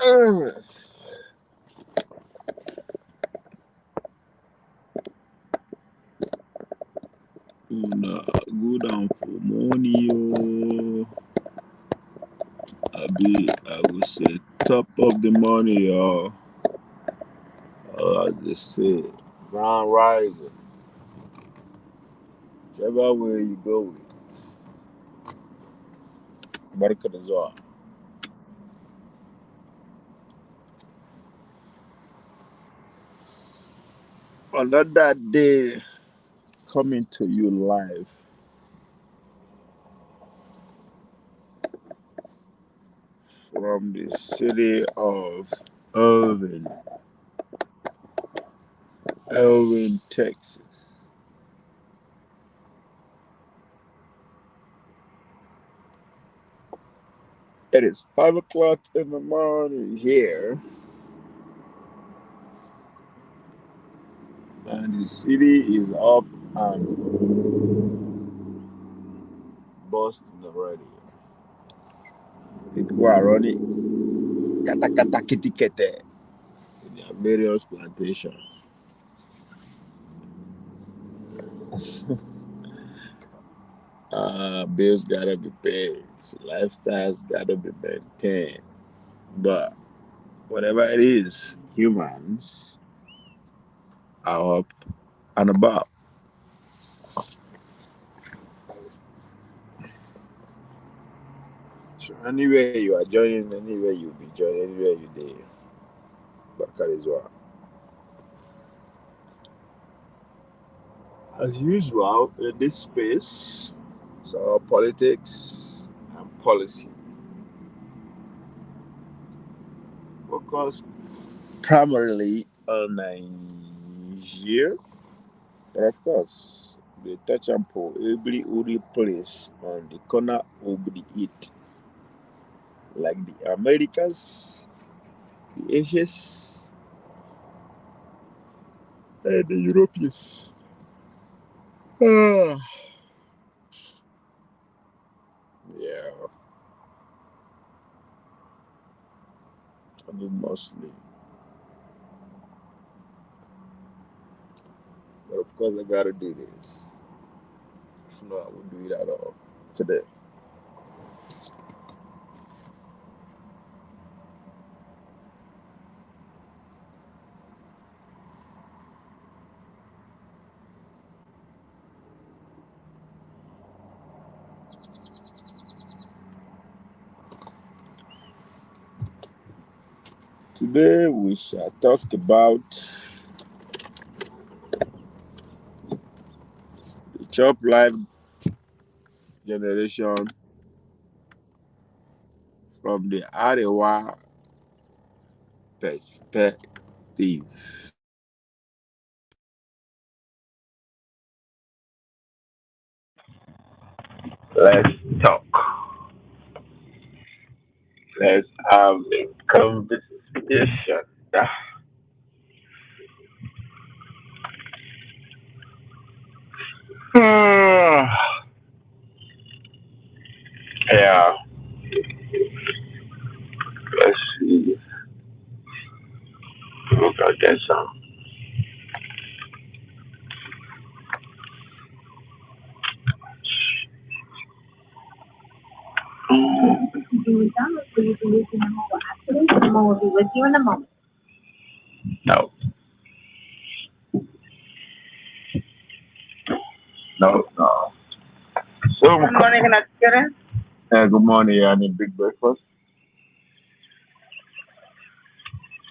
Uh, good on for money. I would say top of the money, as they say, ground rising. Whichever way you go with, market as well. Another day coming to you live from the city of Irving, Irving, Texas. It is 5 o'clock in the morning here, and the city is up and busting already. People are running kata kata kitty kete in their various plantations. Bills gotta be paid, lifestyles gotta be maintained. But whatever it is, humans are up and about. So anywhere you are joining, anywhere you'll be joining, anywhere you there, Bakar is well. As usual in this space, so politics and policy focus primarily on Nigeria, but of course, the touch and pull every only place on the corner will be it, like the Americas, the Asians, and the Europeans. Ah, yeah, I mean mostly, but of course, I gotta do this. If not, I won't do it at all today. Today, we shall talk about the Chop Life generation from the Arewa perspective. Let's talk. Let's have a conversation. Yeah, let's see. Look, I get some. Will be with you in a moment. No, no. So, good morning, Karen. Good morning. I need big breakfast.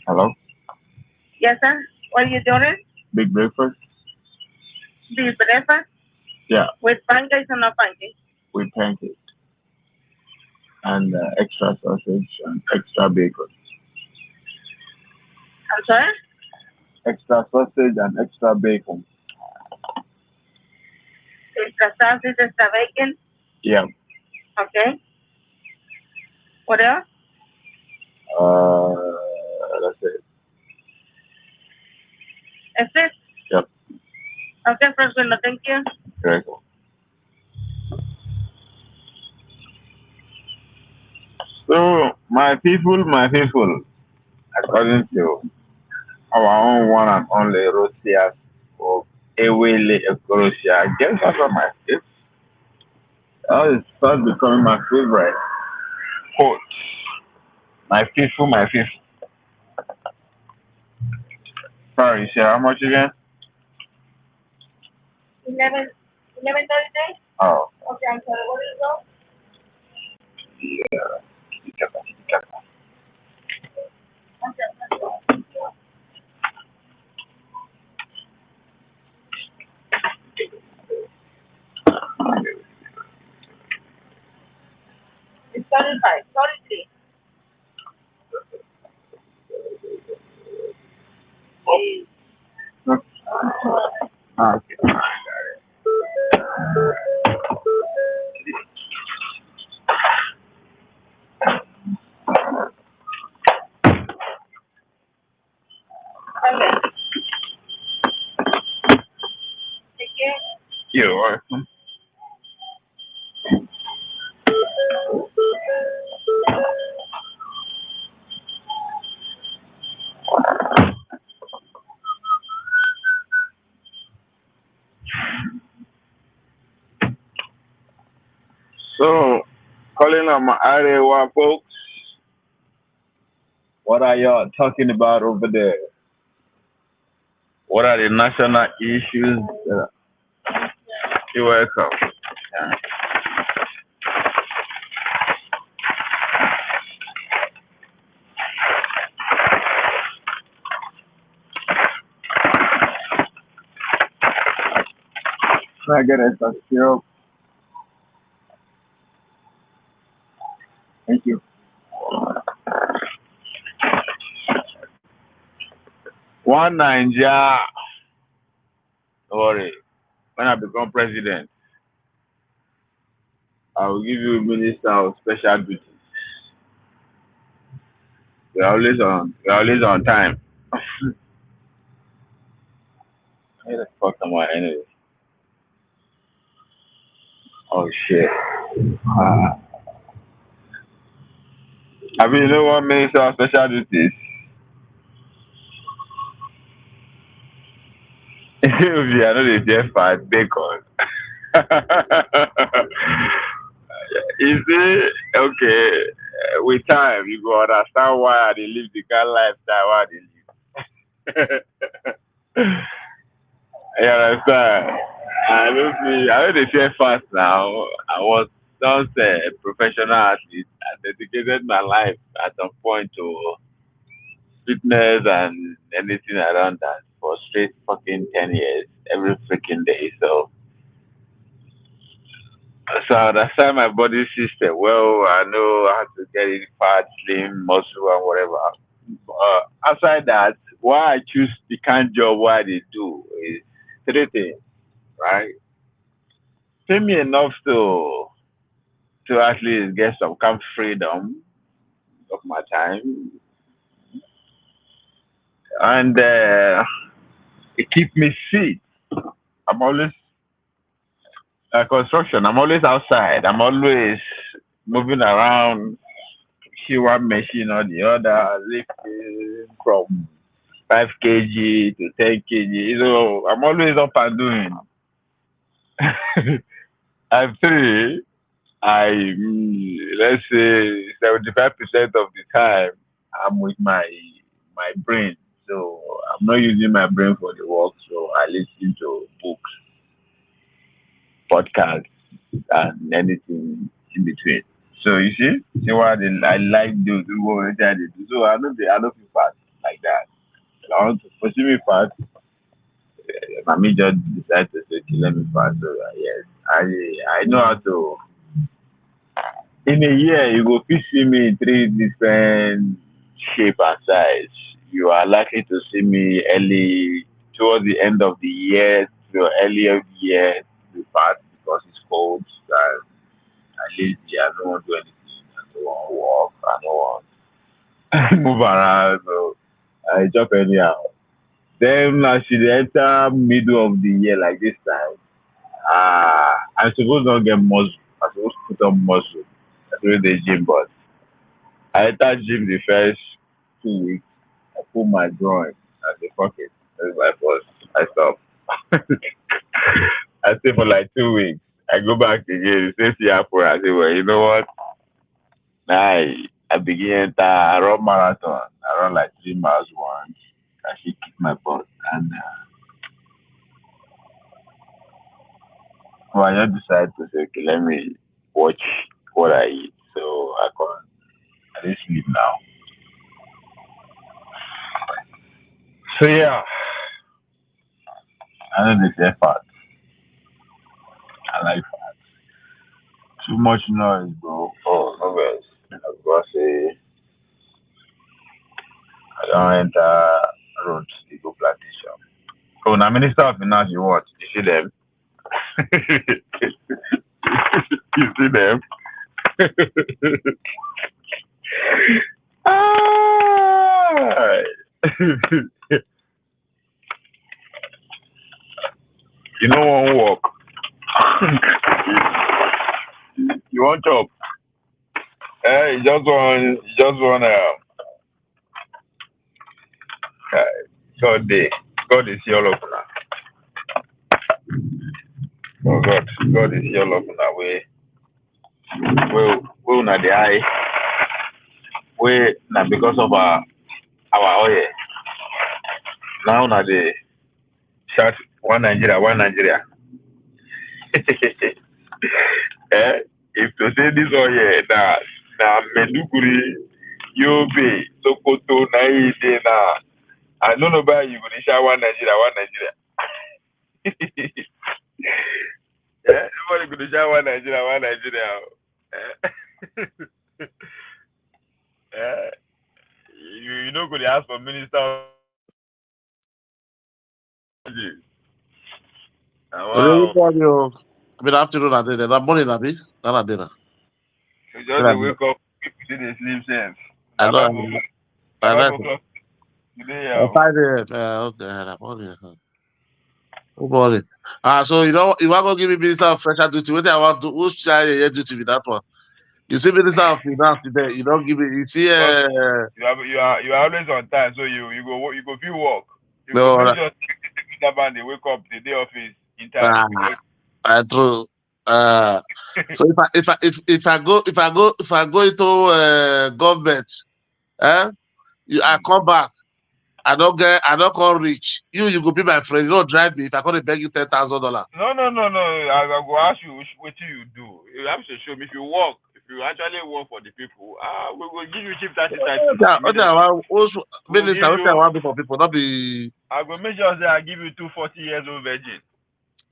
Hello? Yes, sir. What are you doing? Big breakfast? Big breakfast? Yeah. With pancakes or no pancakes? With pancakes. And extra sausage and extra bacon. I'm sorry? Extra sausage and extra bacon. Extra sausage, extra bacon? Yeah. Okay. What else? Uh, that's it. That's it? Yep. Okay, first window, thank you. Very cool. So, my people, according to our own one and only Rosias or Ewele Ekorosia. I guess that's what my favorite. That is start becoming my favorite quote. My faithful, my faithful. Sorry, Shay, how much again? 11:30. Oh. Okay, I'm sorry. What is it? Yeah. It's 35, 33. Okay. You're welcome. So, calling on my Iowa folks, what are y'all talking about over there? What are the national issues? You're welcome. Yeah. Can I get a syrup? Thank you. One Nigeria. Don't worry. When I become president, I will give you minister of special duties. We're always on time. Where the fuck am I anyway? Oh shit. I mean, you know what minister of special duties? If you are not a Jeff at bacon. You see, okay, with time you go understand why they live the kind of lifestyle why they live. You understand? I know they share fast now. I was just a professional athlete. I dedicated my life at some point to fitness and anything around that for straight fucking 10 years, every freaking day. So I understand my body system well. I know how to get it fat, slim, muscle, and whatever. Outside that, why I choose the kind of job why they do is three things, right? Pay me enough to at least get some kind of freedom of my time, and it keep me fit. I'm always construction. I'm always outside. I'm always moving around, see one machine or the other, lifting from 5 kg to 10 kg. So I'm always up and doing. I'm three. Let's say 75% of the time I'm with my brain. So I'm not using my brain for the work. So I listen to books, podcasts, and anything in between. So you see what I like to do what I do. So I don't feel fast like that. I want to pursue me fast. My major decided to say, let me fast. So yes, I know how to. In a year, you go see me in three different shape and size. You are likely to see me early towards the end of the year, to early of the year, to fast because it's cold. And at least I don't want to do anything. I don't want to walk. I don't want to move around. So I jump anyhow. Then I should enter middle of the year like this time. I'm supposed to not get muscle. I'm supposed to put on muscle. That's really the gym, but I entered gym the first 2 weeks. put my drawing at the pocket. That's my first. I stop. I stay for like 2 weeks. I go back again. Say for I say, well, you know what? I begin I run marathon. I run like 3 miles once. I should kick my butt. And I just decided to say, okay, let me watch what I eat. So I didn't sleep now. So yeah. I know this effort. I like fat. Too much noise, bro. Oh, no worries. I was gonna say I don't enter road to go plantation. Oh, now Minister of Finance, you what? You see them? You see them? You know one walk. You want job? You just want God is your love now. Oh God is your love now. We na the eye. We na because of our oil. Now na the shout one Nigeria. If to say this oil na Meduguri, Yobe, Sokoto, na I don't know about you, but shout one Nigeria. Everybody could shout one Nigeria. You know, could ask for minister. Wow. Good afternoon, Adina. Good morning, Abi. Not Adina. You just wake up, people see the sleep sense. I know. I know. Good morning. So you know, you want to give me minister of special duty? What I want to, who's trying to duty with that one? You see, minister of finance today. You don't give me. You see, you are always on time, so you go feel work. You no, go make sure they wake up the day office in time. True. So if I go into government, I come back. I don't come rich. You go be my friend. You don't drive me if I can't beg you $10,000. No. I go ask you what you do. You have to show me if you work. If you actually work for the people, we will give you cheap 30 Minister, I want for people, not be. I go make sure that I give you 240 years old virgin.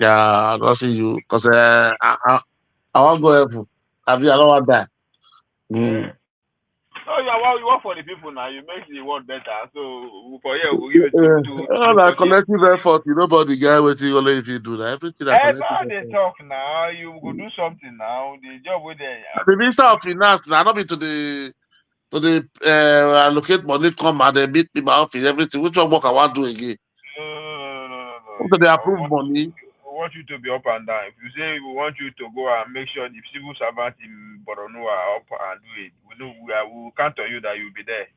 Yeah, I don't see you because I want to go help you. I don't want that. No, you work for the people now. You make the world better. So for you, we'll give it to collective effort. You know about the guy waiting only if you do that. Everything that they talk now. You go do something now. The job with them. The Minister of Finance now not be to the allocate money come and they meet me in my office. Everything. Which one work I want to do again? No. So they approve money. We want you to be up and down. If you say we want you to go and make sure the civil servants in Borno are up and do it, we will count on you that you'll be there.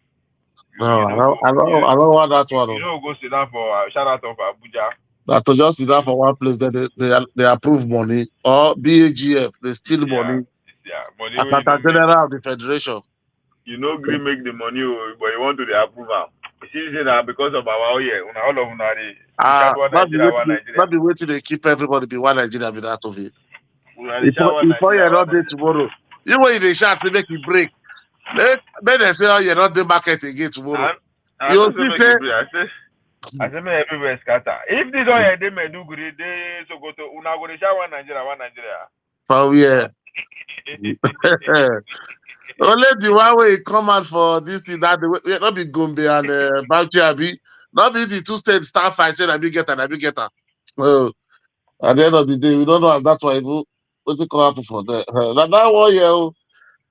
I don't want that one. You know, go sit down for shout out of Abuja. That to just sit down for one place, they approve money or BAGF, they steal money. Yeah, money. General of the Federation. You know, agree make the money, but you want to the approval. See that because of our all of not be waiting they keep everybody be one Nigeria be that of it. Before you're not there tomorrow. You when they shout to make it break. Then they say, oh, you're not the market again tomorrow. You I say me everywhere scatter. If this all they may do good, they so go to una go shout one Nigeria. Oh yeah. Only the one way come out for this thing that not be Gombe and Bauchi Abi, not be the two states start fight saying I be get her. So at the end of the day, we don't know if that's why what's it come happen for there. That 1 year,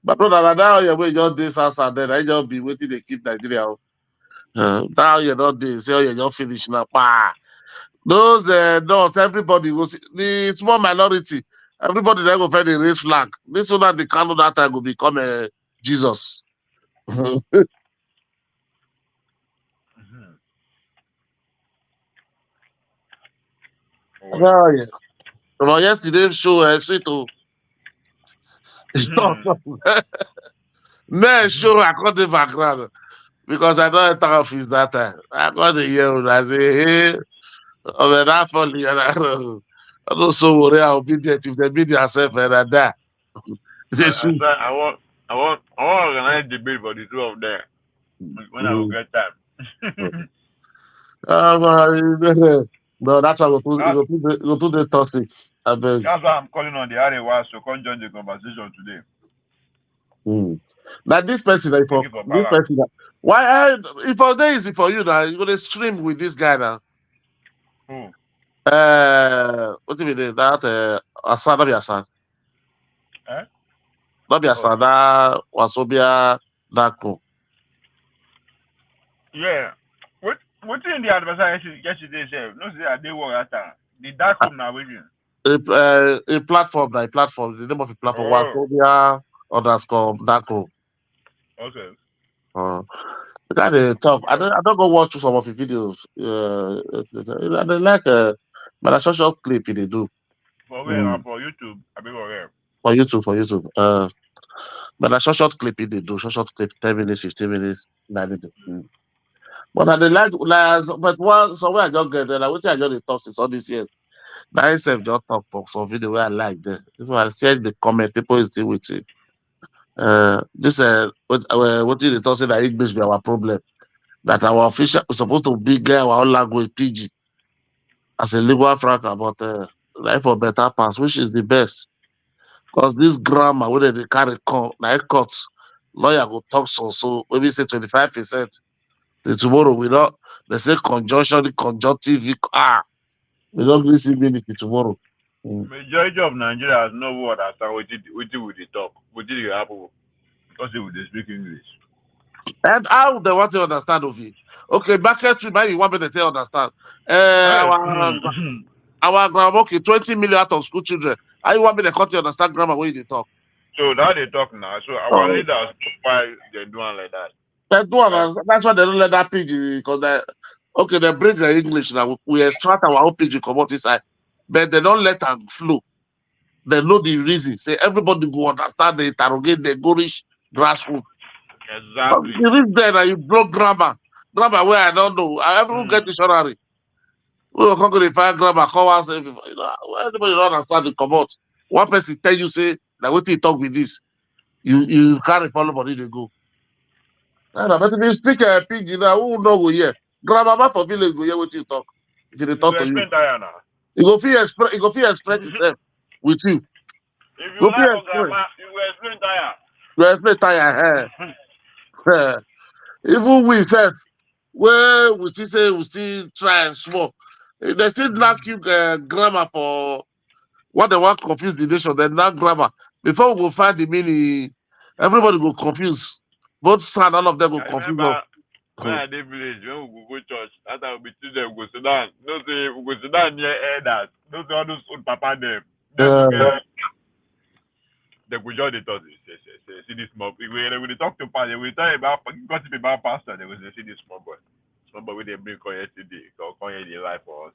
but brother, that 1 year we just this house and then I just be waiting to keep Nigeria. Now you're not there, say you're just finished now. Those not everybody goes the small minority. Everybody then go find a race flag. This one that the Kano that time will become Jesus. Oh yes. Well, yesterday's show sweet to man show I got the background because I don't enter office that time. I got the year I say, hey, oh, that funny and I don't so worry I'll be there if they beat yourself and I die. I want to organize debate for the two of them when I will get time. No, that's why go to the toxic. I beg. That's why I'm calling on the Arewa so come join the conversation today. Now this person, like, for this person, why? If all day easy for you now, you're gonna stream with this guy now. What do you mean? That Asan, not be Asan. Not be Asan. That Wasobia Dako. Yeah. What's in the adversary yesterday? No, they work at the Dako now waiting. A platform, like platform. The name of the platform Wasobia _ Dako. Okay. The guy they talk. I don't go watch some of the videos. They like but a short clip they do. For where? For YouTube. I mean for where? For YouTube. But a short clip they do. Short clip, 10 minutes, 15 minutes, 9 minutes. But I like but one somewhere I just get there. Like what I just talk since all these years. Now itself just talk for some video where I like there. If I see the comment, people is still with it. This what did they talk say that English be our problem? That our official is supposed to be get our own language PG as a legal tracker, but life for better pass, which is the best. Because this grammar where they carry like cuts, lawyer go talk so maybe say 25%. The tomorrow we not they say conjunction, conjunctive, we don't really see meaning tomorrow. Majority of Nigeria has no word after what they talk. What did you happen? Because they would speak English. And how they want to understand of it? Okay, market tree, you want me to say understand? Our grammar, okay, 20 million out of school children. How you want me to cut to understand grammar when they talk? So now they talk now. So our leaders, why they're doing like that? They're doing that's why they don't let that PG because they bring the English now. We extract our own PG commodity side, but they don't let them flow. They know the reason. Say everybody go understand, they interrogate, they go reach grassroots. Exactly. You reach there and you block grammar where I don't know. I ever get dictionary. We will come to find grammar, call us. Everybody don't understand the commodity. One person tell you say that what you talk with this, you can't follow body they go. But if you speak a PG now, who know go here? Grammar for village go here what you talk. If you talk to you, you go feel express itself with you. If you like grammar, you will explain tire. You explain tire. Even we self, where we still try and small. They still knock you grammar for what they want confuse the nation. They knock grammar before we go find the meaning. Everybody go confuse. Both side, all of them go confuse. When I did village, when we go church, after we be children, we go sit down. No say we go sit down near elders. No say all those old papa them. They go join the thought. See this small. When they talk to pastor, we talk about gossip about pastor. They will see this small boy. Small boy they bring on yesterday. Come here the life for us.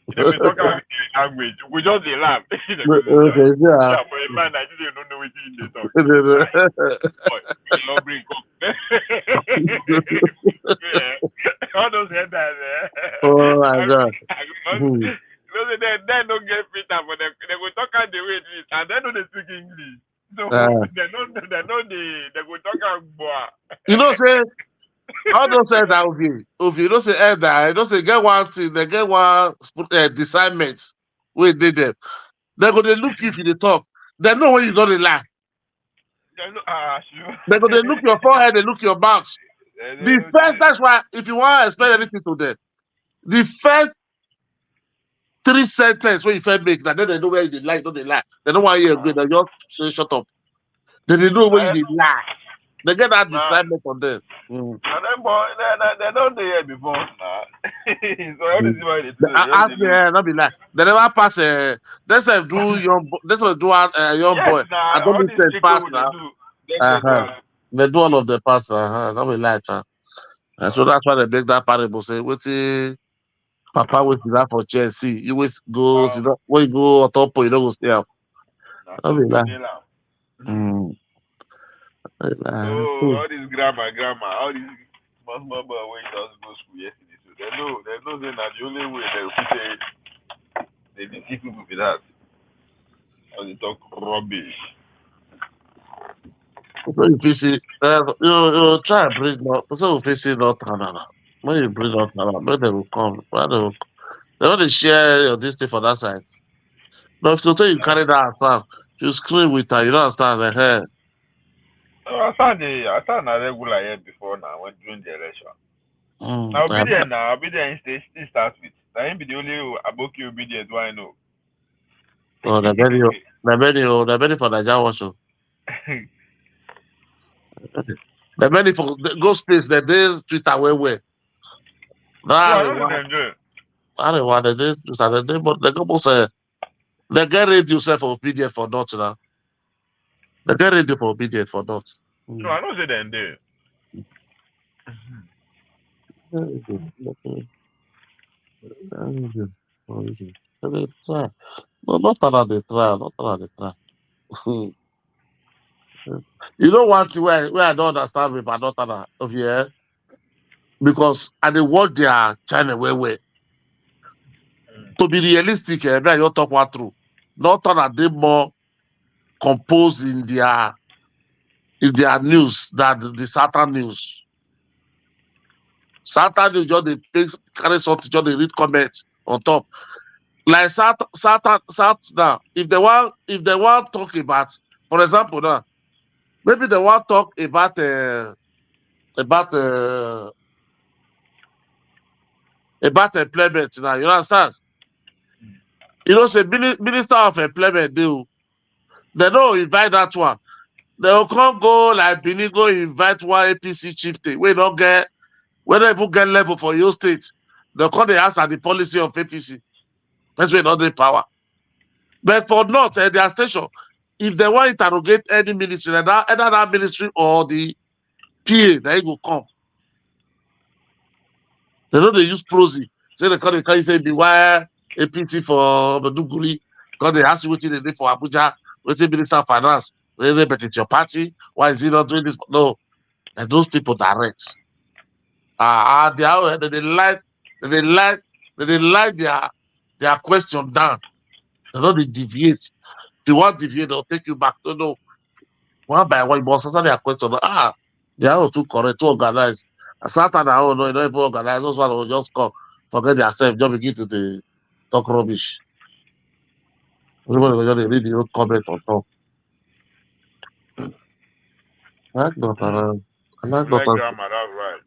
If we talk about language, we just they laugh. Okay, yeah. For a man, I just don't know what they talk. Don't bring up. All those headers. Oh my God. They don't get fit up, but they will talk out the way it is, and they know they speak English. So they will talk out more. You know, say all those said that you don't say elder, you don't say get one thing, they get one assignment where they them. They go they look you if you talk. They know when you don't lie. Sure. They go they look your forehead, they look your mouth. The first, that's why if you want to explain anything to them, the first 3 sentences when you first make that, then they know where you lie, don't they lie. They don't want to hear good, they just say shut up. Then they know when you lie. They get that discernment on them. They don't hear before. So how does why they not be like they never pass they say do young boy. I don't need to pass now. They do all of the pass. Not be like And so that's why they make that parable say, "Wait, Papa wait that for Chelsea. You always go, when you go on top, you don't go stay up." So all this grandma, all these small boy when just go school yesterday. So they know that the only way they will say they deceive people with that. Or they talk rubbish. So you face it, you try and bring not. So you face it not Canada. When you bring not Canada, when they will come. They don't share this thing for that side. But if you tell you carry that herself, you scream with her. You don't understand the hair. I found a regular here before now when during the election. Now obedient still starts with. Now him be the only Aboki obedient who I know. Oh, they're very for Nigeria also. They're many for go space. The days Twitter where. I don't want the days Twitter the day, but they go say they get ready yourself for obedient for not now. They get ready for obedient for not. No, I don't say them there. No, not another they try. You know one thing where I don't understand with another of here because I they watch their channel where to be realistic, you talk one through. Not that they more composed in their news than the Saturn news. Saturn news just they carry something, just they read comments on top. Like Saturn now, if they want talk about, for example, now maybe they want talk about employment now. You understand? You know, say Minister of Employment they don't invite that one. They will come go like Benin go invite one APC chieftain. We don't get whether even get level for your state. They'll come they ask at the policy of APC. That's where not the power. But for not their station, if they want to interrogate any ministry, either that ministry or the PA, they will come. They know they use prosy. Say they come, they say beware APC for Baduguri, because they ask you what they do for Abuja, what the Minister of Finance, but it's your party. Why is he not doing this? No, and those people direct. They like their question down. They don't deviate. If you want to deviate, they'll take you back. No, no. One by one, you must answer their question. They are too correct, too organized. Satan, no, you don't even organize. Those one will just come, forget themselves, just begin to talk rubbish. Everybody will just read your comment on top. I like grammar, that's right.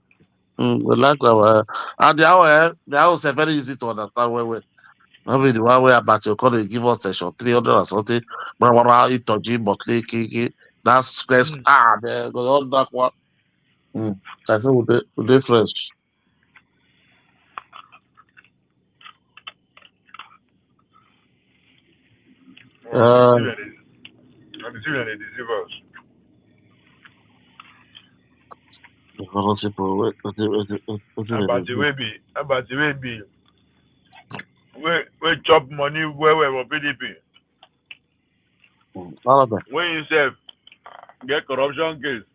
We like grammar. And the hours are very easy to understand where maybe the one way about your college give us session 300 or something. But that's stress. There goes all that one. I say we dey fresh. About the way be. We chop money where for PDP. When you say get corruption case.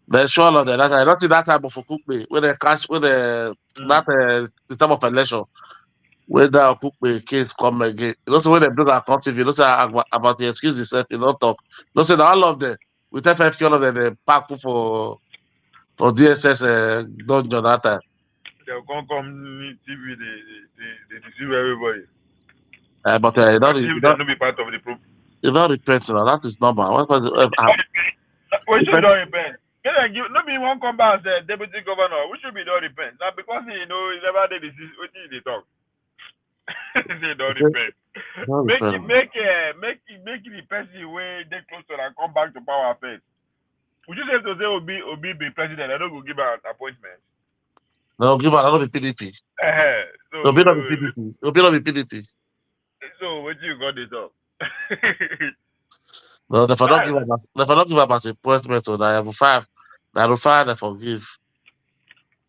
They sure of that. I don't think that type of cook me with the cash with the time of election. When the cook me case come again. You know, so when they bring our country, you know, say about the excuse yourself, you don't talk. You know, say all of them with FFK all of them they pack for DSS dungeon that time. They'll come TV, they deceive everybody. But you don't be part of the problem. You don't repent now. That is normal. We should not repent. Nobody won't come back and say deputy governor. We should be don't repent. Now because you know he never did this, what did they talk? They don't repent. Make the person where they close to and come back to power first. Would you say to say Obi be president? I don't go give an appointment. No, give her another PDP. So Obi not be PDP. Obi not be PDP. So what you got this up? No, if I don't give up as a appointment, so I have five. I will fire and forgive.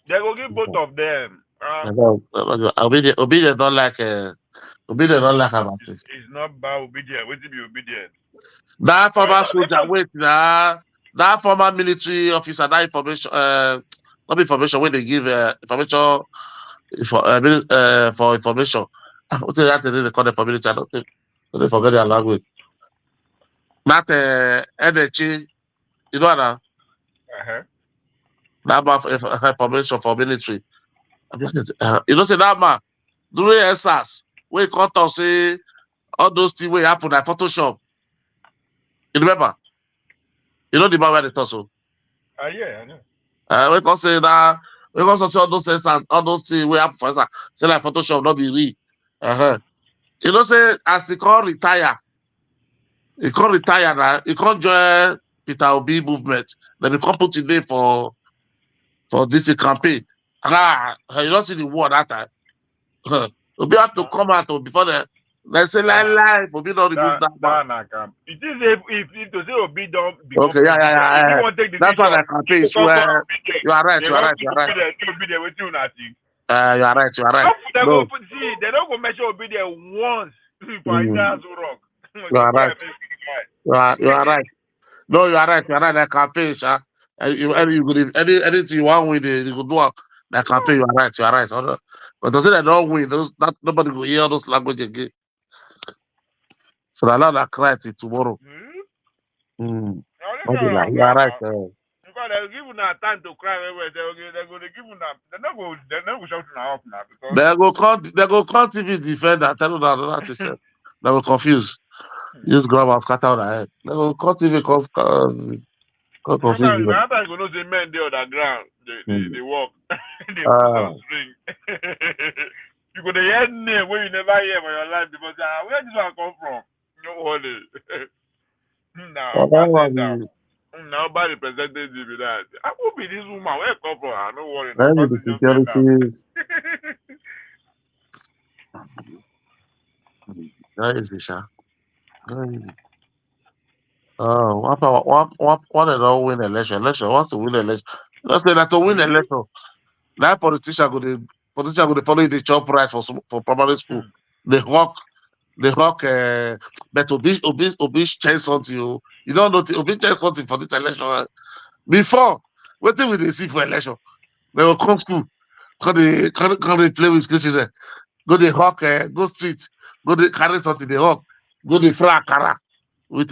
They will give both of them. Obedient don't like Obedient don't like about it. It's not bad obedient. Wait to be obedient. That former soldier, wait now. That former military officer, that information, not information when they give information for information. What is that they call them for military? I don't think they forget their language. That energy, you know that? That information for military. You know, say that man during SARS, we can't talk say all those things will happen like Photoshop. You remember? You know the man where they talk so? Yeah, I know. We can't say that. We can't say all those SARS, all those things will happen for SARS. Say like Photoshop, not be real. You know, say as they can't retire now. He can't join Peter Obi movement. Then they can't put it there for this campaign. You don't see the war that time. Obi have to come out before they say live. Obi don't remove that man. It is if to say Obi don't become okay, yeah. That's what I campaign. You are right. You are right. You are right. They don't go measure Obi there once. For that's wrong. You are right. You are right. No, you are right. You are right. That campaign, anything you want win, you could do that campaign. You are right. You are right. But to say they don't win, nobody will hear those language again. So allow that cry till tomorrow. You are right. Because they'll give you time to cry. They're going to give you they're not going to shout you up now. They go call TV defend and tell you that to say. They will confuse. Just grab and scatter on the head. They will call TV confuse. Sometimes you know the men there on the ground. They walk. They put on string. You could hear name where you never hear in your life because where this one come from? No worry. Nobody presented you with that. I could be this woman. Where come from? No worry. The security. That is the shot. One and all win election. Wants to win election. Let's say that to win election. That politician go to follow the job price for primary school. They hawk. But Obi change something. You don't know Obi change something for this election. Before, what thing will they see for election? They will come school. Can they play with children? Go the hawk. Go street. Go the carry something. They hawk. Go the fry akara with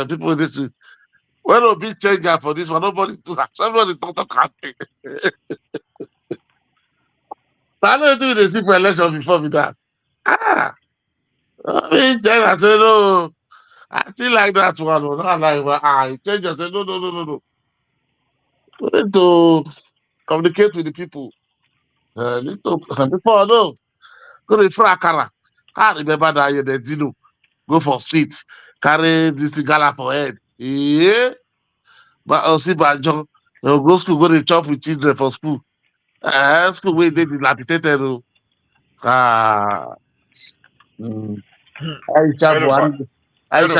people in this street. When Obi change that for this one, nobody do that. Somebody talk campaign. I don't think they see for election before with that. I mean, I said no. I still like that one. Not like change. I said no. We need to communicate with the people. Before no, go to fry akara. I remember that the Dino go for street, carry this gala for head. Yeah, but see, Banjo, go school, go to chop with children for school. School where they dilapidated. Aisha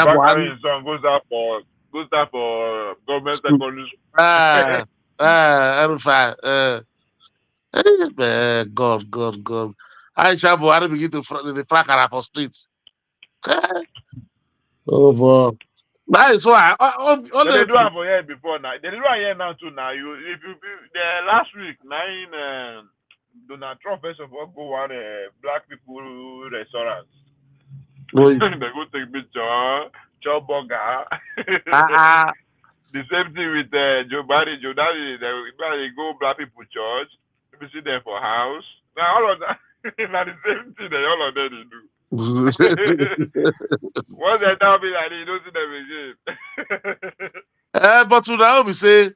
Buhari son goes out for government secondary school. God. Aisha Buhari begin to the fracas for streets. Oh boy. That is why. They do have for here before now. They do have here now too. Now the last week, Donald Trump first of all go one black people restaurants. They go take picture, chop burger. The same thing with Joe Biden. They go black people church. We see them for house. Now all of that. Now the same thing that all of them they do. Once they tell me that they don't see them again. But now we say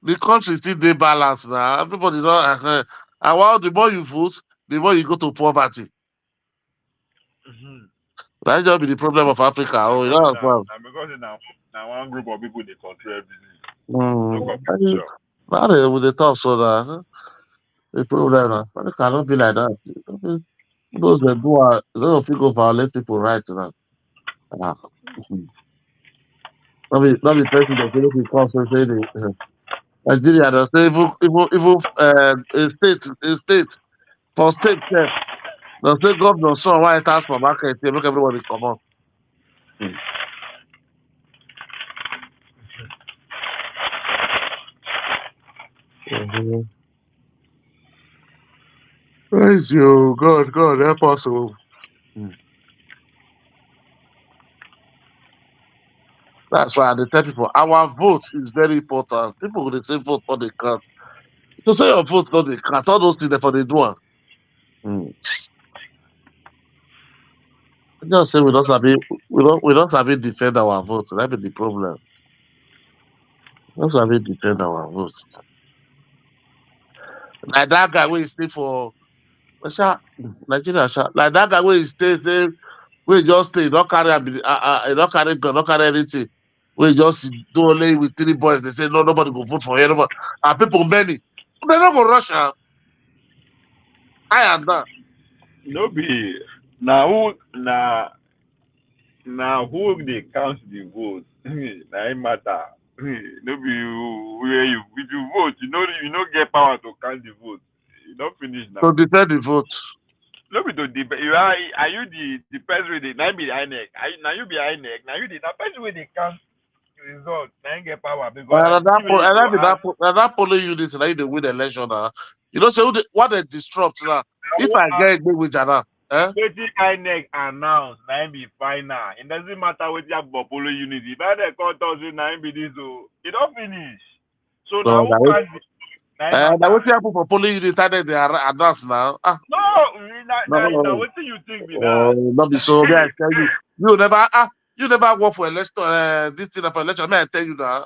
the country still dey balance now. Everybody know. And while the more you vote, the more you go to poverty. That just be the problem of Africa. Oh, you know because now one group of people they control everything. Now with the talk so that the problem it cannot be like that. Those that do are those people violate people rights now. Not be president they come so say Nigeria, they say even a state for state sef. They say governor son why enter for market make everybody come on. Praise you, God help us. That's why I tell people our vote is very important. People will say vote for the count. To say your vote not the count, all those things for the do. Just say we don't have it defend our votes. That be the problem. We don't have it defend our votes. Like that guy where he stay for Nigeria, like that guy where he stay say we just stay, don't carry don't carry gun, don't carry anything. We just do only with 3 boys. They say no, nobody go vote for you. And people many. They don't go Russia. I am that. No be now who they count the votes. Now it matter. No be where you if you vote, you know get power to count the vote. You don't finish now. To defend the vote. No be to defend. Are you the person with the now be the INEC? Now you be INEC. Now you the person with the count result. Now you get power because that polling unit now they win the election now. You know, so what they disrupt now. If I get big with Jana, wetin INEC announce na im be final. It doesn't matter wetin happen for polling unit. If INEC come talk say na im be this o, e don finish. So now who can na wetin happen for polling unit they are announce now. No, wetin you think be that? Not be so. I tell you, you never work for election. This thing for election. May I tell you now?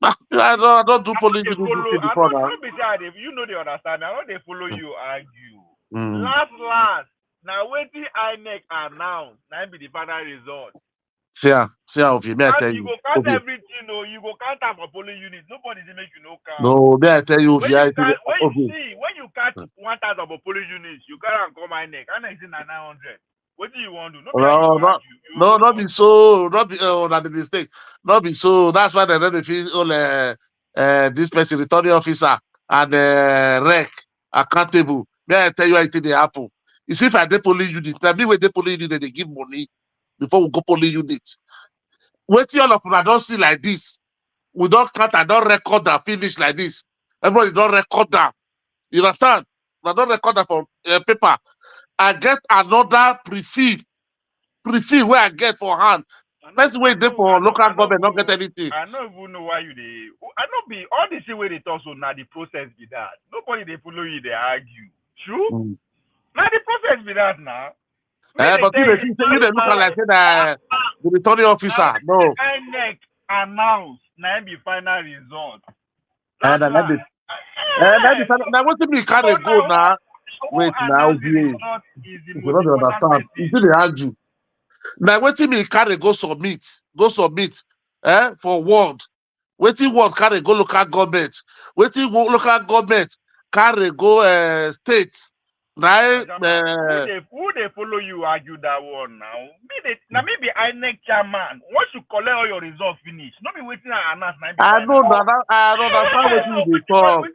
I don't do polling unit before now. You know they understand. I know they follow you argue. Last. Now wetin INEC announce na be the final result. See how of you. May I tell you? You go count everything. No, you go count am for polling unit. Nobody dey make you no count. No, may I tell you? When you count 1,000 for polling units, you carry am come INEC. INEC say na 900. What do you want to do? No, not be so. Not be not the mistake. Not be so. That's why they don't feel all this person returning officer and rec accountable. May I tell you anything they happen? You see, if I dey polling unit, now me when they polling unit, they give money before we go polling unit. Wait till all of them don't see like this. We don't count, I don't record that finish like this. Everybody don't record that. You understand? I don't record that for paper. I get another pre-fill where I get for hand. First way they for local government not get anything. I don't even know why you they. I don't be all the same way they talk so now the process be that. Nobody they follow you, they argue. True? Now the process be that now. But you look like the returning officer. No. INEC announce now be final result. Now what me carry go now? Wait now, you don't understand. You see the argue. Now waiting me carry go submit for ward. Waiting ward carry go local government. Waiting local government carry go state. Right? Who they follow you argue that one now? Maybe INEC chairman. Once you collect all your results finish, not be waiting and announce. I know that. I understand what you talk.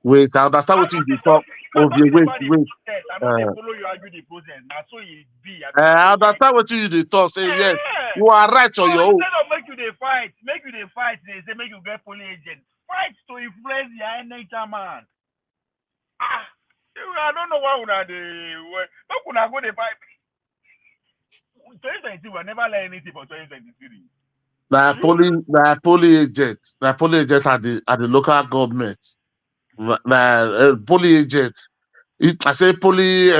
Wait, I understand what you talk. Wait. Follow you argue the process. Now so it be. I understand what you talk. Say yes, you are right on your own. Instead of make you they fight. They say make you get police agent. Fight to influence the INEC chairman. I don't know why would they. How could I go the fight? 2022 we never learn anything for 2023. The polling agent at the local government. Polling agent. I say polling.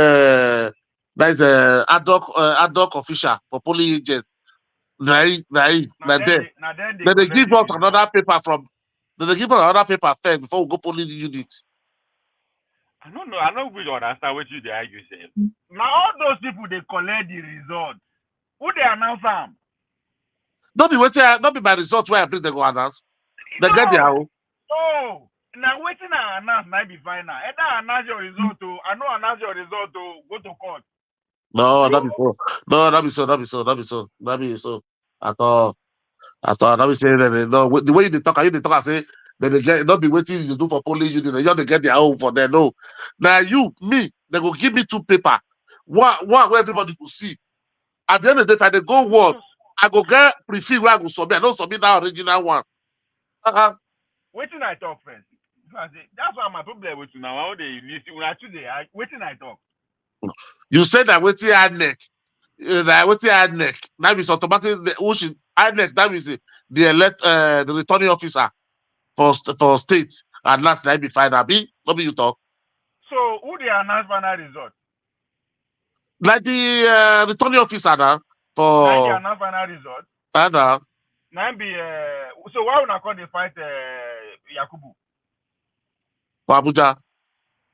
That is a ad hoc official for polling agent. Then they give us another paper first before we go polling unit. I don't know. I don't really understand what you argue say. Now all those people they collect the result. Who they announce them? Not be my result where I bring they go announce. They get their own. No. Now waiting I announce might be final. Either announce your result to announce your result to go to court. No, that be so. At all. I thought I was saying that no, the way they talk, I say that they get not be waiting you do for police union, they just get their own for them. No. Now me, they go give me 2 paper. One where everybody will see. At the end of the day, they go work. I go get prefix where I go submit. I don't submit that original one. Waiting I talk friends. That's why my problem with you now. How they listen when I today waiting I talk. You said that waiting INEC. That waiting INEC. That is automatic. Which is INEC. That is the returning officer for state. And last night be fine. Abi, what do you talk? So who they announce final result? Like the returning officer now for. Now they announce final result. Now be so why would I call the fight Yakubu? For Abuja.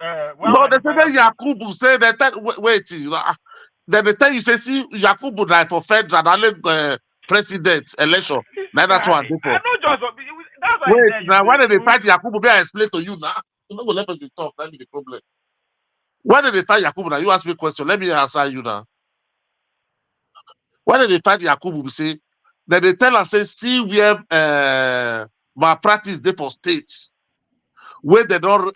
No, they say Yakubu say that wait. Then they tell you say see Yakubu like for federal president election. Now that's what I do for. Wait, now why did they fight Yakubu? May I explain to you now? You know, let us talk. That be the problem. Why did they fight Yakubu? Now you ask me a question. Let me answer you now. Why did they fight Yakubu? We say that they tell us say see where malpractice they for states where they don't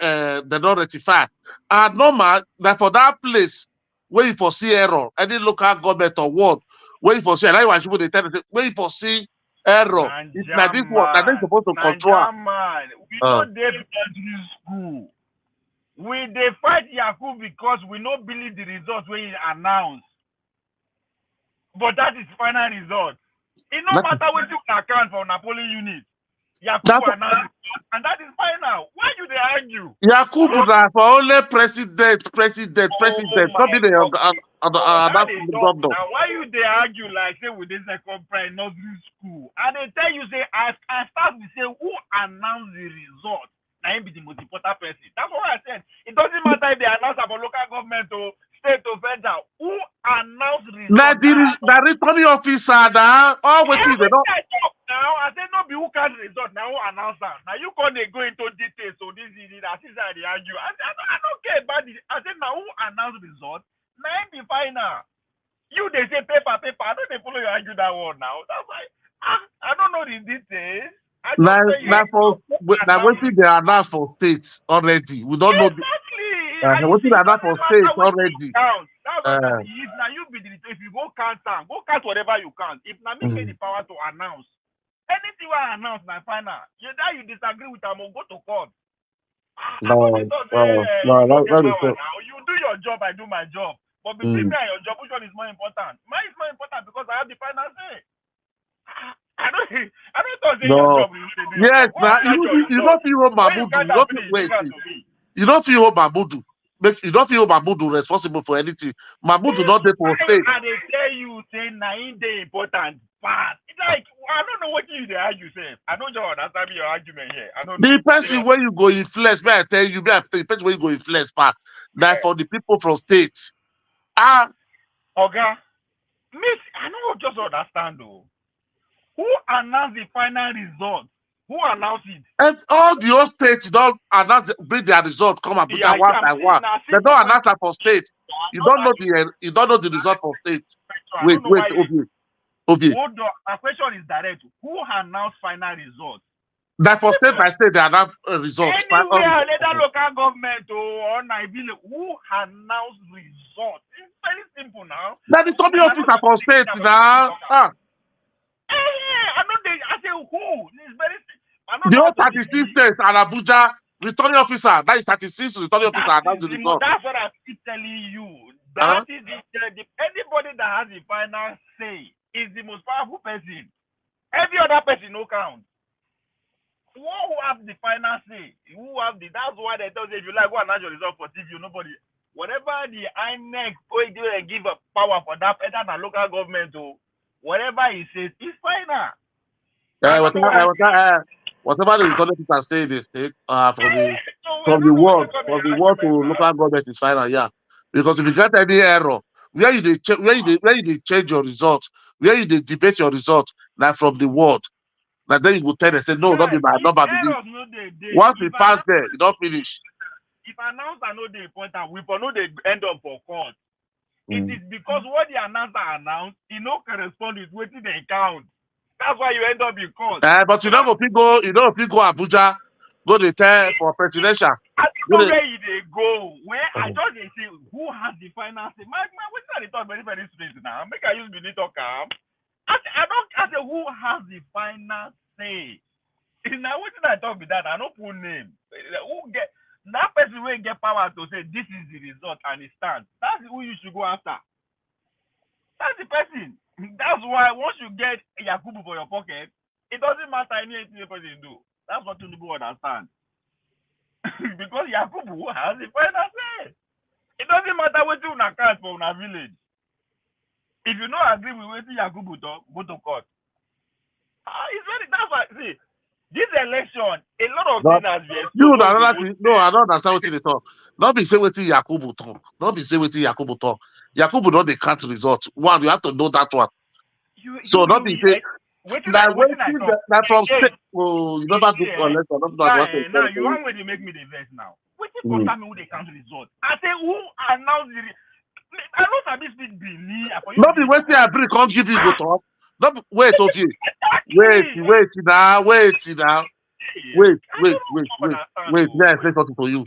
rectify. And normal that for that place where you foresee error, any local government or ward where you foresee, and I want people they tell you where you foresee error. It's like this one that they're supposed to control. We don't dare school. We they fight Yakubu because we don't believe the results when he announced. But that is final result. It no matter what you account for Napoli unit. Yakubu announced, and that is final. Why do they argue? Yakubu for only president. Not be the governor. Now why you they argue like say with this second prime nursery school? And they tell you say I start to say who announced the result. Now him be the most important person. That's what I said. It doesn't matter if they announce about local government or state or federal. Who announced the result? The returning officer now. Oh, wait till they don't. Now I say no be who can result now who announce that. Now you can't go into details so this is it. As I they argue. I don't care about this. I say now who announced result? Now it be final. You they say paper. I don't they follow you argue that one now. That's why I don't know the details. Now what they announced for states already. We don't know. What they announced for states already. That's what it is. Now you be the if you go count whatever you count. If now me get the power to announce. Anything I announce my final. You disagree with them or go to court. No, you do your job, I do my job. But between me and your job, which one is more important? Mine is more important because I have the final say. I don't think your job is yes, now you don't feel Mahmoud. You don't feel Mahmoud. You don't feel Mahmoud responsible for anything. Mahmoud not there for state. And they tell you say nine day important part. It's like I don't know what you argue say. I don't just understand your argument here. I don't the person where you go influence, may I tell you, the person where you go influence part. That for the people from states. Okay. Miss, I don't just understand though. Who announced the final result? Who announced it? And all the old states don't announce, bring their result, come and put one by one. They don't announce that for state. You don't know the result for state. Wait, Obi. Hold on. My question is direct. Who announced final result? That for state by state they announce results. Anywhere, either local government or Nigeria, who announced results? It's very simple now. That is the officer for state now. I say who? It's very simple. The whole 36 states and Abuja returning officer. That is 36 returning officer. That's the result. That's what I keep telling you. That is anybody that has the final say is the most powerful person. Every other person no count. Who have the final say? That's why they tell you if you like go announce your result for TV, nobody. Whatever the INEC give a power for that, either the local government or whatever he says, it's final. Whatever the returning officer say in the state, from the world to local government is final, yeah. Because if you get any error, where you change your result, where you debate your result, like from the world, like then you go tell them say no, not be my number. Once we pass there, you don't finish. If announcer know the important, we for know they end up for court. It is because what the announcer announced, it no correspond with what they count. That's why you end up in court. But you know, people go Abuja, go the tell for presidential. I don't know where they go. Where I just they say who has the final say. My what are they talk very straight now? Make I use me talk calm. I don't ask who has the final say. Now what did I talk with that? I don't put name. Who get that person will get power to say this is the result and it stands. That's who you should go after. That's the person. That's why once you get Yakubu for your pocket, it doesn't matter anything the person do. That's what people understand. Because Yakubu has the final say. It doesn't matter what you account for a village. If you don't agree with what Yakubu talk, go to court. That's why see this election, a lot of things has been. I don't understand what they talk. Not be say what Yakubu talk. Not be say what Yakubu talk. Yakubu don't they can't result. One, you have to know that one. Not be say that from state. Oh, you never do election. Now you want to make me the verse now. What if me who they can't result? I say who announced the. I know some speak Bini. Not be waiting. I bring can't give you go talk. Not wait, okay. Wait now. Wait. Now I say something for you.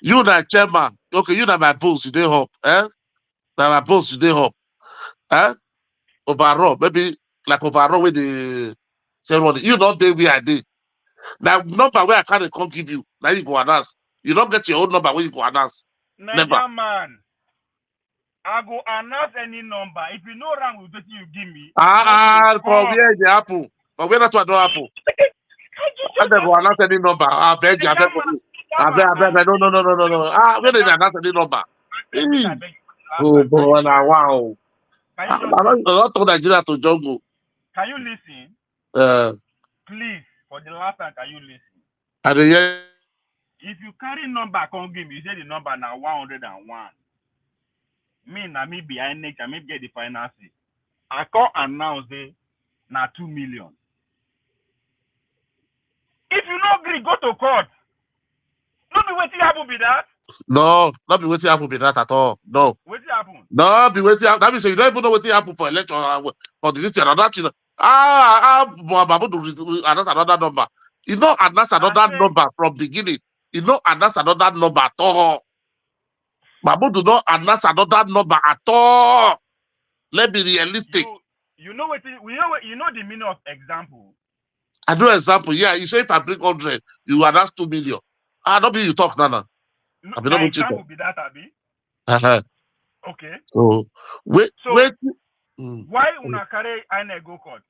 You that chairman. Okay, you that my boss. You dey up, Now my boss. You dey up, Overall, maybe like overall with the ceremony. You not there where I did. Now number where I can't come give you. Now you go announce. You don't get your own number where you go announce. Never man. I go announce any number. If you know wrong with what you give me. For where the apple. But where that's what don't apple. I never announce any number. I beg you. No. Where did I announce any number? Oh boy, wow. I don't talk Nigeria to jungle. Can you listen? Please, for the last time, can you listen? If you carry number, come give me. You say the number now 101. Me behind next, I may get the finances. I can't announce it now 2 million. If you not agree, go to court. Not be waiting happen be that. No, not be waiting happen be that at all. No. Waiting happen. No, be waiting happen. That means you don't even know waiting happen for election for the list another thing. Babu do announce another number. You know announce another number from beginning. You know announce another number at all. Babu do not announce another number at all. Let's be realistic. You know the meaning of example. I do example. Yeah, you say if I bring 100, you announce 2 million. Don't be you talk, Nana. No, example be that, Abi. Okay. So wait. Why una carry INEC go court?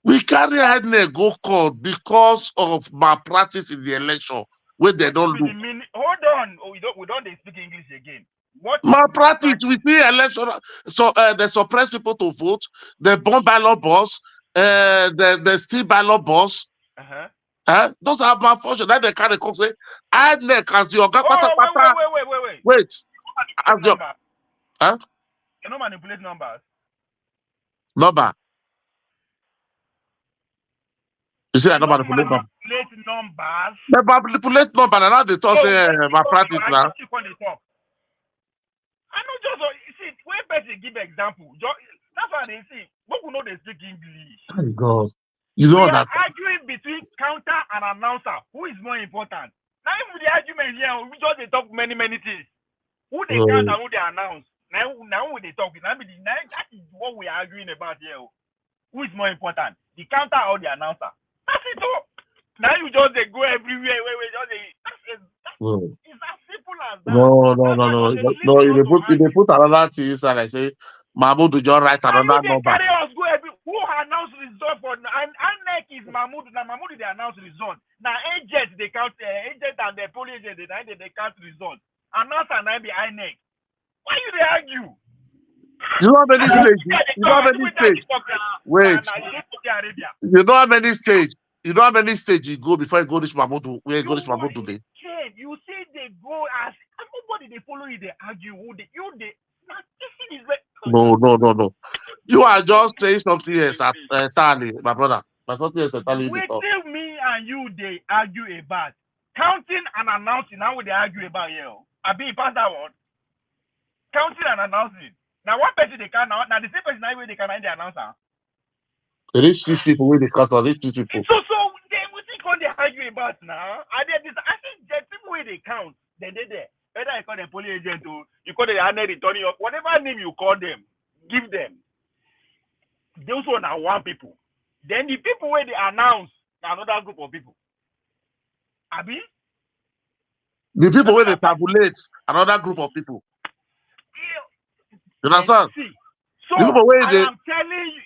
We carry INEC go court because of malpractice in the election where they don't look. Hold on. We don't speak English again. What malpractice? We see election. So they suppress people to vote. They bomb ballot box. They steal ballot box. Those are malfunction. Then they carry come say INEC as the organ. Wait. You don't manipulate numbers. Number. You say I don't manipulate numbers. They manipulate numbers. And now they talk say malpractice now. I know just see when person give example. That's why they say people know they speak English. Oh God. You know that arguing between counter and announcer. Who is more important? Now even the argument here, we just they talk many things. Who they count and who they announce. Now when they talk, that is what we are arguing about here. Who is more important? The counter or the announcer? That's it all. Now you just they go everywhere. It's as simple as that. No. If they put another thing inside, I say Mahmoud will just write another number. Carry us go every. Who announced result for INEC is Mahmoud. Now Mahmoud they announce result. Now agent they count agent and the police agent they count result. Announcer now be INEC. Why you they argue? You know how many stages? Wait. You know how many stages? You know how many stages you go before you go reach Mahmoud? Where you go reach Mahmoud today? You say they go as everybody they follow you, they argue. This is No. You are just saying something else entirely, my brother. But something else entirely. Wait till me and you they argue about counting and announcing. How would they argue about here? I be past that one. Counting and announcing. Now one person they can now the same person now they can the announcer. They reach 6 people with the cast, reach 6 people. So they we think on they argue about now. I think the people where they count, they did there. Whether you call them police agent or you call them returning up, whatever name you call them, give them. Those one are one people. Then the people where they announce another group of people. Abi? The people where they tabulate another group of people. You understand? See, so the people where I am telling you.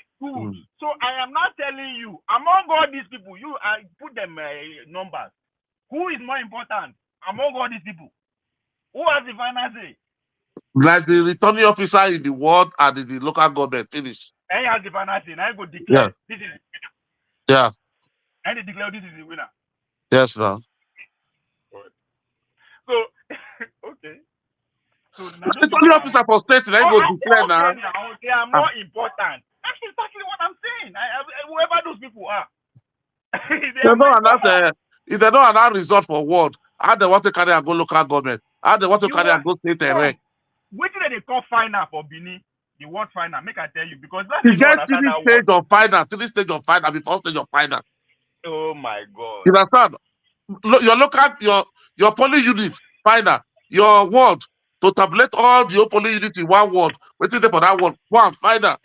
So I am not telling you among all these people, you put them numbers. Who is more important among all these people? Who has the final say? Like the returning officer in the ward and in the local government finish. And has the final say. Now I go declare this is the winner. Yeah. And they declare this is the winner. Yes, now. So okay. So the returning officer for state, I go declare now. They are more important. That's exactly what I'm saying. Whoever those people are. If they don't announce result for ward, how they want to carry and go local government, how they want to carry and go state direct. Which they call final for Benin, the word final, make I tell you, because that's you get to this stage of final, before stage of final. Oh my God. You understand? Your local, your polling unit, final, your ward, to tabulate all the polling units in one ward, waiting there for that one final.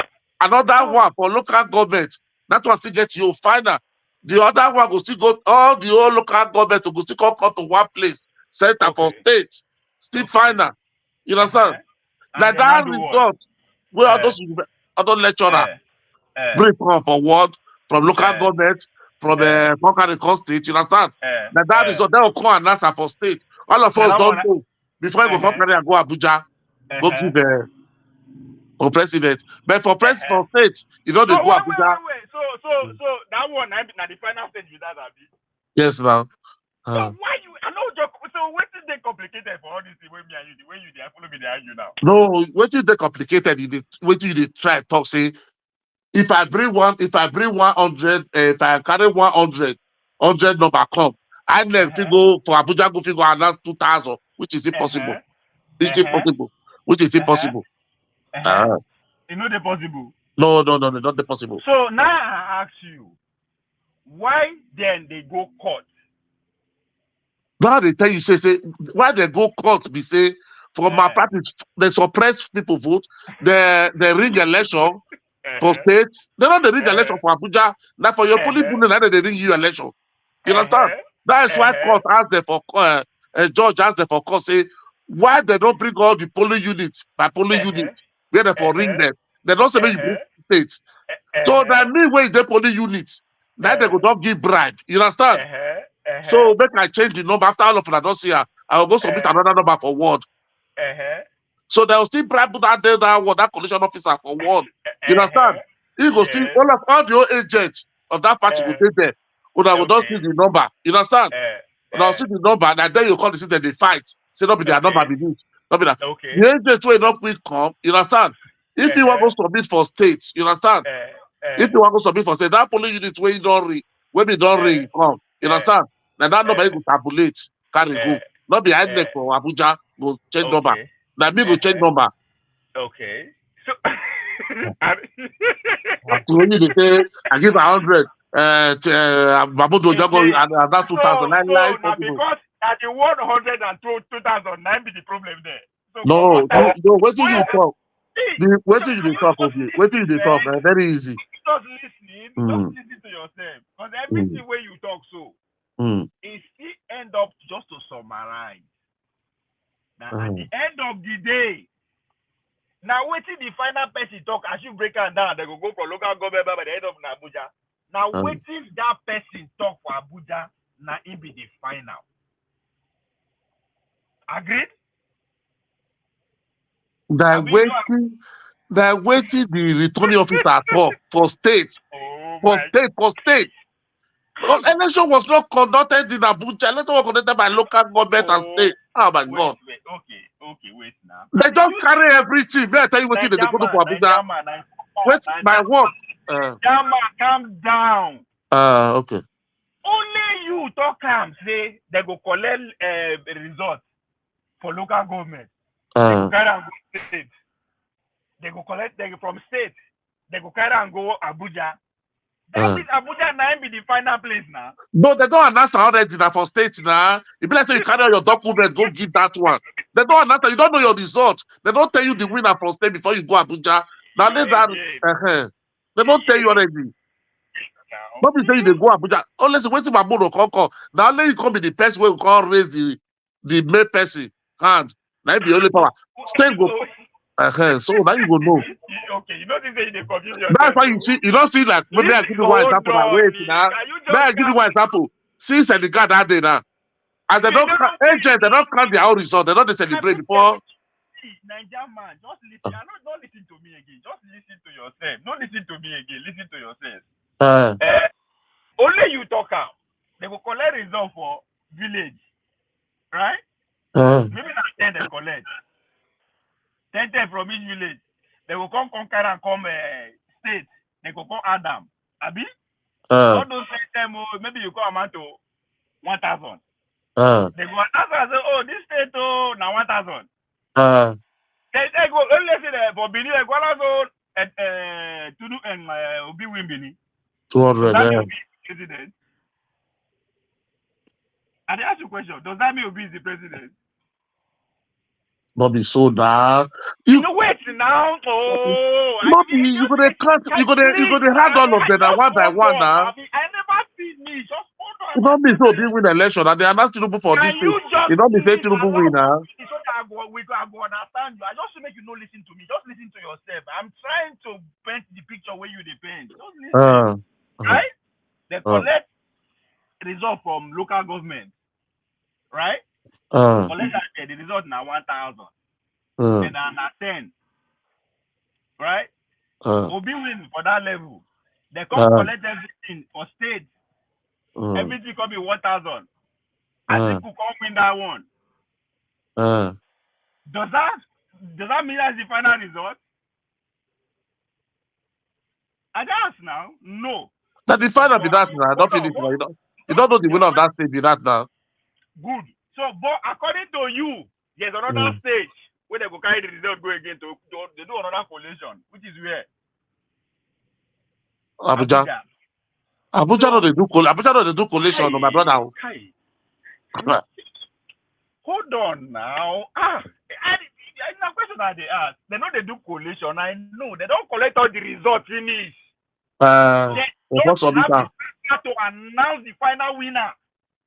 Another one for local government. That one still get you final. The other one will still go all the whole local government to go still come to one place. Center for state. Still final. You understand? Like that result where all those other lecturer bring come for ward, from local government, from the state, you understand? That result they will come and answer for state. All of us don't know. Before you go come carry and go Abuja, go give for president. But for president state, you know they go Abuja. So that one now the final stage with that, Abi. Yes, now. So why you? I know. So what is they complicated for all this? When you they follow me, they argue now. No, what is they complicated? What you they try talk say? If I bring 100, if I carry 100 number come, I never go for Abuja go figure announce 2,000, which is impossible. Which is impossible. Which is impossible. It's not possible. No, not possible. So now I ask you, why then they go court? Now they tell you say why they go court be say for my party they suppress people vote, they rig election for states. They don't rig election for Abuja. Now for your polling booth, now they rig you election. You understand? That is why court asked them for judge asked them for court say why they don't bring all the polling units by polling unit where they for ring them. They don't say you bring states. So that mean when they polling units, now they go don't give bribe. You understand? So make I change the number after all of that. Don't see her. I will go submit another number for ward. So they will still bribe that collection officer for ward. You understand? He go see all the old agents of that party will be there. But I will not see the number. You understand? But I'll see the number, and then you call the system, they fight. Say not be their number be this. Not be that. The agents will not quick come. You understand? If you want to submit for states, you understand? If you want to submit for state, that polling unit where you don't ring, when we don't ring, come. You understand? Now that number you go tabulate, carry go. Not be hiding for Abuja, go change number. Now me go change number. Okay. So when you say I give 100, Babudo Jago and that 2,000. Because at the 100 and 2,009 be the problem there. So no, what do you talk? What do you talk of you? What do you talk? Very easy. Just listen to yourself. Because everything where you talk so. It still end up just to summarize. Now at the end of the day, now waiting the final person talk as you break it down, they go for local government by the end of Abuja. Now waiting that person talk for Abuja, now it be the final. Agreed? They're waiting the returning officer talk for state. For state. Election was not conducted in Abuja. Election was conducted by local government and state. Oh my God. Wait now. They don't carry everything. May I tell you what they go to for Abuja? Wait, my work. Calm down. Okay. Only you talk calm say they go collect results for local government. They go carry and go state. They go collect from state. They go carry and go Abuja. That means Abuja now be the final place now. No, they don't announce already that for state now. If let's say you carry your documents, go give that one. They don't announce. You don't know your result. They don't tell you the winner from state before you go Abuja. Now they don't tell you already. Nobody say they go Abuja. Unless waiting for Mono Concord. Now let you come be the person where you can't raise the main person hand. Now be the only power. State go. So now you go know. Okay, you don't think they confuse yourself. That's why you see. You don't see like maybe I give you one example. Wait now. May I give you one example? Since the guy that day now, as they don't agent, they don't count their own result. They don't celebrate before. Nigerian man, just listen. Don't listen to me again. Just listen to yourself. Don't listen to me again. Listen to yourself. Only you talk out. They will collect result for village, right? Maybe not 10 they collect. 10 from each village. They will come conquer and come state. They will come Adam. Abi? All those them, maybe you call amount to 1,000. They go and say, oh, this state now 1,000. They go, let's say for Bini, they go also to do and Obi win Bini. 200. President. And they ask you a question, does that mean Obi is the president? Not be so now. You know wait now. Oh, you gonna cut. You gonna hand all of them one by one now. I never see me. Just hold on. You don't be so they win election and they are not Tinubu for this thing. You don't be saying Tinubu win now. We go understand you. I just to make you not listen to me. Just listen to yourself. I'm trying to paint the picture where you depend. Just listen. Right? They collect result from local government. Right? Collect the result now 1,000. And now 10. Right? Obi win for that level. They come collect everything for state. Everything come be 1,000. I think we come win that one. Does that mean that's the final result? I guess now, no. That the final be that now. Don't finish. You don't know the winner of that stage be that now. Good. So, but according to you, there's another stage where they go carry the result go again to they do another collation, which is where Abuja no they do collation, my brother. Hold on now. It's a question that they ask. They know they do collation. I know they don't collect all the results finish. They don't have to announce the final winner.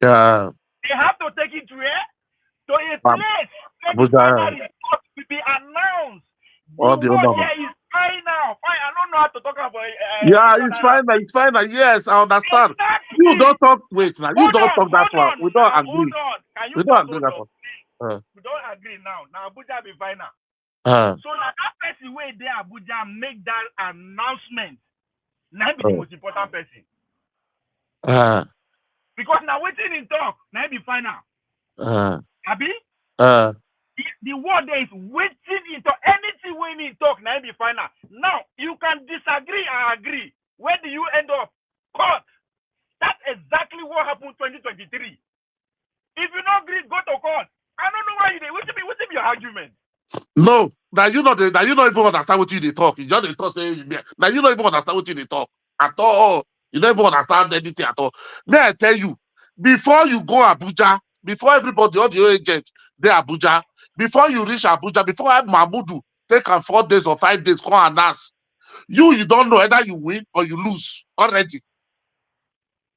Yeah. They have to take it to a place. Abuja will be announced. All the other is final. I don't know how to talk about it. It's final. Yes, I understand. Exactly. You don't talk. Wait now. You don't talk that one. We don't agree. We don't agree that one. We don't agree now. Now Abuja be final. So now that person where they Abuja make that announcement. Now be the most important person. Because now waiting in talk, now be final. Abi? The word there is waiting in talk. Anything when in talk, now be final. Now you can disagree and agree. Where do you end up? Court. That's exactly what happened 2023. If you don't agree, go to court. I don't know why you did. What's your argument? No, now you don't even understand what you talk. You just talk saying now you don't even understand what you talk at all. You don't even understand anything at all. May I tell you, before you go Abuja, before everybody, all the agents, they Abuja, before you reach Abuja, before Mahmudu take 4 days or 5 days, come and ask. You don't know whether you win or you lose already.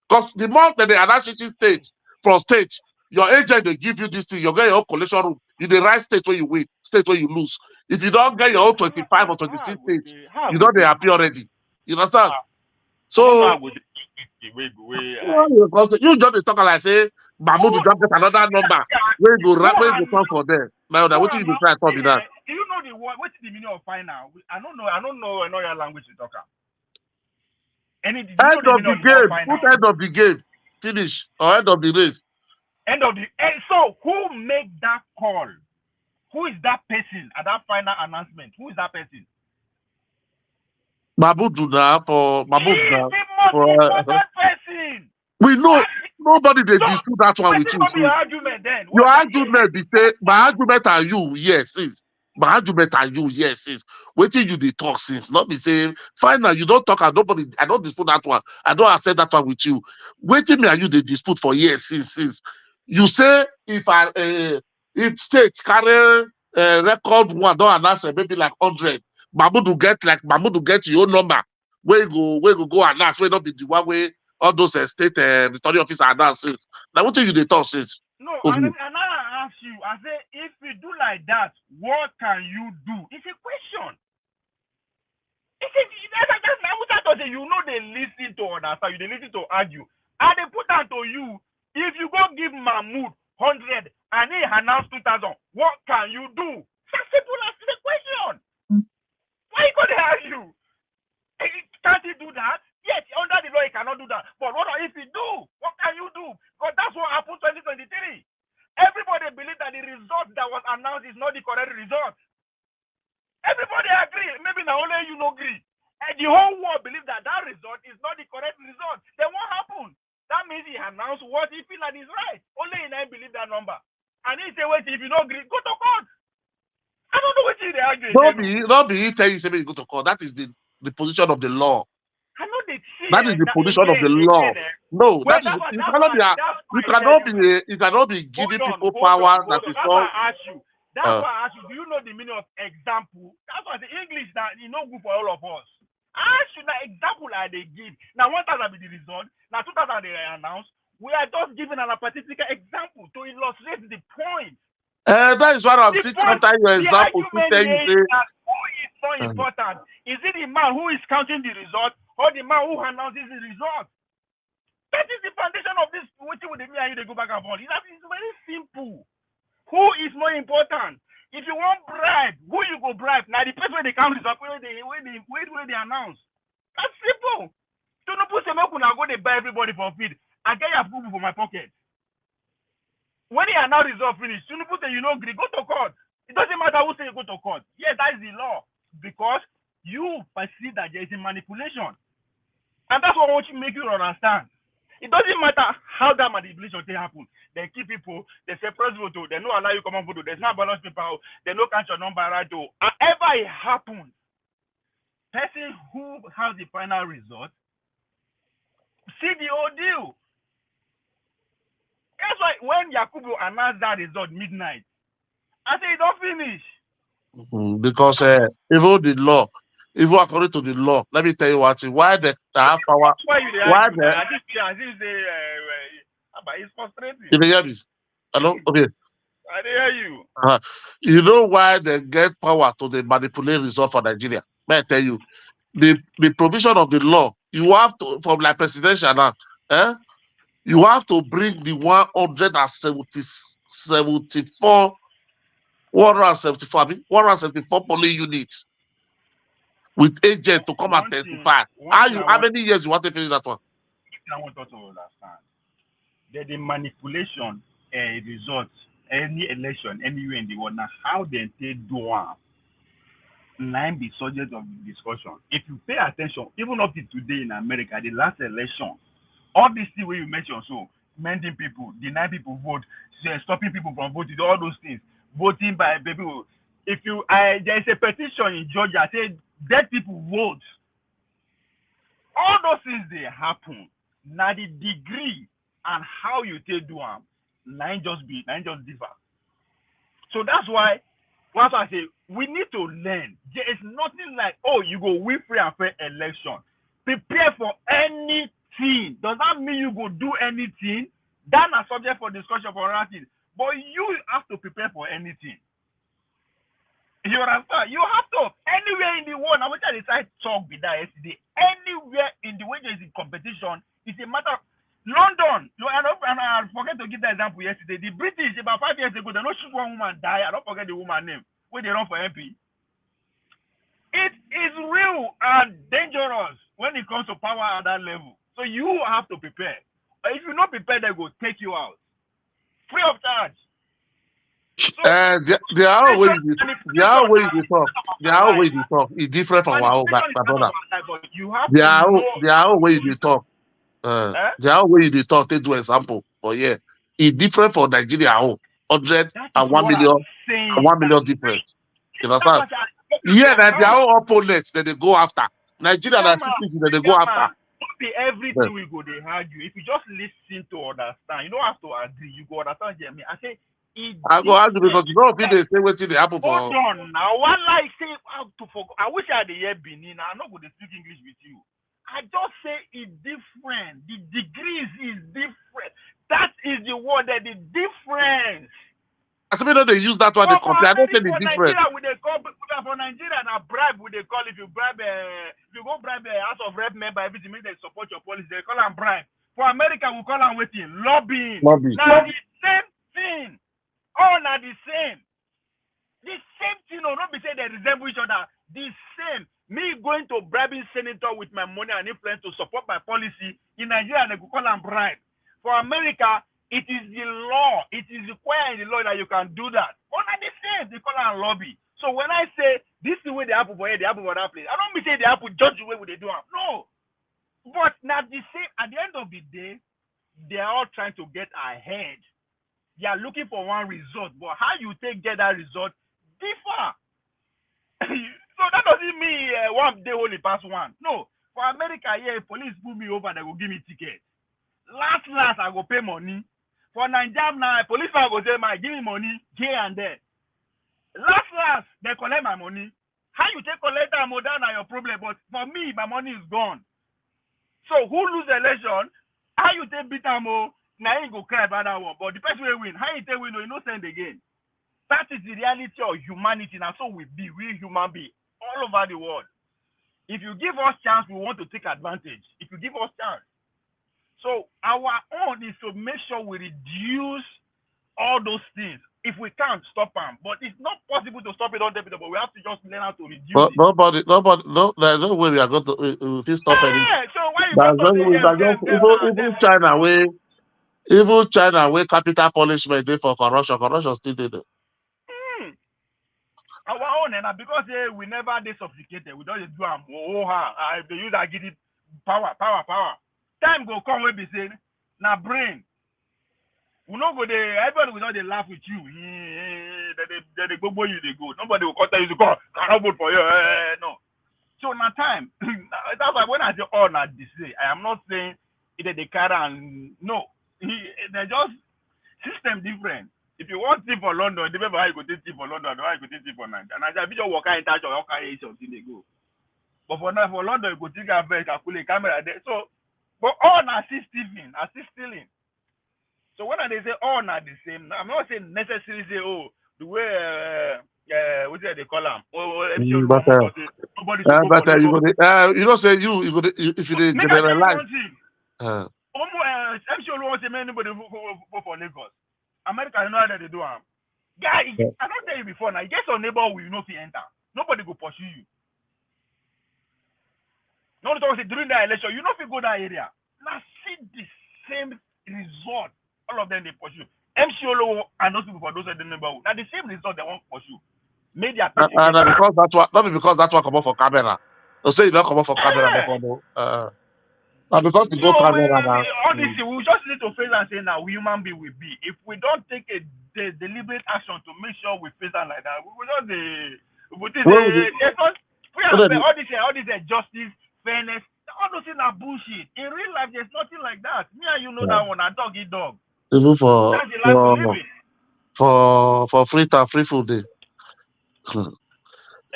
Because the more that they announce state from state, your agent they give you this thing, you get your own collection room. You the right state where you win, state where you lose. If you don't get your own 25 or 26 states, you don't they happy already. You understand? So you just talk like say Mahmoud just get another number. Where you come for them. Now that what you try to talk that. Do you know the word? What's the meaning of final? I don't know your language to talk about. End of the game. Put end of the game. Finish. Or end of the race. So who made that call? Who is that person at that final announcement? Who is that person? Mahmoud for person. We know nobody they dispute that one with you. Your argument then. Your argument be say my argument are you, yes. My argument and you, yes, is waiting you the talk since. Not be saying, fine now, you don't talk and nobody, I don't dispute that one. I don't accept that one with you. Waiting me and you the dispute for years since. You say if states carry record one, don't announce maybe like 100. Mahmoud will get your own number. Where you go announce, where not be the one way all those state returning officer announces. Now what you the talk since? No, and I ask you, I say, if we do like that, what can you do? It's a question. You know they listen to understand, they listen to argue. And they put that to you, if you go give Mahmoud 100 and he announce 2,000, what can you do? It's as simple as the question. Why you gonna argue? Can't he do that? Yes, under the law he cannot do that. But what if he do? What can you do? Because that's what happened 2023. Everybody believed that the result that was announced is not the correct result. Everybody agree. Maybe now only you no agree. And the whole world believe that result is not the correct result. Then what happened? That means he announced what he feel that is right. Only he now believe that number. And he say, wait, if you don't agree, go to court. I don't know what they argue. Not be he tell you say you go to court. That is the position of the law. I know they see that is the position of the law. No, that is you cannot be giving people power that is not. That's why I ask you, do you know the meaning of example? That's why the English that is not good for all of us. I ask you the example that they give. Now 1,000 be the result, now 2,000 they announce. We are just giving an particular example to illustrate the point. That is what I'm teaching after your example. Who is more important? Is it the man who is counting the result or the man who announces the result? That is the foundation of this. Waiting with me and you, they go back and forth. It's very simple. Who is more important? If you want bribe, who you go bribe? Now the person where they count result, where they announce. That's simple. So no put some go they buy everybody for feed. I get your food for my pocket. When he announce result finish, soon put you know agree, go to court. It doesn't matter who say you go to court. Yes, that is the law. Because you perceive that there is a manipulation. And that's what I want to make you understand. It doesn't matter how that manipulation can happen. They keep people, they say press vote, they don't allow you come on vote, there's no balance paper, they don't catch your number right. However it happens, person who has the final result, see the ordeal. That's why when Yakubu announced that result midnight, I said it don't finish. Because even the law, even according to the law, let me tell you what, why they have power. Why they? It's frustrating. You hear me? Hello? Okay. I hear you. You know why they get power to manipulate result for Nigeria? May I tell you? The provision of the law, you have to, from like presidential now, you have to bring the 174 polling units with agent to come and testify. How many years you want to finish that one? I want us to understand that the manipulation results, any election, anywhere in the world, now how they take do line be subject of discussion. If you pay attention, even up to today in America, the last election, all these things where you mentioned, so mending people, denying people vote, stopping people from voting, all those things, voting by people. If you there is a petition in Georgia say dead people vote. All those things they happen. Now the degree and how you take do them, nine just differ. So that's why once I say we need to learn. There is nothing like, oh, you go win free and fair election. Prepare for anything. Does that mean you go do anything? That's a subject for discussion for other things. But you have to prepare for anything. You understand? You have to. Anywhere in the world, I wish I decided to talk with that yesterday. Anywhere in the way there is a competition, it's a matter of London. And I forget to give the example yesterday. The British, about 5 years ago, they don't shoot one woman die. I don't forget the woman's name. When they run for MP. It is real and dangerous when it comes to power at that level. So you have to prepare. But if you're not prepared, they will take you out. Free of charge. So, there are ways you talk. It's different from our own, my brother. There are ways you talk. There are ways you talk. Take do example. But yeah, it's different for Nigeria. 100 and 1 million and 1 million different. You understand? Yeah, that their own opponents that they go after. Nigeria and cities that they go after. Not be everything we go they argue. If you just listen to understand, you don't have to agree. You go understand. I say I go argue because you don't feel they say what's the apple for. Hold on now. One like say how to forget. I wish I had the year Benin. I'm not going to speak English with you. I just say it's different. The degrees is different. That is the word that the difference. I mean, they use that one. They compare. I don't say the difference. For Nigeria, and a bribe, would they call if you bribe, if you go bribe a House of Rep member, everything means they support your policy. They call them bribe. For America, we call them waiting lobbying. Now the same thing. All are the same. The same thing. No, not be saying they resemble each other. The same. Me going to bribing senator with my money and influence to support my policy in Nigeria, they could call them bribe. For America, it is the law. It is required in the law that you can do that. All are the same. They call them lobby. So when I say this is the way they happen for here, they happen for that place, I don't mean say they happen judge the way they do it. No. But now the same. At the end of the day, they are all trying to get ahead. They are looking for one result, but how you get that result differ. So that doesn't mean one day only pass one. No. For America, yeah, if police pull me over, they will give me ticket. Last, I go pay money. For Nigeria now, policeman go say, give me money here and there. Last, they collect my money. How you take collect that money, that's not your problem. But for me, my money is gone. So who lose the election? How you take beat them? Now you go cry about that one. But the person will win. How you take win? You no send again. That is the reality of humanity. Now, so we human beings all over the world. If you give us chance, we want to take advantage. If you give us chance. So our own is to make sure we reduce all those things. If we can't stop them, but it's not possible to stop it all day, but we have to just learn how to reduce it. Nobody, no, there's no way we are going to stop it. So why you even China, where capital punishment they for corruption still did it. Our own, and because we never they sophisticated, we don't do them. They use that give it power. Time go come where be saying, now brain. We not go there. Everybody will not they laugh with you. They go boy you they go. Nobody will call you to go. Cannot vote for you. No. So now time. That's why when I say all not this way, I am not saying either they carry and no. They just system different. If you want tea for London, remember how you go to tea for London, how you go to tea for Nigeria. And I say, if you walk in touch or walk in something they go. But for now, for London, you go take a very calculate camera there. So, but all are stealing. So when they say all not the same, I'm not saying necessarily say the way what do they call them? You don't say you go if you generalize. MC Oluwo say anybody go for Lagos. America, you know how they do them. Guy, I don't tell you before now. You get your neighbor will not enter. Nobody go pursue you. No one say during the election, you know if you go that area. Now see the same result. All of them they pursue. MC Oluwo and those people for those in the neighborhood. Now the same result they won't pursue. Media because that's what come up for camera. They say you don't come up for camera before because you go camera now. Honestly, we just need to face and say now human being will be. If we don't take a deliberate action to make sure we face that like that, we will just all this justice, fairness, all those things are bullshit. In real life, there's nothing like that. Me and you know that one. A dog eat dog. Even for free food day.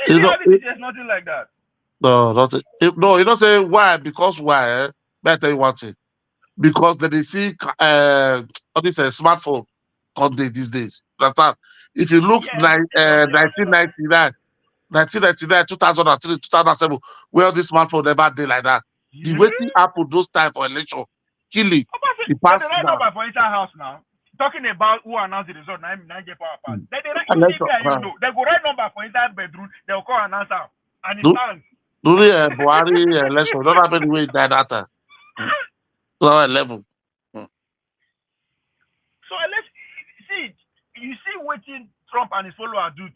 There's nothing like that. No, nothing. No, you don't say why? Because why? Let me tell you one thing. Because they see all this smartphone on these days. Understand? If you look 1999, 2003, 2007, where this smartphone never did like that. The waiting happened those time for election, killing. The past number for inside house now. Talking about who announced the result, now get power pass. They go write number for inside bedroom. They'll call and answer, and it stands. During Buhari election, don't happen the way it died that time. Lower level. So let's see. You see what Trump and his followers do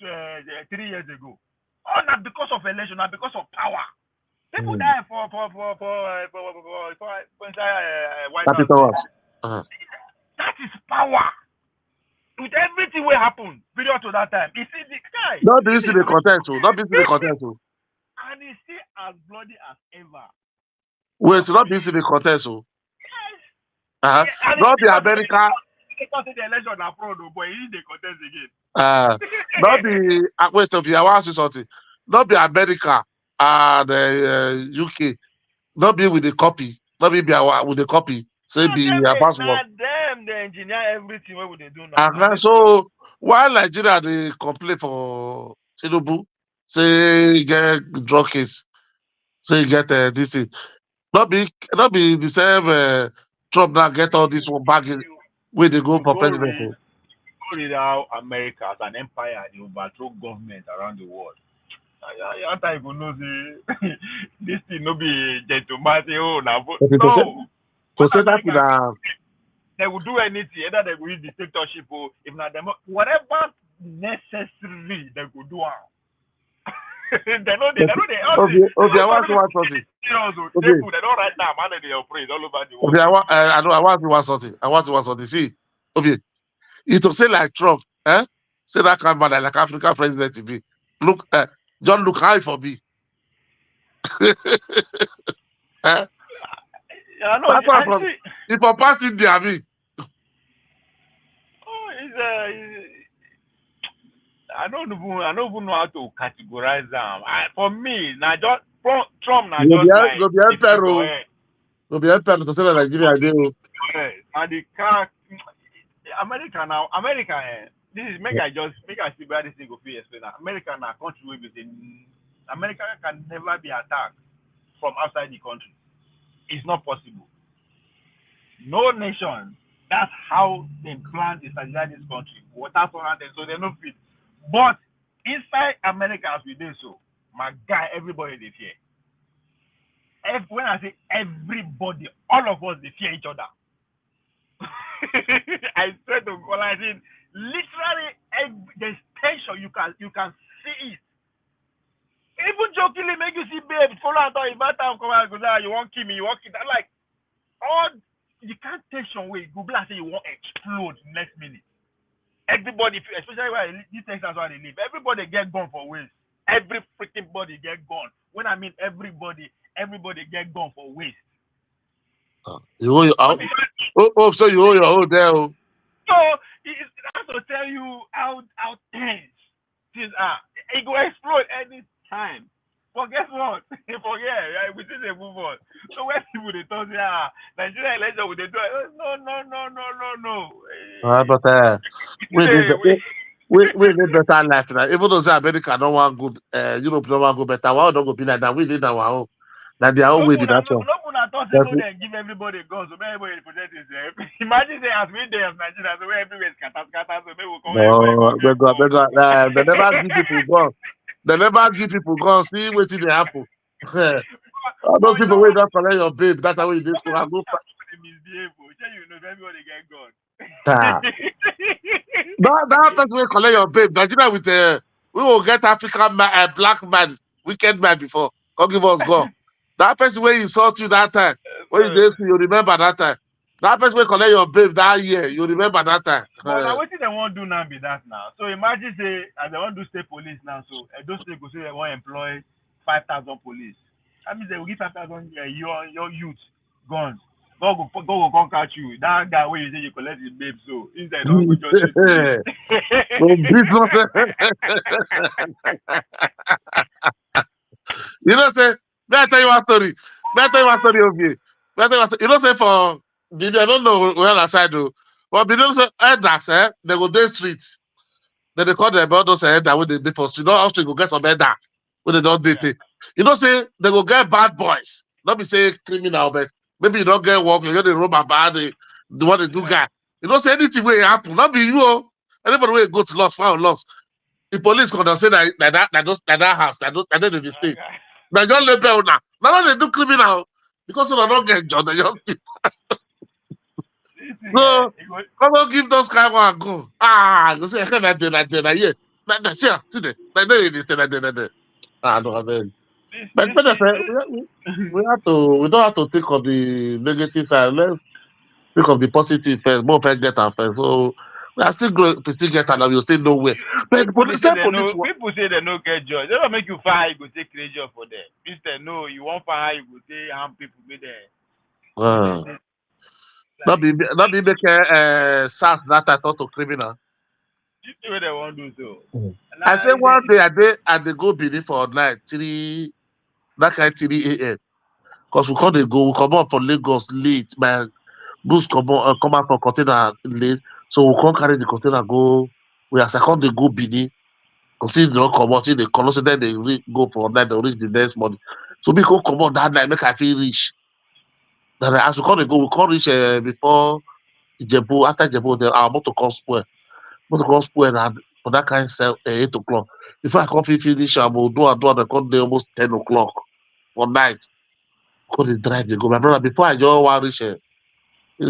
3 years ago. Oh, not because of election, not because of power. People die for White House. That is power. with everything will happen period to that time. You see the guy. Not be the contest, not be the contest. And he's still as bloody as ever. Wait, not be the contest. Yes. Not the America. The election abroad, but he the contest again. Not the wait of your house something. Not be America and UK. Not be with the copy. Not be with the copy. Say be a password. Them they engineer everything what would they do now. So while Nigeria they complain for Tinubu, say get drug case, say get this thing. Not be the same Trump now get all this one back where they go for president. Read how America as an empire they overthrow government around the world. I go know this thing no be gentleman say oh now no. To say that they will do anything, either they will use dictatorship or if not them whatever necessary they could do. They know they okay, I want to watch something. They don't right now, man, they operate all over the world. Okay, I want to watch something. See, okay. It will say like Trump, say that kind of man like African president to be. Look, John look high for me. I know. If I pass India, I mean. I don't even know how to categorize them. For me, now just Trump now just like go be to say Nigeria dey. And the car America now, this is make I see where this thing go fit explain. America now country wey be say America can never be attacked from outside the country. It's not possible. No nation. That's how they plan to stabilize this country. Water surround them, so they no fit. But inside America, as we do so, my guy, everybody they fear. When I say everybody, all of us they fear each other. I swear to God, I mean, literally, there's tension. You can see it. Even jokingly make you see babe follow and talk about time come out go you won't kill me, you won't kill that. Like all you can't tension way Google and say you won't explode next minute. Everybody, especially where this Texas where they live, everybody get gone for waste. Every freaking body get gone. When I mean everybody get gone for waste. You owe your so you owe your own there. So that's to tell you how tense things are. It will explode any time. But guess what? Forget, right? We still move on. So when people they talk, Nigeria election would they do it? No. But we live better life now. Even though America don't want good, Europe don't want go better. Why don't go be like that? We live our own. Like their own way to that one. They give everybody guns, so everybody protect himself. Imagine they as we there as Nigeria, so everywhere is scatter, so maybe we'll come. No, they never give people guns. They never give people guns. See what they happen. Those people will not collect your babe. That's how you do. I go. Everybody get guns. That person will collect your babe. Nigeria with we will get African man, black man, wicked man before. Come give us gun. That person where insult you that time, when you did, you remember that time. That person will collect your babe that year, you remember that time. But what they want to do now be that now. So imagine say as they want to do state police now, so those states go say they want to employ 5,000 police. That means they will give 5,000 your youth guns. God go come catch you. That guy where you say you collect his babe, so instead don't go just you know say. Let me tell you one story of you. You know, say for I don't know where I side though. But you know, say elders, they go down streets. Then they call them all those elders when they for street. Not often go get some elder when they don't date. You know, say they go get bad boys. Not be say criminal, but maybe you don't get work, you get the robber bad, the one they do guy. You know, say anything will happen. Not be you. Anybody will go to lost, found lost. The police gonna say that house, that they stay. They just label now. Now they do criminal because they don't get job. They just so come on, give those kind one go. You say I can't do that. Yeah, that's see there. Like they say that. No, I mean, but we don't have to think of the negative side. Let's think of the positive first. More first get our first. So We are still going to get and we will stay nowhere. But People say they police. no get joy. They don't make you fire, you go take create job for them. Instead, no, you want fire, you go say harm people with them. Not be make SARS that I thought to criminal. You see what they want to do so. I say one day they go Benin for night 3 that kind 3 a.m. Because we come out from Lagos late. My goods come out from container late. So we can't carry the container go. We are second they go Benin. Because they don't come out, they call us, then they go for night, they reach the next morning. So we can come out that night, make I feel rich. Then as we can't reach before Ijebu, after Ijebu, then our motor come spoil. And for that kind of 8 o'clock. Before I come finish, I will do the come day almost 10 o'clock for night. Go dey drive dey go. My brother, before I just wan reach the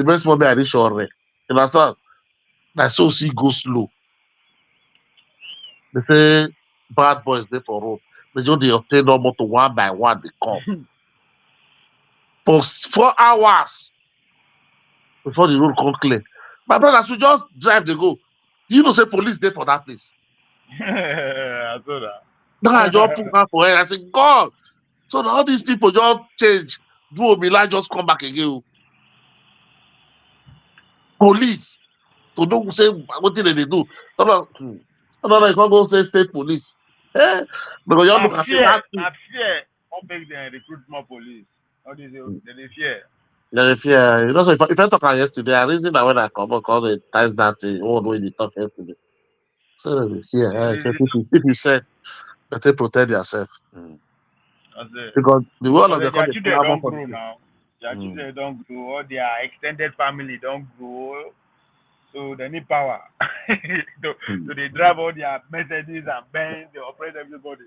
best moment I reach Ore. You understand? Na so see go slow. They say bad boys dey for road. They just dey obtain no motor one by one dey come. For 4 hours before the road come clear. My brother, we just drive dey go. Do you know say police dey for that place? I saw that. Now I just put hand for head. I say, God. So all these people just change. Do Omila just come back again. Police. So don't say what did they do? No, you can't go say state police. Because you look at fear. What makes them recruit more police? How do you say they fear? They fear. You know, so if I talk about yesterday, I reason that when I come up, call it ties that thing. What do you talk yesterday? So they fear. If you said that they protect yourself. Because the world of the country don't grow now. Their children don't grow, all their extended family don't grow. So they need power. So they drive all their Mercedes and Benz, they operate everybody.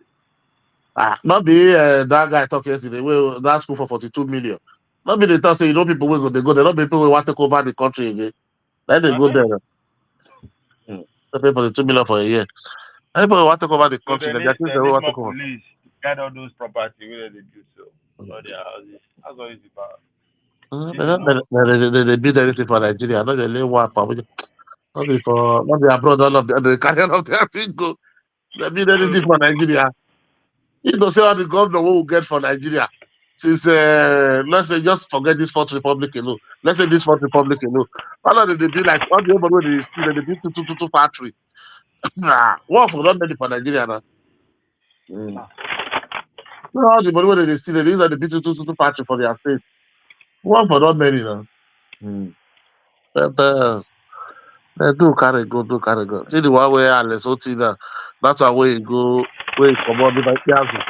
Not be that guy talk yesterday. Well, that school for 42 million. Not be the talk say people will go, they go there. Not be people will want to take over the country again. Then they go there. They pay 42 million for a year. People will want to take over the country. So they need more police to get all those property where they do so. All their houses. That's all it's about. They build anything for Nigeria. Not they lay one for not be abroad. All of the carry all of their thing go. They build anything for Nigeria. You don't say how the governor will get for Nigeria. Since let's say just forget this Fourth Republic alone. Let's say this Fourth Republic alone. All of them they do like all the other way they steal, they do two factory. One for not many for Nigeria now. All the money where they steal, they use the big two factory for their state. One for not many now. They do carry go. See the one where Alex Otina, that's why where you go, where you come on the Piazza.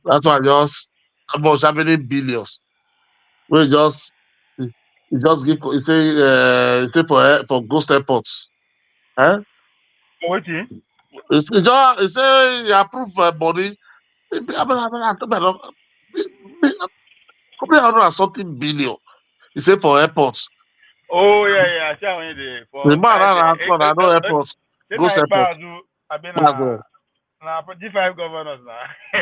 That's why just about 70 billions. We just give it say for ghost airports. Huh? What? It's say you approve money. Something billion. He say for airports. Oh yeah. The man I know airports. Ghost airports. Nah, G5 governors now. I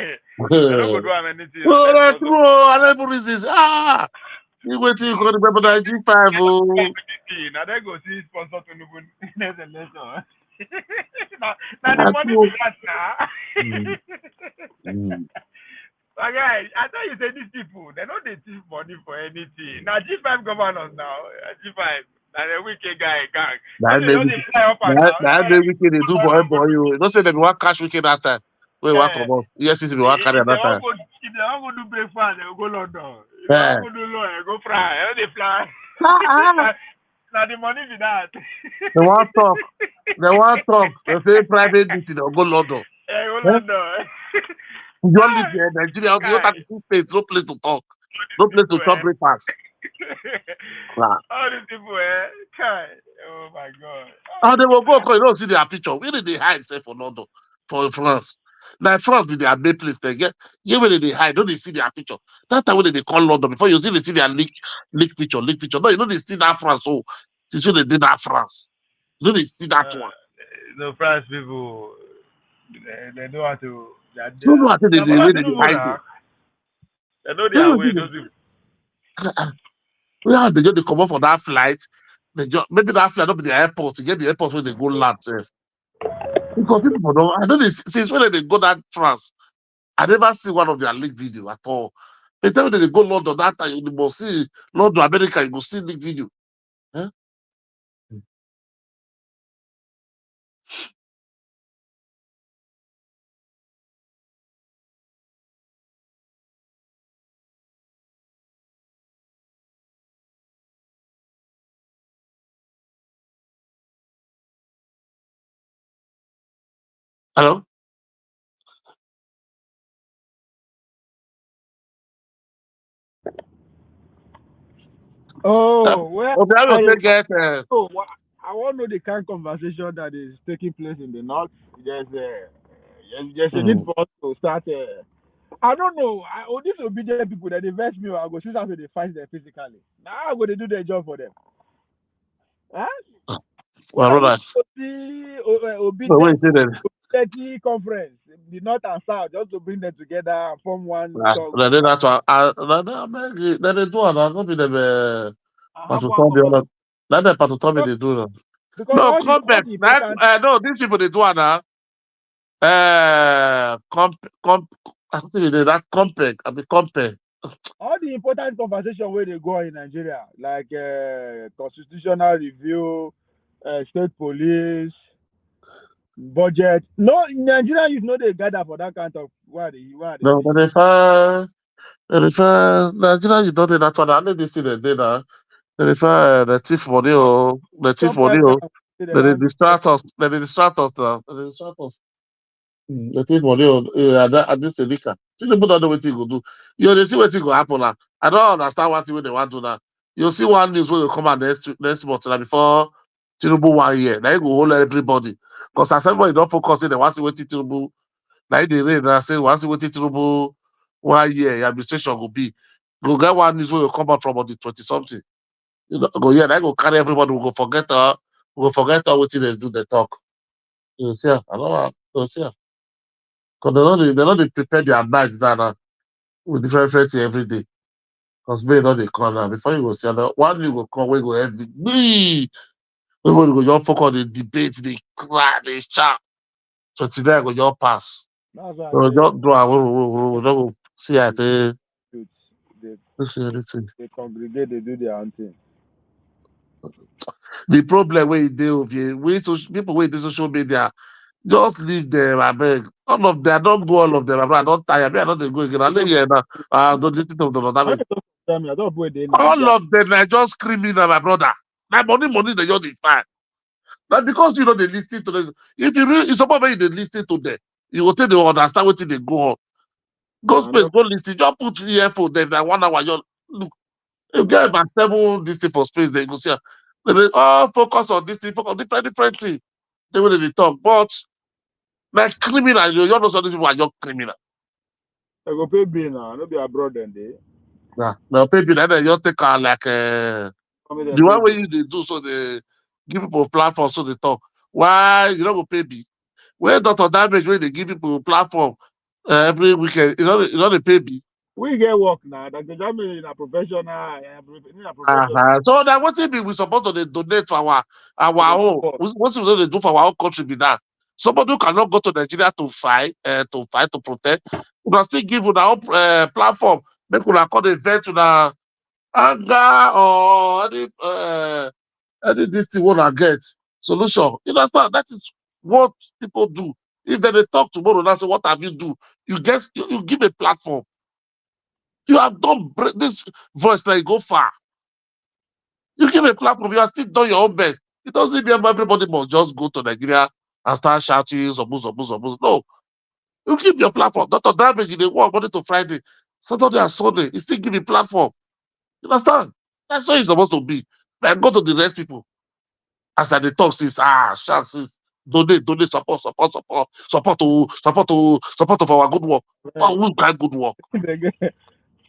don't even resist. You wait till you go to remember that G5. Now they go see sponsor to next election. Now the money is that now. Guys, I thought you said these people, they don't they thief money for anything. Now G5 governors now, G5. And a wicked guy gang. That wicked they do boy. You don't say they want cash wicked that time. Wait, what come on? Yes, they want carry that time. If they want to do breakfast, they will go London. If they want to do law, they go fly. They fly. Now the money be that. They want talk. They say private meeting, they'll go London. Yeah, go London. You don't live here in Nigeria. You don't have two states, no place to talk. No place to talk breakfast. All these people, oh my God. And they will go, you don't see their picture. Where did they hide, say, for London, for France? Like France, with their main place, they get, where did they hide? Don't they see their picture? That's the way they call London. Before you see, they see their leak picture. No, you know, they see that France. So, it's when they did that France. You know, they see that one. The France people, they know how to. They know how to they hide it. They know their way, those people. Yeah, they just come up for that flight. maybe that flight not be the airport to get the airport where they go land safe. Because people don't. I know this since when they go that France. I never see one of their leak video at all. They tell me that they go London that time, you must see London, America, you go see leak video. Huh? Hello? Oh, well, okay, I will get. I want to know the kind of conversation that is taking place in the north. There's a need for us to start. I don't know. These obedient people that invest me, I go see how they fight them physically. Now I'm going to do their job for them. Huh? Well, right. Obedient conference, the north and south, just to bring them together and form one. Then they do it. Not be them. Let them part of they do that. No, come back. No, these people they do it now. I think they did that compare. I mean compare. All the important conversation where they go in Nigeria, like constitutional review, state police, budget. No, Nigerian youth know they gather for that kind of what they. No, but if Nigeria you don't do that one. I know this thing they did now. If the thief money or the thief money or they distract us. They distract us now. They distract us. The thief money or I just say liquor. Tinubu don't know what he go do. You they see what he go happen now. I don't understand what they want to do now. You see one news where you come out next month now before Tinubu 1 year. Now you go hold everybody. Because as everybody don't focus in, they want to see what Tinubu. Now they read and say want to see what Tinubu 1 year administration will be. Go get one news where you come out from on the 20 something. You know, go here, I go carry everybody. We go forget what they do. They talk. You see, I don't know. You see, because they don't prepare their bags now with different things every day. Because may not they come now. Before you go see, one you go come, we go every me. We go just focus on the debate, the cry, the shout. So today I go just pass. So just do we don't see at they congregate, they do their own thing. The problem where they people where they social media just leave them. I beg. All of them, I don't go all of them. I don't tire. I don't go again. I lay here now. Don't listen to them. All of them are just screaming at my brother. My money, they just find. But because you know they listen to this, if you really, it's about when they listen to them, you will tell they understand what they go on. Go space, go listen. Just put the earphone there. That 1 hour, you look. You get about 7 this thing for space. They go see. They focus on this thing, focus on different things. They will they talk, but like criminal, you know some people are just criminal. They go pay bill now, no be abroad then they. Nah, no pay bill. Then you take like the one way they do so they give people platform so they talk. Why you don't go pay bill? Where Dr. Damage where they give people platform every weekend, you know they pay bill. We get work now. Dr. Damage is a professional. So that what it be we supposed to donate to our own. What's they do for our own country be that? Somebody who cannot go to Nigeria to fight, to protect, we can still give our own platform. Make we call the event to the anger or any this thing wanna get solution. You understand? That is what people do. If they talk tomorrow, that's what have you do? You give a platform. You have done this voice like go far. You give a platform, you have still done your own best. It doesn't mean everybody must just go to Nigeria and start shouting, no. You give your platform. Dr. Damage, they work Monday to Friday, Saturday and Sunday. You still give a platform. You understand? That's what it's supposed to be. But go to the rest people. As I talk, says, shout, says, donate, support of our good work. Who's got good work?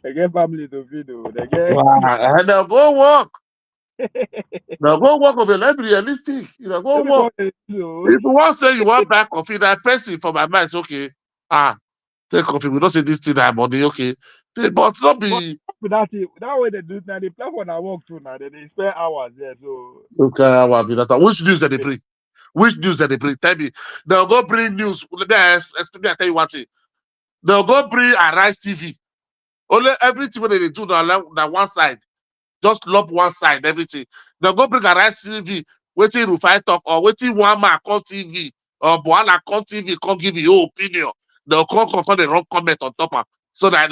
They get family to feed. And they'll go work. Now go work on the let's be realistic. Go work. If you want to say you want buy coffee, that person for my mind is okay. Take coffee. We don't say this thing that money, okay. But not be that way they do now. The platform I work to now, they spend hours there. So okay. Which news that they bring? Which news that they bring? Tell me. They'll go bring news. Let me tell you one thing. They'll go bring Arise TV. Only everything when they do that one side. Just lump one side, everything. They'll go bring Arise TV, waiting Rufai talk, or waiting one man call TV, or Boala call TV, come give your opinion. They'll come the wrong comment on top of. So that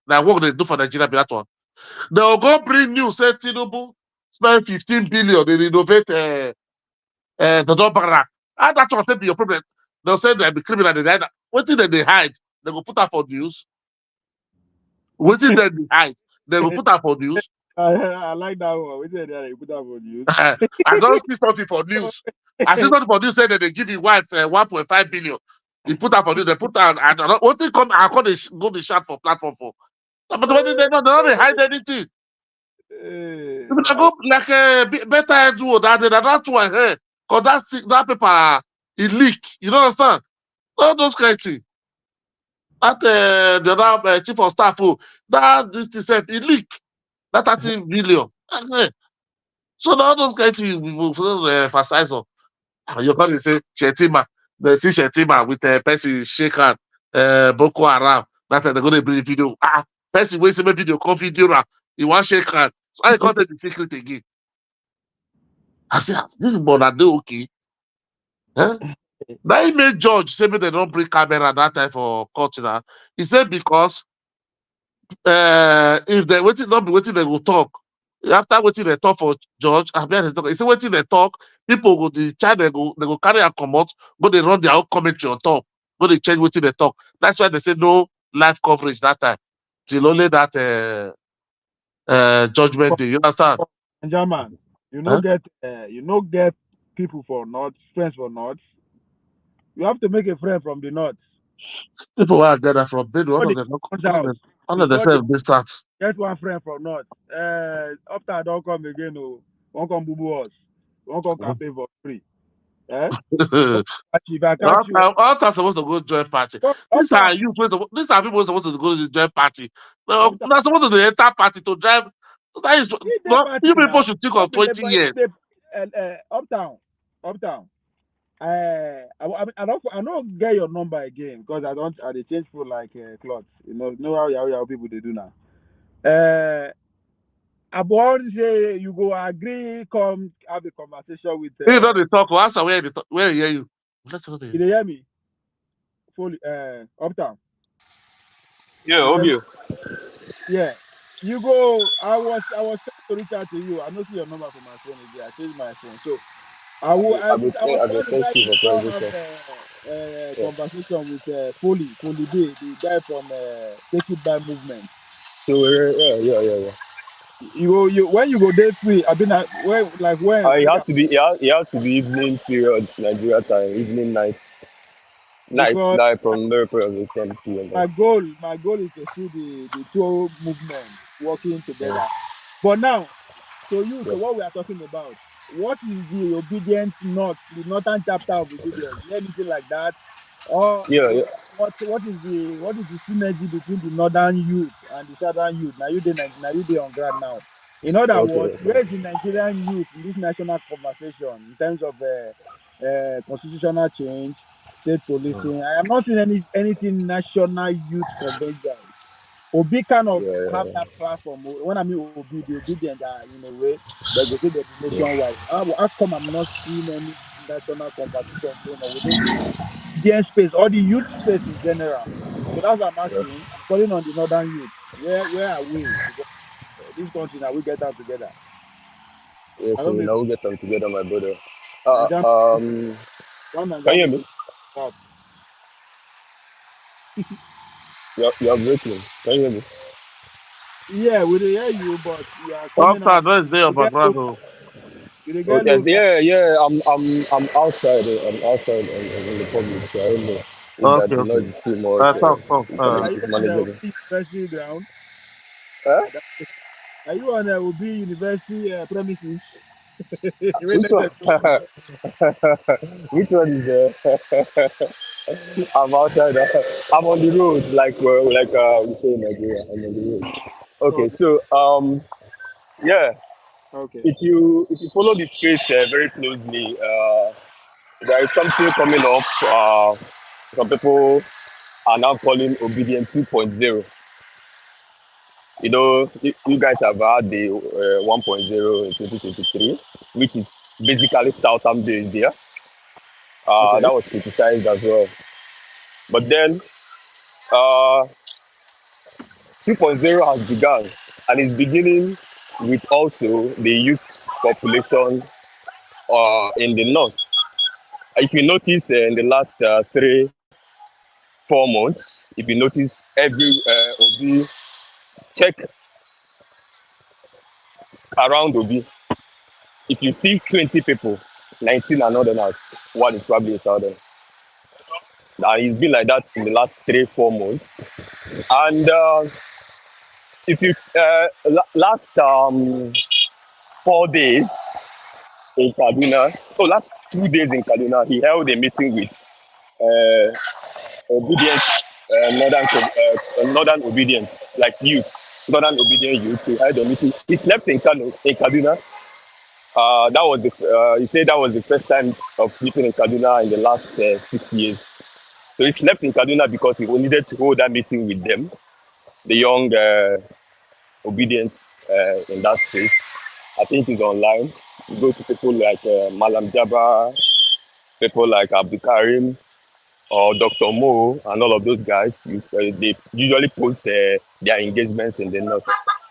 what they do for Nigeria be that one. They'll go bring news, say Tinubu spend 15 billion, they renovate the Don Barak. And that's what will be your problem. They'll say they'll be criminal, they hide. What did they hide? They go put up for news. What did they hide? They go put up for news. I like that one. We said they put up for news. I don't see something for news. I see something for news saying that they give his wife 1.5 billion. He put up for news. They put out. I don't know. What thing come? I call they go the shot for platform for. But when they don't hide anything. I go like better do that one here. Cause that paper it leak. You don't understand? All those kind of things. That the other chief of staff that this itself it leak. That 30 billion. So all those kind of things we will emphasize on. You can say Shetima. They see Shetima with a person shake hand, Boko Haram. That they're going to bring video. Person wait some video, come video. You want shake hand. So I can't take the secret again. I say, this is more than okay. Huh? That made judge say me they don't bring camera that time for court now. He said because if they waiting not be waiting, they will talk. After waiting they talk for judge, he said waiting they talk, people go the child they go carry a commot, go they run their own commentary on top, go they change waiting they talk. That's why they say no live coverage that time. Till only that judgment day. You understand? German, you know get people for North, friends for North. You have to make a friend from the North. People are there from Bedu, all of them distance. Get one friend from North. After don't come again, won't come boo us. Won't come campaign for free. If I catch you, all time supposed to go join party. These are you. These are people supposed to go to join party. They're supposed to enter party to drive. That is you people should think of 20 years. Uptown. I don't get your number again because I they change for like clothes. You know how people they do now. I want to say you go agree, come have a conversation with. You don't talk. Answer where hear you. You hear me? Fully, Uptown. Yeah, okay. Yeah, you go. I was trying to reach out to you. I don't see your number from my phone again. I changed my phone, so I was conversation with Foley Day, the guy from Take It Back movement. So yeah. You when you go day free, I've been when. It has to be evening period, Nigeria time, evening night from Liverpool 10 p.m. My goal is to see the two movements working together. Yeah. But now, so what we are talking about, what is the obedience North, the northern chapter of obedience? Anything like that? Or what is the synergy between the northern youth and the southern youth? Now you on ground now. In other words, where is the Nigerian youth in this national conversation in terms of constitutional change, state policing? I am not seeing anything national youth convention. Obi kind of have that platform. When I mean Obi, the obedient in a way, they go say the nationwide. How come I'm not seeing any national conversation going on within the space or the youth space in general? So that's what I'm asking. I'm calling on the northern youth. Where are we? This country now we get out together. Yeah, so now we get them together, my brother. Can you hear me? You're breaking. Can you hear me? Yeah, we hear you, but you are coming out. Don't stay on background. Yeah. I'm outside. I'm outside in the public, so I don't know. If that noise is too much. Are you on the university ground? Huh? Are you on the Obi University premises? Which one is there? I'm outside. I'm on the road, like we say in Nigeria. I'm on the road. Okay, Okay. so yeah, Okay. if you follow the space very closely, there is something coming up. Some people are now calling Obedient 2.0. You guys have had the 1.0 in 2023, which is basically Southam based there. Okay. That was criticized as well. But then uh, 2.0 has begun, and it's beginning with also the youth population in the north. If you notice in the last 3-4 months, if you notice every Obi check around Obi, if you see 20 people, 19 are northerners, one is probably a southern. And it's been like that in the last 3-4 months. And if you last 4 days in Kaduna, last 2 days in Kaduna, he held a meeting with uh, obedient northern obedience, like youth, northern obedient youth. He held a meeting. He slept in Kaduna. He said that was the first time of sleeping in Kaduna in the last 6 years. So he slept in Kaduna because he needed to hold that meeting with them, the young obedience in that space. I think it's online. You go to people like Malam Jabba, people like Abdul Karim or Dr. Mo, and all of those guys. They usually post their engagements in the north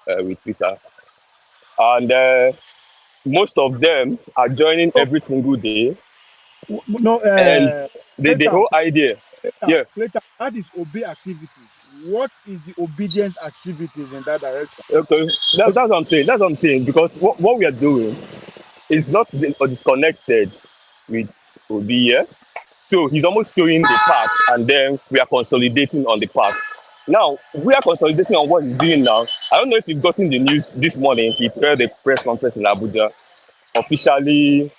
with Twitter. And most of them are joining So, every single day. no, And the Clayton, whole idea, yeah. Clayton, that is obey activities. What is the obedient activities in that direction? Okay, that's what I'm saying. That's what I'm saying. Because what we are doing is not disconnected with Obi. Yeah? So he's almost showing the path, and then we are consolidating on the path. Now we are consolidating on what he's doing now. I don't know if you've gotten the news this morning. He held a press conference in Abuja, officially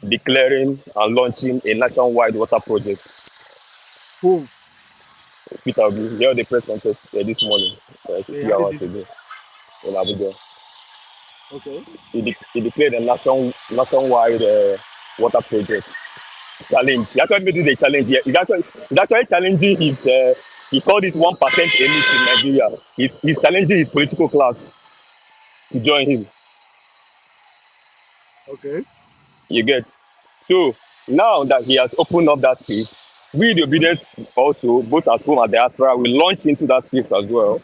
declaring and launching a nationwide water project. Who? Peter Obi, he held a press conference this morning, a They few had hours it. ago in Abuja. Okay. He declared a nationwide water project challenge. He actually made it a challenge. He's actually challenging his. He called it 1% elite in Nigeria. He's challenging his political class to join him. Okay. You get. So now that he has opened up that space, we the obedient also, both at home and diaspora, will launch into that space as well.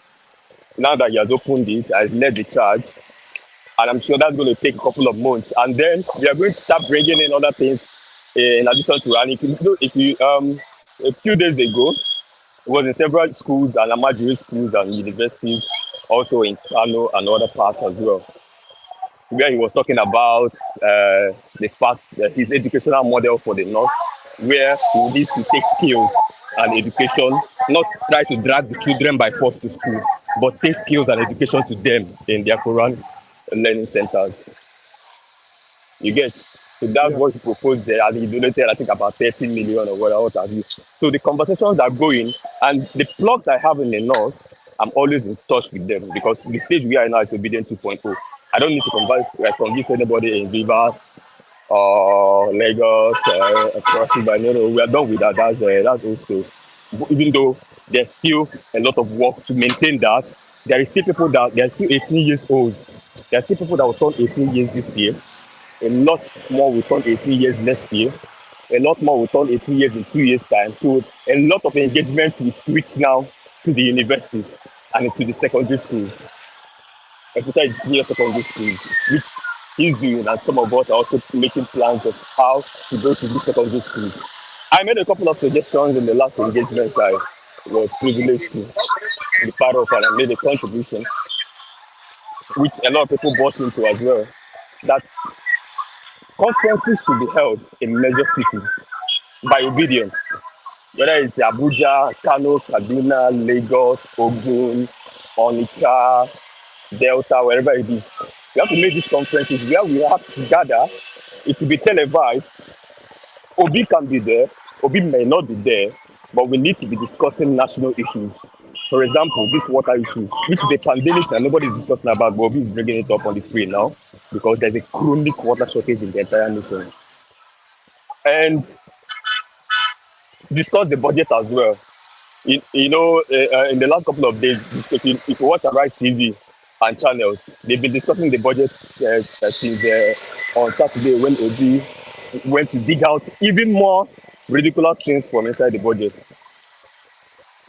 Now that he has opened it, has led the charge, and I'm sure that's going to take a couple of months. And then we are going to start bringing in other things in addition to. And if you a few days ago, it was in several schools and Amajiri schools and universities, also in Kano and other parts as well, where he was talking about the fact that his educational model for the North, where we need to take skills and education, not try to drag the children by force to school, but take skills and education to them in their Quran learning centers. You get? So that's Yeah. what he proposed there, and he donated, I think, about 30 million or whatever, what have you. So the conversations are going, and the plugs I have in the North, I'm always in touch with them because the stage we are now is Obedient 2.0. I don't need to convince anybody in Rivers or Lagos, across the no, we are done with that. That's also, even though there's still a lot of work to maintain that, there is still people that they're still 18 years old. There are still people that will turn 18 years this year. A lot more will turn 18 years next year. A lot more will turn 18 years in 2 years' time. So a lot of engagement will switch now to the universities and to the secondary schools, especially the senior secondary schools, which he's doing, and some of us are also making plans of how to go to these secondary schools. I made a couple of suggestions in the last engagement I was privileged to be part of, and I made a contribution, which a lot of people bought into as well, that conferences should be held in major cities by obedience, whether it's Abuja, Kano, Kaduna, Lagos, Ogun, Onitsha, Delta, wherever it is. We have to make these conferences where we have to gather. It will be televised. Obi can be there. Obi may not be there. but we need to be discussing national issues. For example, this water issue, which is a pandemic that nobody is discussing about, but Obi is bringing it up on the screen now because there's a chronic water shortage in the entire nation. And discuss the budget as well. In the last couple of days, if you watch Arise TV and channels, they've been discussing the budget since on Saturday when Obi went to dig out even more ridiculous things from inside the budget.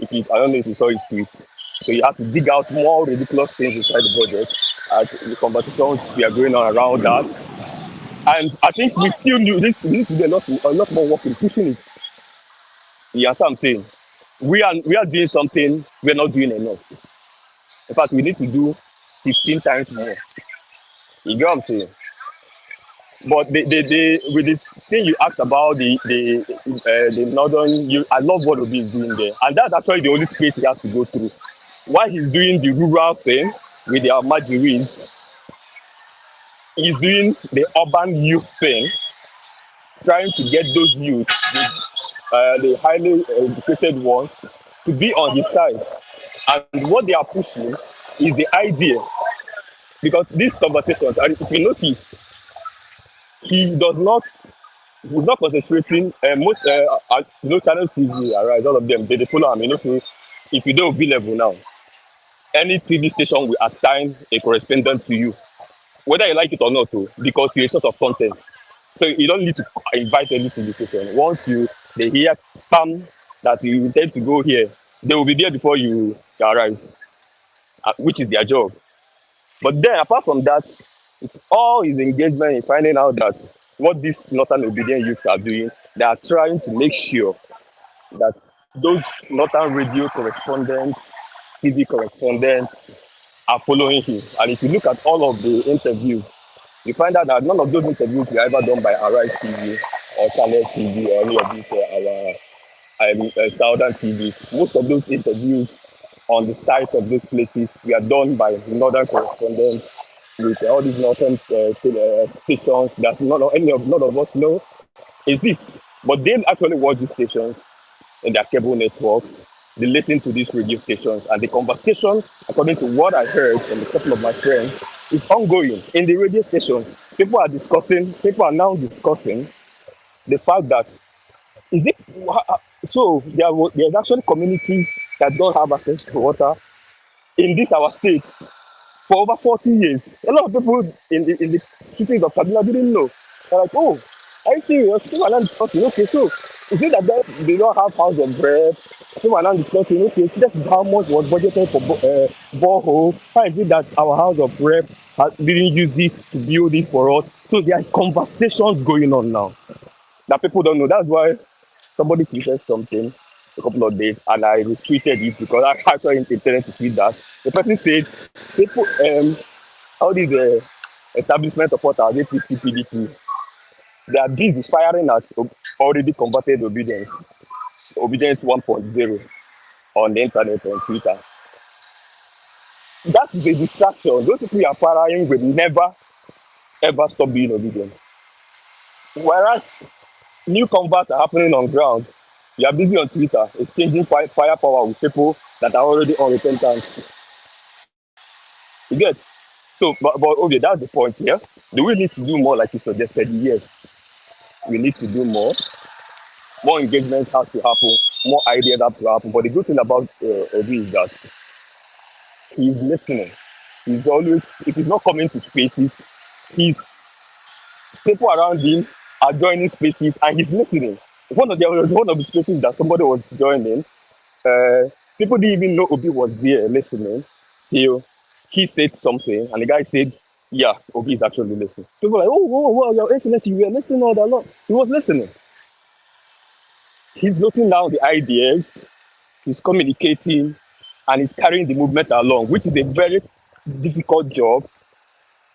I don't know if you saw his tweet. So you have to dig out more ridiculous things inside the budget. The conversations we are going on around that. And I think we still need to do a lot more work in pushing it. You understand what I'm saying? We are doing something we're not doing enough. In fact, we need to do 15 times more. You get what I'm saying? But with the thing you asked about the northern, I love what Obi is doing there, and that's actually the only space he has to go through. While he's doing the rural thing with the Almajiris, he's doing the urban youth thing, trying to get those youth, the highly educated ones, to be on his side. And what they are pushing is the idea, because these conversations, and if you notice, he's not concentrating. Most channels TV, right? All of them, they follow him. If you don't be level now, any TV station will assign a correspondent to you, whether you like it or not, because you're a source of content. So you don't need to invite any TV station. Once they hear that you intend to go here, they will be there before you arrive, which is their job. But then, apart from that, it's all his engagement in finding out that what these Northern Obedient youths are doing, they are trying to make sure that those Northern radio correspondents, TV correspondents are following him. And if you look at all of the interviews, you find out that none of those interviews were ever done by Arise TV or Channel TV or any of these Southern TVs. Most of those interviews on the sites of those places were done by Northern correspondents with all these Northern stations that none of us know exist. But they actually watch these stations in their cable networks. They listen to these radio stations, and the conversation, according to what I heard from a couple of my friends, is ongoing in the radio stations. People are now discussing the fact that there's actually communities that don't have access to water in this our state for over 40 years. A lot of people in the cities of Kaduna didn't know. They're like, oh, are you serious? People are not discussing. Okay, so is it that they don't have house of bread? People are not discussing. Okay, so that's how much was budgeted for borehole. How is it that our house of bread didn't use this to build it for us? So there's conversations going on now that people don't know. That's why somebody tweeted something a couple of days, and I retweeted it because I actually intended to tweet that. The person said, people, all these establishment supporters, APC, PDP, they are busy firing at already converted obedience 1.0 on the internet, on Twitter. That is a distraction. Those people you are firing will never, ever stop being obedient. Whereas new converts are happening on ground, you are busy on Twitter, exchanging firepower with people that are already unrepentant. You get? So, but okay, that's the point here. Do we need to do more like you suggested? Yes. We need to do more. More engagement has to happen. More ideas have to happen. But the good thing about Obi is that he's listening. He's always, if he's not coming to spaces, people around him are joining spaces and he's listening. One of the spaces that somebody was joining, people didn't even know Obi was there listening till he said something, and the guy said, yeah, Obi is actually listening. People were like, oh, your excellency, you were listening all that long. He was listening. He's noting down the ideas, he's communicating, and he's carrying the movement along, which is a very difficult job,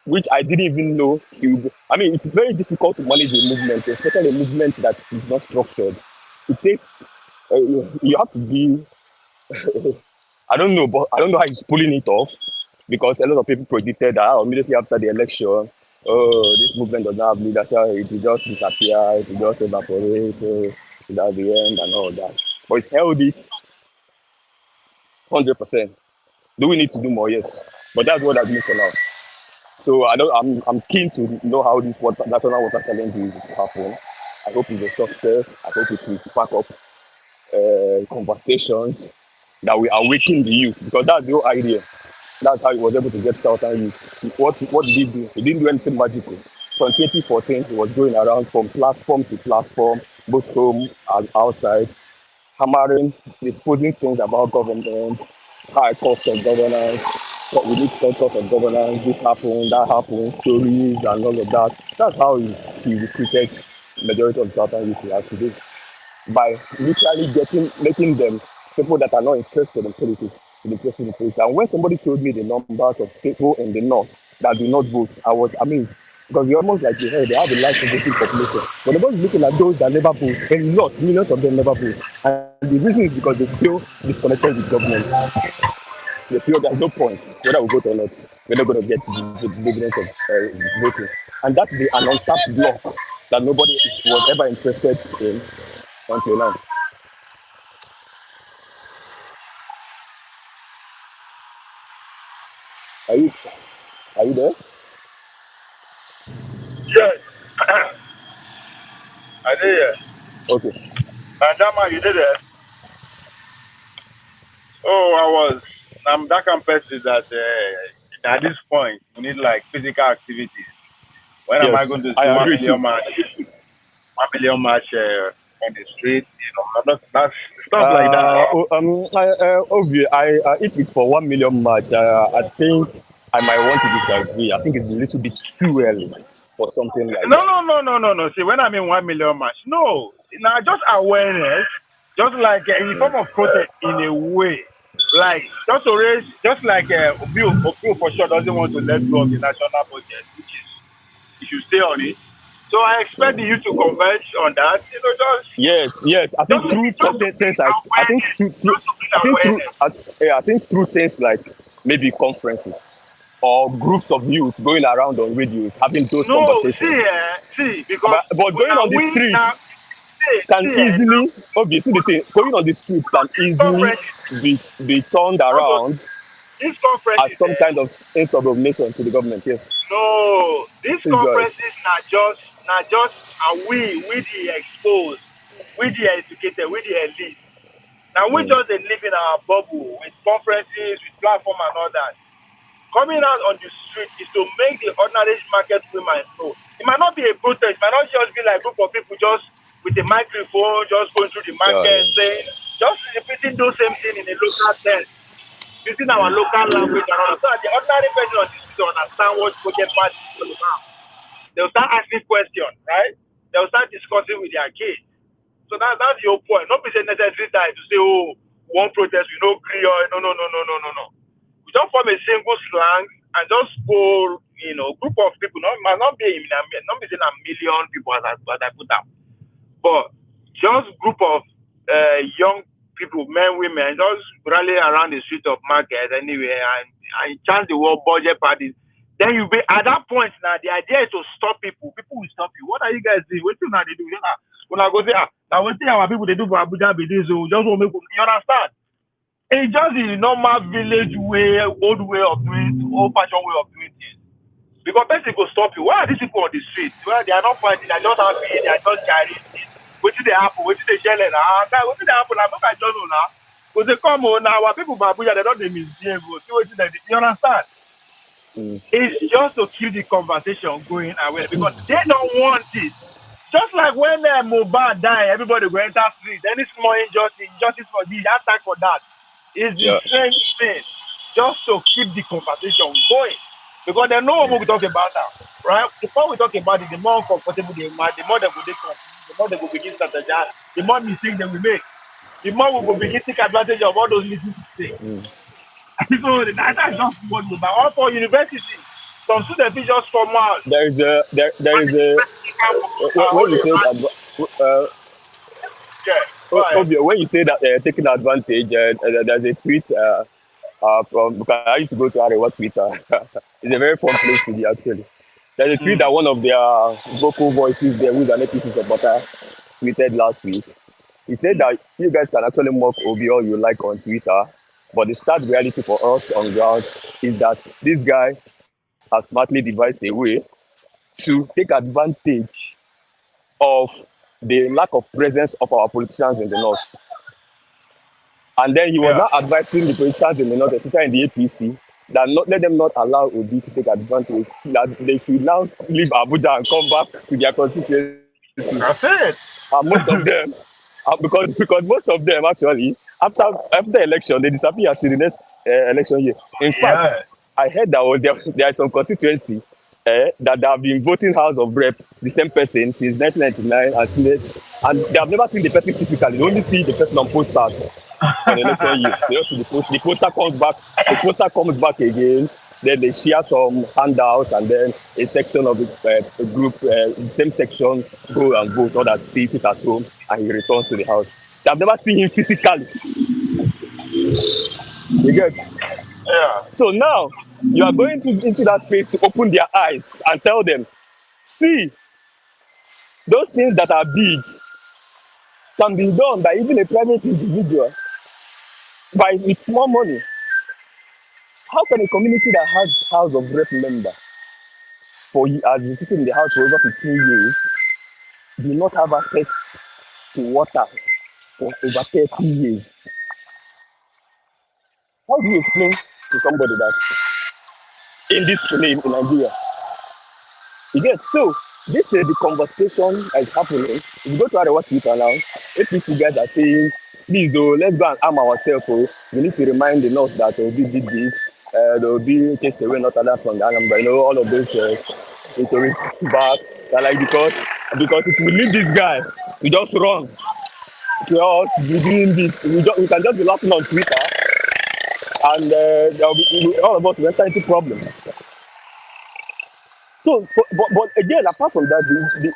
which I didn't even know he would. I mean, it's very difficult to manage a movement, especially a movement that is not structured. It takes, you have to be, I don't know how he's pulling it off, because a lot of people predicted that immediately after the election, this movement does not have leadership, it will just disappear, it will just evaporate, without the end and all that. but it's held it 100%. Do we need to do more? Yes, but that's what I'm doing for now. So I'm keen to know how this national water challenge will happen. I hope it's a success. I hope it will spark up conversations that will awaken the youth, because that's the whole idea. That's how he was able to get Southern youth. What did he do? He didn't do anything magical. From 2014, he was going around from platform to platform, both home and outside, hammering, disposing things about government, high cost of governance, what we need cost of governance, this happened, that happened, stories and all of that. That's how he recruited majority of Southern youth he has today, by literally making them people that are not interested in politics to be interested in politics. And when somebody showed me the numbers of people in the north that do not vote, I was amazed, because we almost like, hey, they have a large voting population, but nobody's looking at those that never vote. A lot, millions of them never vote, and the reason is because they feel disconnected with government. They feel there's no points whether we vote or not. We're not going to get the dividends of voting, and that's an untapped block that nobody was ever interested in until now. Are you there? Yes. I did it. Okay. Jama, you did it. Oh, I'm that kind of person that at this point we need like physical activities. When am I going to see 1 million match? 1 million match on the street, that's stuff like that. If it's for 1 million match, I think I might want to disagree. I think it's a little bit too early for something like that. No. See, when I mean 1 million match, no, now just awareness, just like in form of protest in a way, like just to raise, just like Obiu for sure doesn't want to let go of the national budget, which is you should stay on it. So I expect you to converge on that. Just yes. I think through things like maybe conferences or groups of youth going around on radios having those conversations. See, because but going on the streets can easily, obviously, the thing going on the streets can easily be turned around as some kind of insubordination to the government. Yes. No, these conferences are just we the exposed, we the educated, we the elite. Now we just live in our bubble with conferences, with platform and all that. Coming out on the street is to make the ordinary market women know. It might not be a protest, it might not just be like a group of people just with a microphone, just going through the market, saying, just repeating those same things in a local sense, using our local language and all that. So the ordinary person on the street to understand what project party is all about. They'll start asking questions, right? They'll start discussing with their kids. So that's your point. Not be necessary time to say, oh, one protest, we don't agree, or no. We don't form a single slang and just go, group of people. Might not be saying a million people as I put up, but just group of young people, men, women, just rally around the street of market anyway and chant the word budget parties. Then you be at that point now. The idea is to stop people. People will stop you. What are you guys doing? What do they do? When I go say, now we see our people they do for Abuja be this, so just want to make you understand. It's just the normal village way, old way of doing, old-fashioned way of doing things. Because person will stop you. Why are these people on the street? Well, they are not fighting. They are just happy. They are just carrying things. What did they happen? What did they share? What did they happen? I don't know now. Because they come on now, our people from Abuja, they don't misbehave. You understand? It's just to keep the conversation going away because they don't want it. Just like when Mohbad died, everybody will enter street. Any small injustice for this, attack for that. It's the same thing. Just to keep the conversation going. Because they know what we talk about now. Right? The more we talk about it, the more uncomfortable they are, the more they will become, the more they will begin to strategize, the more mistakes they will make. The more we will begin to take advantage of all those little mistakes. So that's just what we about. Also, university, some students just come out. There is a when you say that taking advantage, there's a tweet from, because I used to go to Arewa Twitter. It's a very fun place to be actually. There's a tweet that one of their vocal voices there, who's an APC supporter, tweeted last week. He said that you guys can actually mock Obi all you like on Twitter, but the sad reality for us on ground is that this guy has smartly devised a way to take advantage of the lack of presence of our politicians in the north. And then he was Yeah. now advising the politicians in the north, especially in the APC, that let them not allow Obi to take advantage, that they should now leave Abuja and come back to their constituency. That's it. And most of them, because most of them actually, after election, they disappear to the next election year. In fact, Yeah. I heard that there are some constituency that they have been voting House of Rep, the same person since 1999 and Senate, and they have never seen the person physically. They only see the person on posters on election year. They just see the poster comes back. The poster comes back again. Then they share some handouts, and then a section of the group, the same section, go and vote. All that sit at home, and he returns to the house. They have never seen him physically. You get? Yeah. So now you are going into that space to open their eyes and tell them, see, those things that are big can be done by even a private individual with small money. How can a community that has House of Rep member has been sitting in the house for over 15 years do not have access to water for over 30 years? How do you explain to somebody that in this in Nigeria? Again, so this is the conversation that is happening. If you go to our Twitter now, APC guys are saying, please though, let's go and arm ourselves. We need to remind the North that Obi did this. There will be chased away, not other from the Anambra. You know, all of those into back. Like because if we leave this guy, we just run. We doing this. We can just be laughing on Twitter, and there'll be all of us will enter into problems. So, but again, apart from that,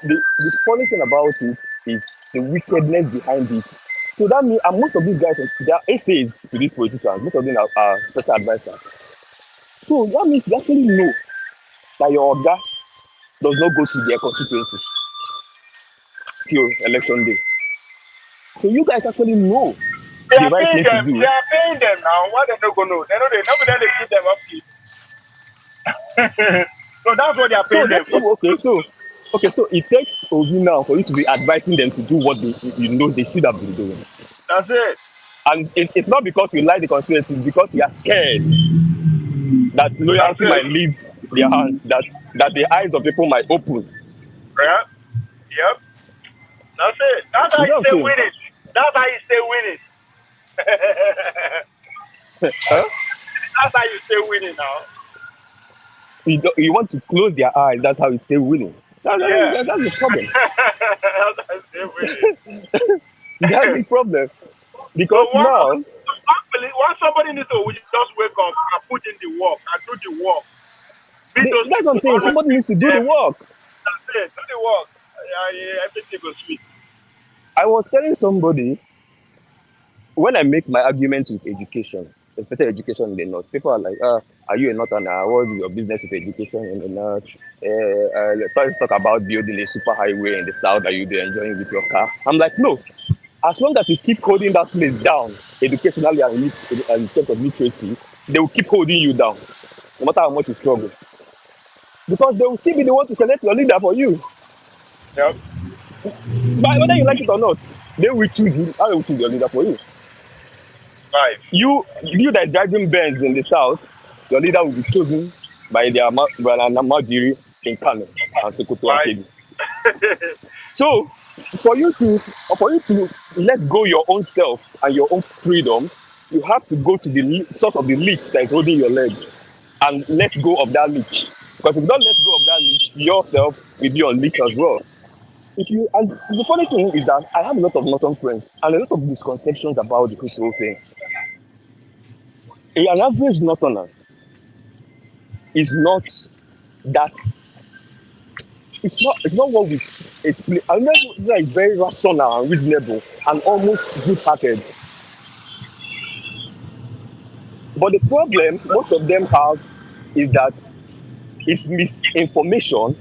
the funny thing about it is the wickedness behind it. So that means, and most of these guys, they are essays to these politicians. Most of them are special advisors. So that means you actually know that your orga does not go to their constituencies till election day. So you guys actually know They the are right paying thing to them. do. They are paying them now. Why they don't go know? They know nobody they give them upkeep. So that's what they are paying them. So it takes Obi now for you to be advising them to do what they should have been doing. That's it. And it's not because you like the constituency, it's because you are scared that loyalty might leave their hands, that the eyes of people might open. Yeah. Yep. That's it. That's how you stay winning. That's how you stay winning. Huh? That's how you stay winning now. You want to close their eyes, that's how you stay winning. That's the problem. That's how you stay winning. That's the problem. Because so now... Once somebody needs to just wake up and put in the work and do the work. That's what I'm saying. Somebody needs to do the work. That's it. Do the work. Yeah, everything goes sweet. I was telling somebody, when I make my arguments with education, especially education in the North, people are like, are you a Northerner? What is your business with education in the North? Let's talk about building a super highway in the South that you'll be enjoying with your car. I'm like, no. As long as you keep holding that place down, educationally and in terms of literacy, they will keep holding you down, no matter how much you struggle. Because they will still be the one to select your leader for you. Yep. But whether you like it or not, they will choose you. I will choose your leader for you. Right. You that are driving Benz in the South, your leader will be chosen by their Namajiri in Kano and Sokoto and Kebbi. So, for you to let go your own self and your own freedom, you have to go to the source of the leech that is holding your leg and let go of that leech. Because if you don't let go of that leech, yourself will be on leech as well. And the funny thing is that I have a lot of Northern friends and a lot of misconceptions about the whole thing. An average Northerner is not that. It's not what we explain. I know that is very rational and reasonable and almost good-hearted. But the problem most of them have is that it's misinformation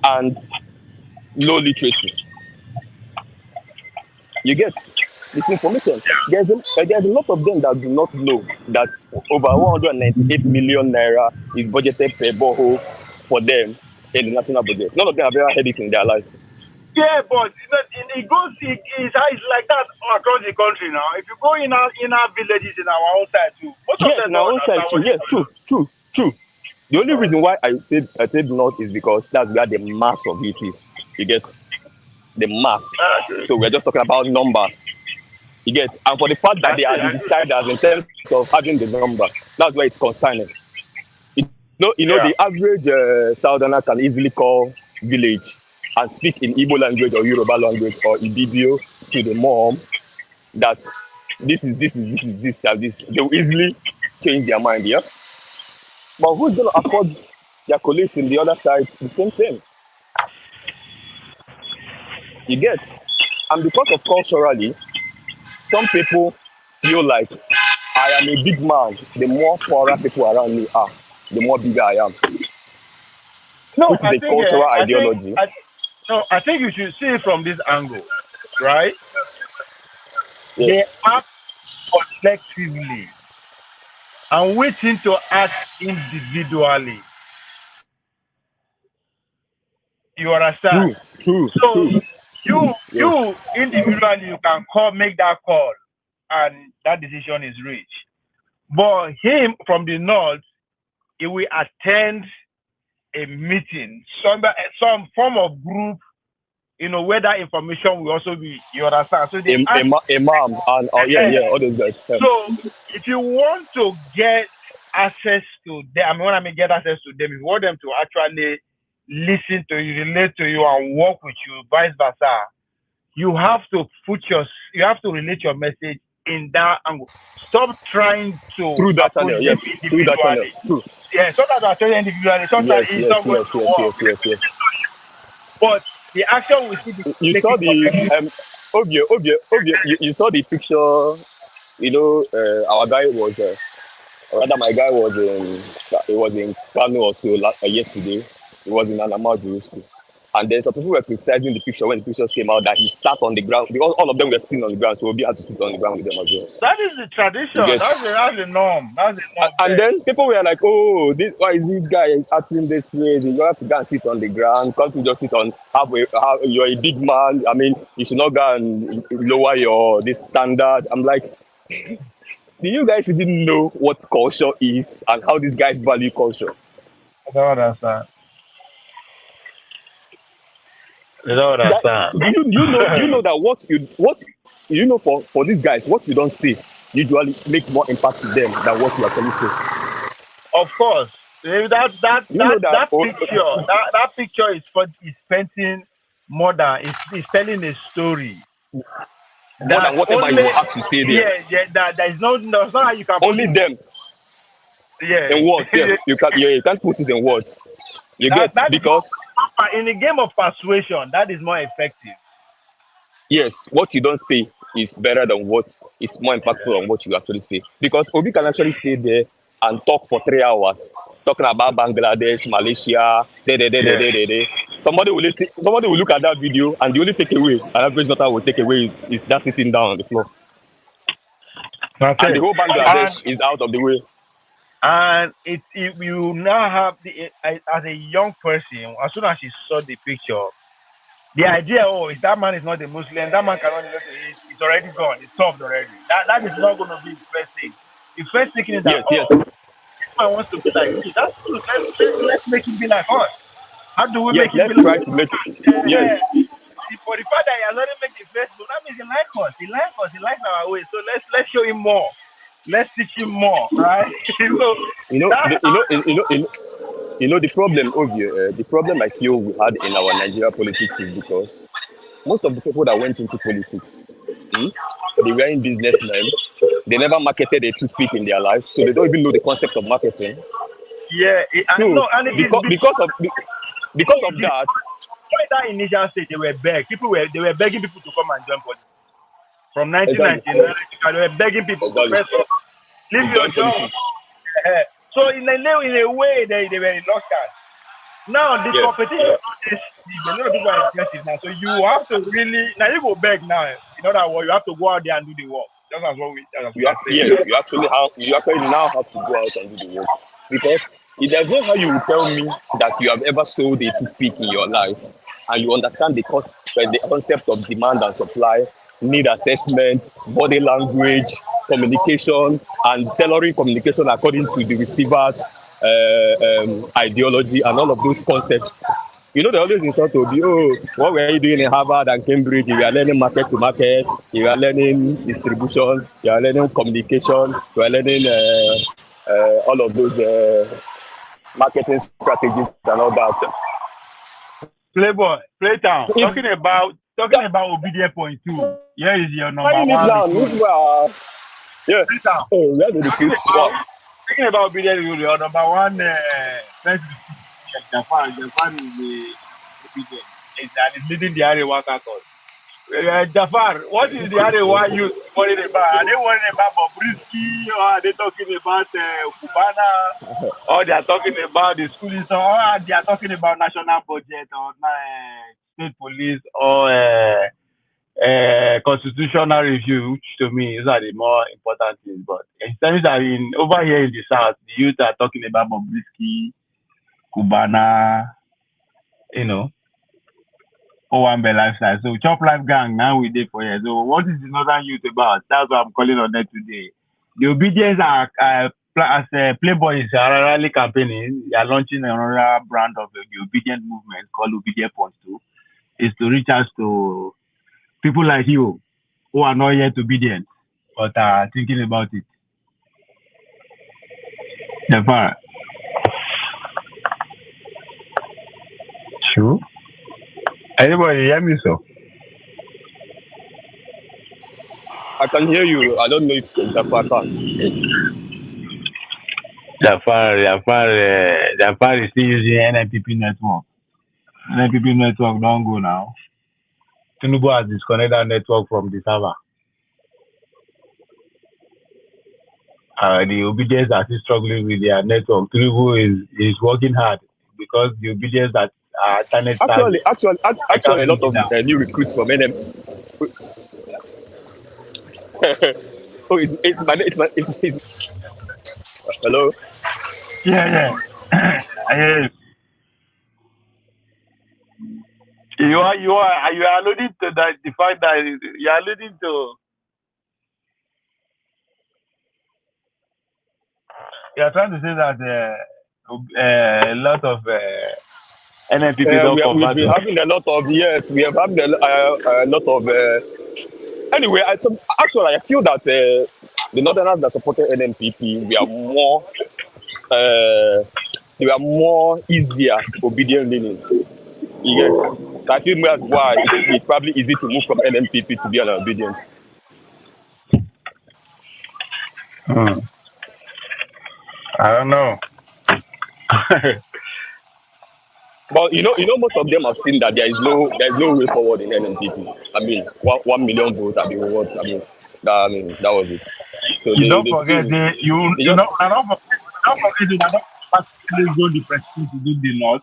and low literacy. You get misinformation. There's a lot of them that do not know that over 198 million naira is budgeted per borehole for them in the national budget. None of them have ever heard it in their life. Yeah, but it goes. It's like that across the country now. If you go in our villages in our own side too, most of Yes, them in our own side too. Yes, true. The only reason why I said north is because that's where the mass of it is. You get the mass. So we're just talking about numbers. You get, and for the fact that they are the deciders in terms of having the number, that's where it's concerning. The average Southerner can easily call village and speak in Igbo language or Yoruba language or Ibibio to the mom that this is this. They will easily change their mind, yeah? But who's going to afford their colleagues in the other side the same thing? You get? And because of culturally, some people feel like I am a big man. The more poorer people around me are, the more bigger I am. No, which is a cultural ideology. I think you should see it from this angle, right? Yeah. They act collectively and waiting to act individually. You understand? True. You individually, you can make that call, and that decision is reached. But him from the north, he will attend a meeting, some form of group, where that information will also be. You understand? So they Imam and all those guys. So if you want to get access to them, when I mean get access to them, if you want them to actually listen to you, relate to you, and work with you, vice versa, you have to relate your message in that angle. Stop trying to through that channel, yes. Through that channel, true. Yeah, sometimes I tell you individually, sometimes it's not going to work. Yes. But the action we see. You saw the Obie, you saw the picture. Our guy was, rather my guy was in Kano or so yesterday. He was in Anamadu school. And then some people were criticizing the picture when the pictures came out that he sat on the ground because all of them were sitting on the ground, so Obi had to sit on the ground with them as well. That is the tradition. That's the norm. And then people were like, "Oh, why is this guy acting this crazy? You have to go and sit on the ground. Can't you just sit on you're a big man? I mean, you should not go and lower this standard." I'm like, do you guys even know what culture is and how these guys value culture? I don't understand. You know what I'm saying? You know that for these guys, what you don't say usually makes more impact to them than what you actually say. Of course, that picture is painting more than it's telling a story. More than whatever you have to say there. Yeah. There's not how you can. Only them. Yeah. In words, yes. You can't put it in words. Because in a game of persuasion, that is more effective. Yes, what you don't say is better than what is more impactful on what you actually say. Because Obi can actually stay there and talk for 3 hours, talking about Bangladesh, Malaysia, Somebody will look at that video and the only takeaway an average daughter will take away is that sitting down on the floor. Okay. And the whole Bangladesh is out of the way. And you now have as a young person, as soon as you saw the picture, the idea, if that man is not a Muslim, that man cannot relate to it, it's already gone, it's solved already. That is not going to be the first thing. The first thing is that, this man wants to be like me. That's true. Let's make him be like us. How do we make him be like us? For the fact that he has already made the first move, that means he likes us. He likes our way. So let's show him more. Let's teach him more, right? The problem, the problem I feel we had in our Nigeria politics is because most of the people that went into politics, they were in businessmen. They never marketed a toothpick in their life, so they don't even know the concept of marketing. Yeah, because of that. By that initial stage, they were begging people to come and join politics. From 1999, they were begging people to leave your job. So in a way, they were reluctant. Now the competition is a lot of people are aggressive now. So you have to really now you go beg now. In other words, you have to go out there and do the work. That's what we are saying. You actually now have to go out and do the work. Because there's no how you will tell me that you have ever sold a toothpick in your life and you understand the concept of demand and supply, need assessment, body language, communication, and tailoring communication according to the receiver's ideology and all of those concepts. You know, they always insult to be, what were you doing in Harvard and Cambridge? You are learning market to market, you are learning distribution, you are learning communication, you are learning all of those marketing strategies and all that. Playboy, Playtown, talking about obedient point 2. Here is your number 1. Yeah. Playtown. Oh, we have to repeat. Talking about obedient, your number 1 Jafar is the obedient. It's leading the Arewa caucus. Jafar, what is the Arewa youth worried about? Are they worried about Bobrisky, or are they talking about Cubana, or they are talking about the school system, or they are talking about national budget, or state police, or constitutional review? Which to me is are the more important things. But in terms of over here in the south, the youth are talking about Bobrisky, Cubana, Owambe lifestyle. So Chop Life Gang now we did for years. So what is the Northern youth about? That's what I'm calling on that today. The obedience are as Playboy is rally campaigning. They are launching another brand of the obedient movement called Obedient Point 2. Is to reach out to people like you who are not yet obedient but are thinking about it. Jafar. True. Anybody hear me, so? I can hear you. I don't know if Jafar can. Jafar is still using NNPP network. NNPP network don't go now. Tinubu has disconnected that network from the server. The obedience are still struggling with their network. Tinubu is working hard because the obedience that internet actually, a lot of new recruits from NM. Oh, it's hello. Yeah. Yes. You are alluding to that the fact that you are alluding to. You are trying to say that a lot of NNPP we've been having a lot of we have having a lot of anyway. I feel that the Northerners that supported NNPP they were more easier obedient leaning. I feel that's why it's probably easy to move from NNPP to be an obedient. I don't know. But you know, most of them have seen that there's no way forward in NNPP. I mean, 1 million votes. That was it. So don't forget that go the presidency to do the North.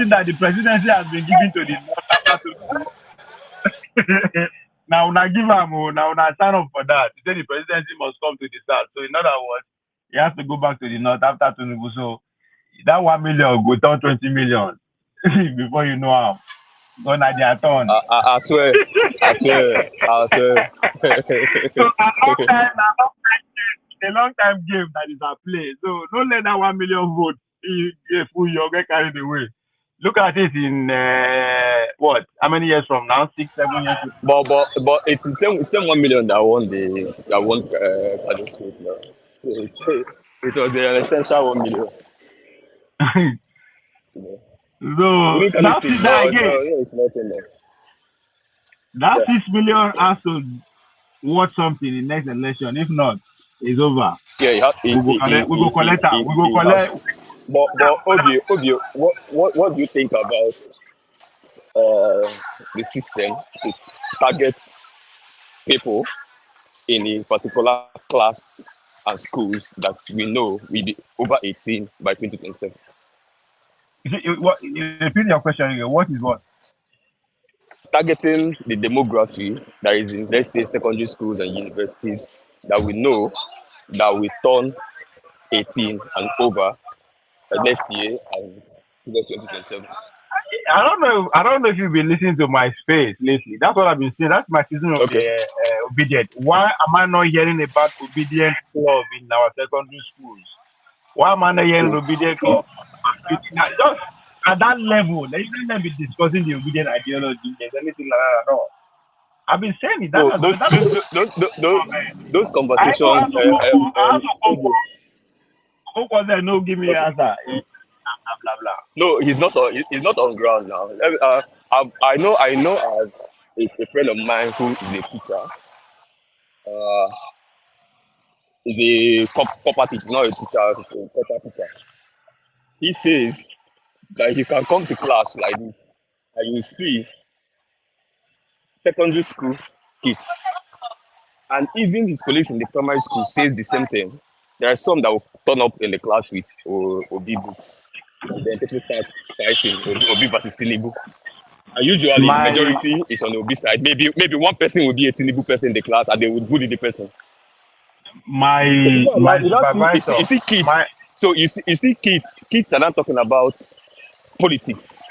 That the presidency has been given to the North. Now give him now sign up for that. He said the presidency must come to the South. So in other words, he has to go back to the North after Tinubu. So that 1 million go down 20 million before you know how. Gonna their turn. I swear. So a long time game that is at play. So don't let that 1 million vote fool you get carried away. Look at it in what? How many years from now? 6, 7 years. But it's the same 1 million that won Kano State now. It was the essential 1 million. So that's it again. That 6 million has to watch something in the next election. If not, it's over. Yeah, we go collect. But Obio, what do you think about the system to target people in a particular class and schools that we know will be over 18 by 2027? Repeat your question again. What is what? targeting the demography that is in, let's say, secondary schools and universities that we know that will turn 18 and over next year and towards 2027. I don't know if you've been listening to my space lately. That's what I've been saying. That's my season of the obedient. Why am I not hearing about obedient club in our secondary schools? Why am I not hearing obedient club? Just at that level, they shouldn't even be discussing the obedient ideology. There's anything like that at all. I've been saying it. Those conversations. Who was there? No, give me an answer. Blah, blah. No, he's not on ground now. I know as a friend of mine who is a teacher. Is a copper teacher, not a teacher, a copper teacher. He says that you can come to class like this and you see secondary school kids, and even his colleagues in the primary school says the same thing. There are some that will turn up in the class with Obi books, and then people start fighting Obi versus Tinubu. And usually the majority is on the Obi side. Maybe one person will be a Tinubu person in the class, and they would bully the person. My supervisor. You see kids. So you see kids are not talking about politics.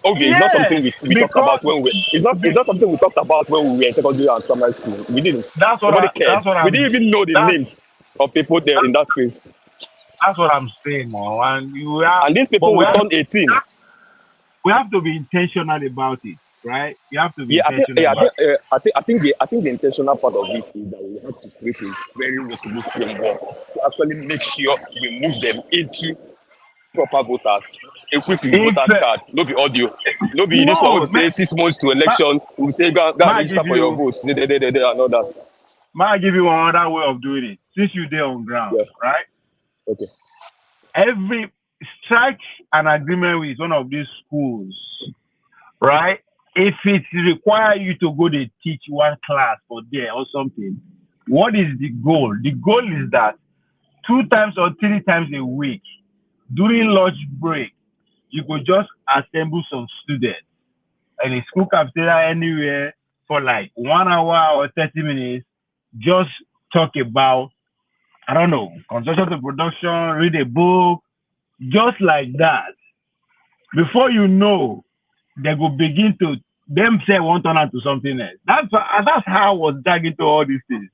Okay, it's not something we talked about when it's not something we talked about when we were in secondary and primary school. We didn't. We didn't even know the names of people there in that space. That's what I'm saying now. And these people will turn 18. We have to be intentional about it, right? You have to be intentional. I think the intentional part of it is that we have to create a very workable framework to actually make sure we move them into proper voters. Equip with voters card, no be audio. No be this one we say 6 months to election, we say go register for your votes. They and all that. May I give you another way of doing it? Since you're there on ground, right? Okay. Every strike an agreement with one of these schools, right? If it requires you to go to teach one class for there or something, what is the goal? The goal is that 2 times or 3 times a week, during lunch break, you could just assemble some students in a school cafeteria anywhere for like 1 hour or 30 minutes, just talk about, I don't know, construction to production, read a book, just like that. Before you know, they will begin to themselves want to turn out to something else. That's how I was dragging to all these things.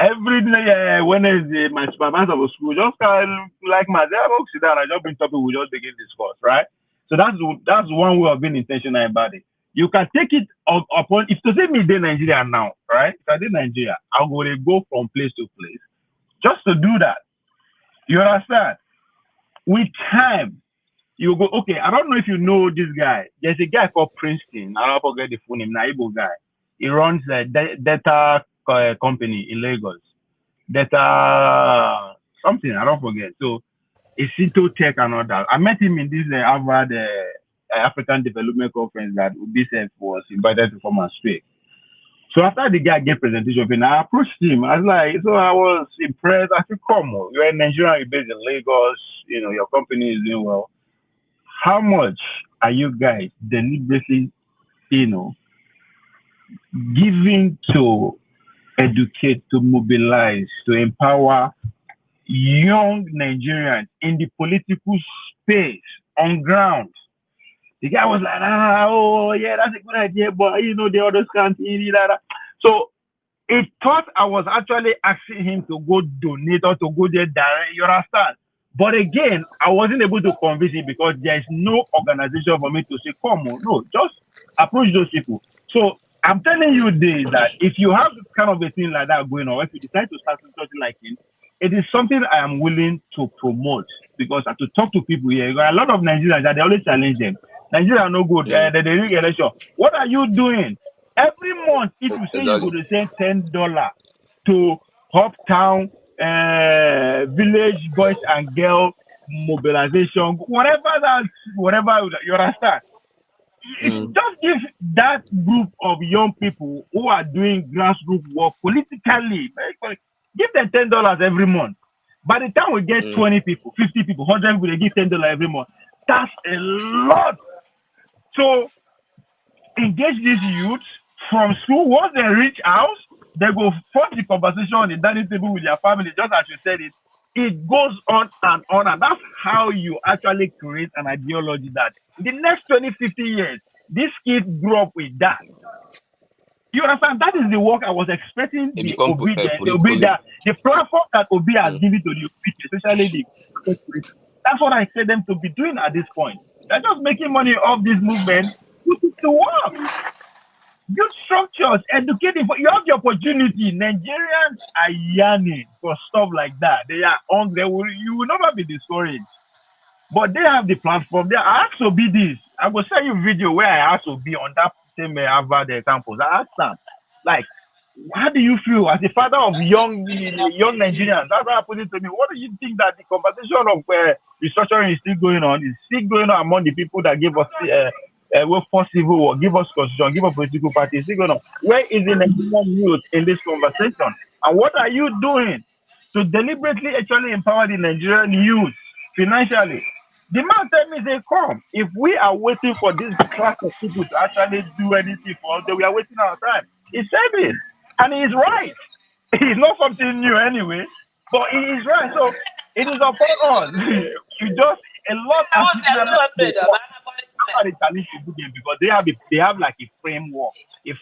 Every day, Wednesday, my supervisor of school just like myself, sit down, I just bring topic, we just begin to discuss, right? So that's one way of being intentional about it. You can take it upon, if to say me in Nigeria now, right? If I did Nigeria, I'm going to go from place to place just to do that. You understand? With time, you go, okay, I don't know if you know this guy. There's a guy called Princeton. I don't forget the full name, Naibo guy. He runs a data company in Lagos. Data something, I don't forget. So it's Cito Tech and all that. I met him in this Harvard African Development Conference that UBSF was invited to come and speak. So after the guy gave presentation, I approached him. I was like, so I was impressed. I said, come on, you're in Nigeria, you're based in Lagos, your company is doing well. How much are you guys deliberately, giving to educate, to mobilize, to empower young Nigerians in the political space on ground? The guy was like, that's a good idea, but the others can't eat that. So it thought I was actually asking him to go donate or to go there direct, you understand? But again, I wasn't able to convince him because there is no organization for me to say, come on, no, just approach those people. So I'm telling you this, that if you have kind of a thing like that going on, if you decide to start something like it, it is something I am willing to promote because I have to talk to people here. You got a lot of Nigerians that they always challenge them. Nigeria are no good. They rig election. What are you doing? Every month, if you say you're going to send $10 to Hoptown, village boys and girl mobilization, whatever you understand. Just give that group of young people who are doing grassroots work politically, give them $10 every month. By the time we get 20 people, 50 people, 100 people, they give $10 every month. That's a lot. So engage these youths from school. Once they reach house, they go force the conversation on the dining table with their family, just as you said it. It goes on, and that's how you actually create an ideology that in the next 20, 50 years, these kids grew up with that. You understand? That is the work I was expecting It the become the platform that Obi has given to the Obi, especially the. That's what I expect them to be doing at this point. They're just making money off this movement, put it to work. Build structures, educating. You have the opportunity. Nigerians are yearning for stuff like that. They are hungry. You will never be discouraged. But they have the platform. I asked Obi this. I will send you a video where I asked Obi on that same Harvard campus. I asked them, like, how do you feel as a father of young Nigerians? That's how I put it to me. What do you think that the conversation of restructuring is still going on? Is still going on among the people that gave us workforce civil war, give us constitution, give us political parties? Still going on. Where is the Nigerian youth in this conversation? And what are you doing to deliberately actually empower the Nigerian youth financially? The man tell me, they come. If we are waiting for this class of people to actually do anything for us, then we are wasting our time. He said it. And he is right. It's not something new anyway, but he is right. So it is upon us. You just a lot of because they have like a framework, you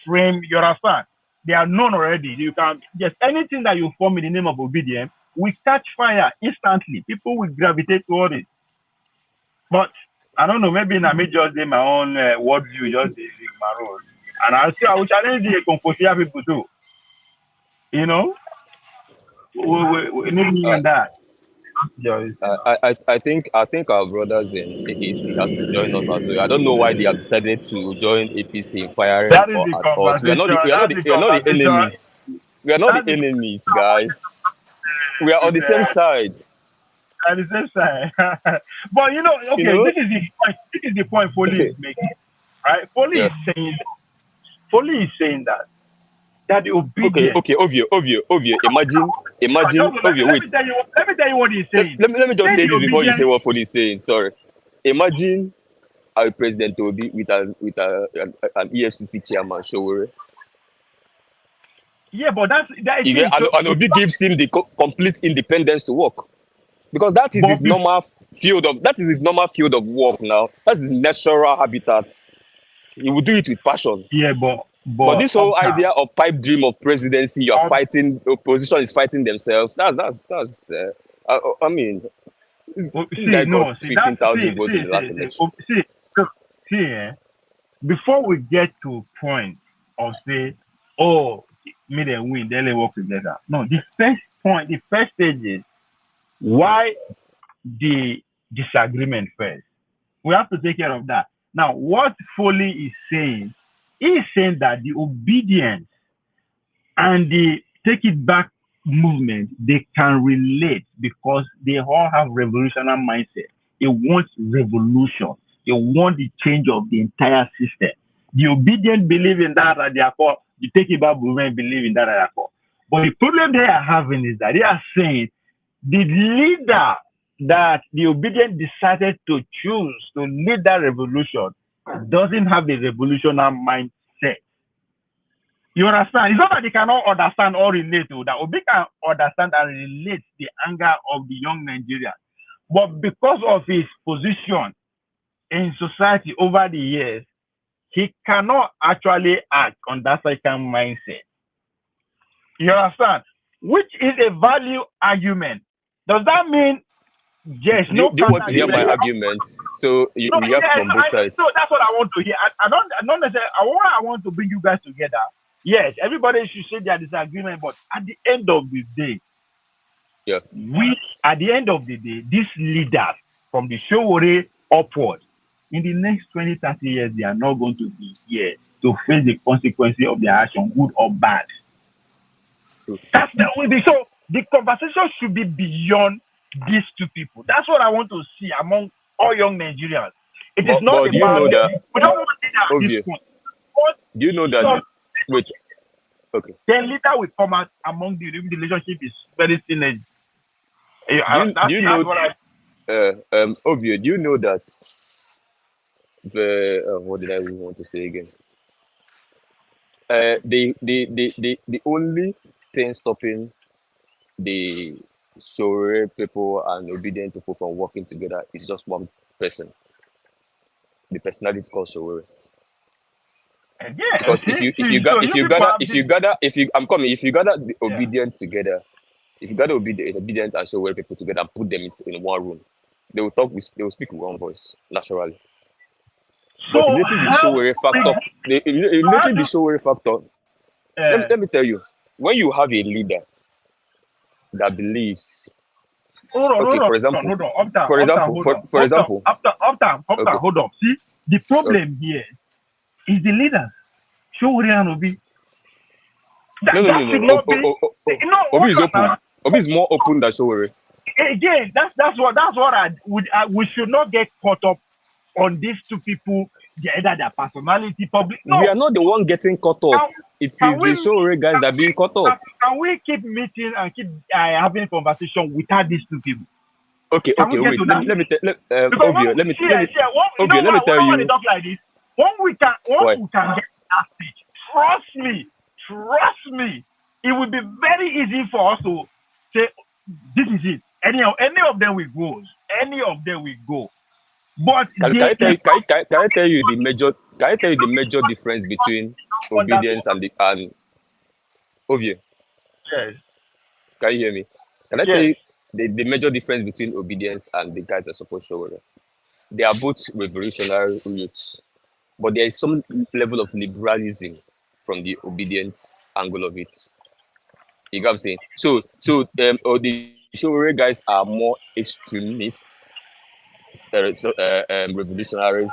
understand? They are known already. You can just anything that you form in the name of obedience will catch fire instantly. People will gravitate toward it. But I don't know, maybe I may just do my own worldview, just my role. And I will challenge the Confucian people too. You know, we need that. I think our brothers in APC have to join us as well. I don't know why they have decided to join APC in firing that is the at us. We are not the enemies. We are not the enemies, guys. We are on the same side. At the same side. But you know, okay, you know? This is the point Foley is making. Right? Foley is saying that the obedience. Okay, Ovio. Imagine, Ovio, wait. Let me tell you what he's saying. Let me just say this before you say what Foley is saying. Sorry. Imagine our President Obi with an EFCC chairman, Sowore. Yeah, but that and Obi gives him the complete independence to work. Because that is his normal field of work now. That's his natural habitat. He will do it with passion. Yeah, but this whole idea of pipe dream of presidency, you're fighting, opposition is fighting themselves. That's I mean, got 15,000 votes in the last election. Before we get to a point of say, oh, me they win, then they work together. No, the first stage is why the disagreement first. We have to take care of that. Now, what Foley is saying, he is saying that the obedience and the take it back movement, they can relate because they all have revolutionary mindset. They want revolution. They want the change of the entire system. The obedient believe in that at their core. The take it back movement believe in that at their core. But the problem they are having is that they are saying the leader that the obedient decided to choose to lead that revolution doesn't have a revolutionary mindset. You understand? It's not that they cannot understand or relate to that. Obi can understand and relate the anger of the young Nigerians. But because of his position in society over the years, he cannot actually act on that second mindset. You understand? Which is a value argument. Does that mean yes? Do you want to hear my argument? So you have from both sides. So that's what I want to hear. I don't necessarily. I want to bring you guys together. Yes, everybody should say their disagreement, but at the end of the day, these leaders from the Sowore upward, in the next 20, 30 years, they are not going to be here to face the consequences of their action, good or bad. That's the only thing. So the conversation should be beyond these two people. That's what I want to see among all young Nigerians. It is not about. We don't want to at this point. Do you know that? Wait. Okay. Then later we come out among the relationship is very teenage. Do you know? Ovio, do you know that what did I want to say again? The only thing stopping the Sowore people and obedient people from working together is just one person. The personality called Sowore. Yeah, Because if you gather the obedient together, if you gather obedient and Sowore people together and put them in one room, they will speak with one voice naturally. But relating the Sowore factor, let me tell you, when you have a leader that believes, hold on. Hold on. See, the problem here is the leaders. Sowore and Obi. Obi is open. Obi is more open than Sowore. Again, that's what we should not get caught up on these two people, either their personality, public. No. We are not the one getting caught up. It is the Sowore guys that are being caught up. Can we keep meeting and keep having conversation without these two people? Okay, wait. Let me tell you. When we talk like this, when we can get that stage, trust me, it will be very easy for us to say, this is it. Any of them will go. But can I tell you the major difference between obedience and Ovie? Yes. Can you hear me? Can I tell you the major difference between obedience and the guys that support Sowore? They are both revolutionary roots, but there is some level of liberalism from the obedience angle of it. You get what I'm saying? So the Sowore guys are more extremists, revolutionaries.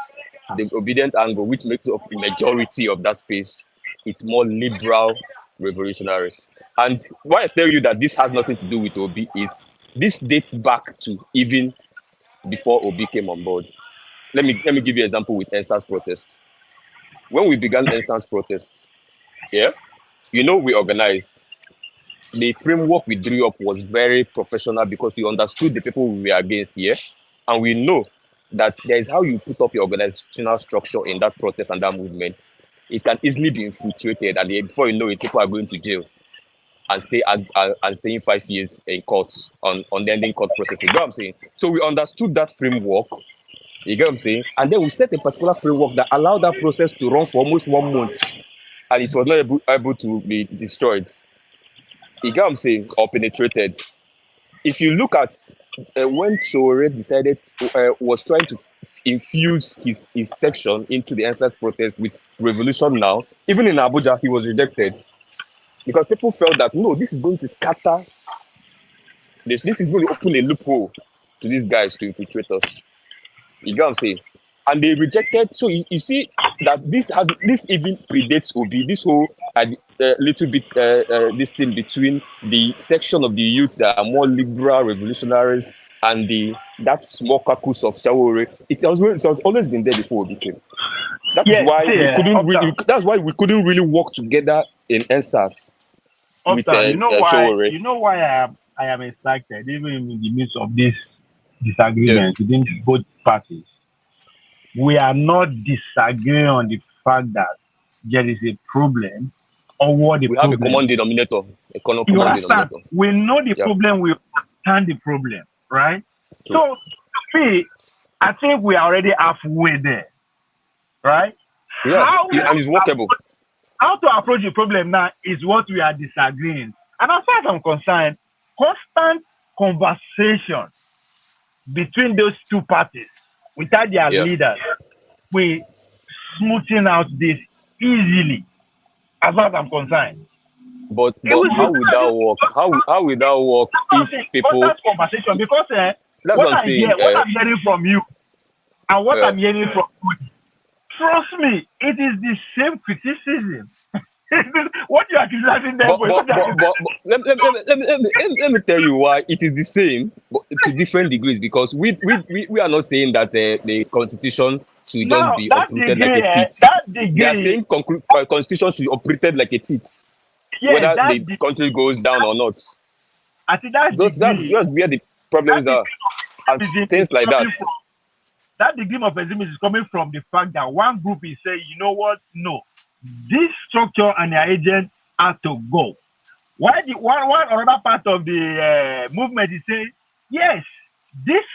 The obedient angle, which makes up the majority of that space, it's more liberal revolutionaries. And why I tell you that this has nothing to do with Obi is this dates back to even before Obi came on board. Let me give you an example with EndSARS protests. When we began EndSARS protests, we organized. The framework we drew up was very professional because we understood the people we were against here, and we know that there is how you put up your organizational structure in that protest and that movement. It can easily be infiltrated, and before you know it, people are going to jail and staying 5 years in court on the ending court process. You get what I'm saying? So we understood that framework. You get what I'm saying? And then we set a particular framework that allowed that process to run for almost 1 month, and it was not able to be destroyed. You get what I'm saying? Or penetrated. If you look at when Sowore was trying to infuse his section into the EndSARS protest with Revolution Now, even in Abuja, he was rejected because people felt that no, this is going to scatter. This is going to open a loophole to these guys to infiltrate us. You get what I'm saying? And they rejected. So you see that this even predates Obi. This whole little bit this thing between the section of the youth that are more liberal revolutionaries and that small caucus of Sowore. It has always been there before Obi came. That's why we couldn't really work together in EndSARS. Sowore. You know why I am excited, even in the midst of this disagreement within both parties. We are not disagreeing on the fact that there is a problem or what the problem. We have a common denominator. We know the problem. We understand the problem, right? True. So, to me, I think we are already halfway there, right? Yeah, and it's workable. How to approach the problem now is what we are disagreeing. And as far as I'm concerned, constant conversation between those two parties without their leaders, we smoothing out this easily, as far as I'm concerned. But how would that work? How would that work if people... conversation, because what I'm hearing from you and what I'm hearing from you, trust me, it is the same criticism. What you are criticizing them for. Let me tell you why it is the same, but to different degrees. Because we are not saying that the constitution should just be operated like a teat. They are saying constitution should be operated like a teat, whether the country goes down or not. I think that's where the problems are, and things like that. That degree of pessimism is coming from the fact that one group is saying, you know what, no, this structure and their agents have to go. Why the one another part of the movement is saying, yes, this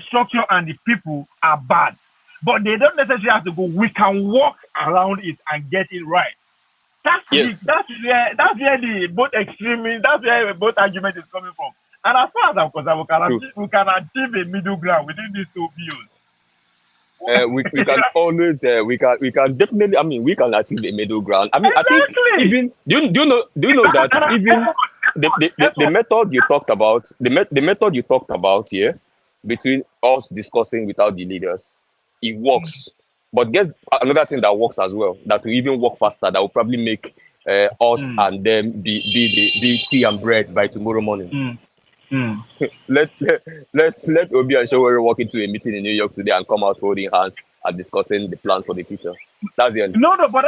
structure and the people are bad, but they don't necessarily have to go. We can walk around it and get it right. That's where the both extremes, that's where both argument is coming from. And as far as I'm concerned, we can achieve a middle ground within these two views. We can always we can definitely, I mean, we can achieve a middle ground. I mean, exactly. I think even do you know that even the method you talked about, the method you talked about here between us discussing without the leaders, it works. But guess another thing that works as well, that will even work faster, that will probably make us and them be tea and bread by tomorrow morning. Let Obi and Showore walk into a meeting in New York today and come out holding hands and discussing the plan for the future. That's the end. No, but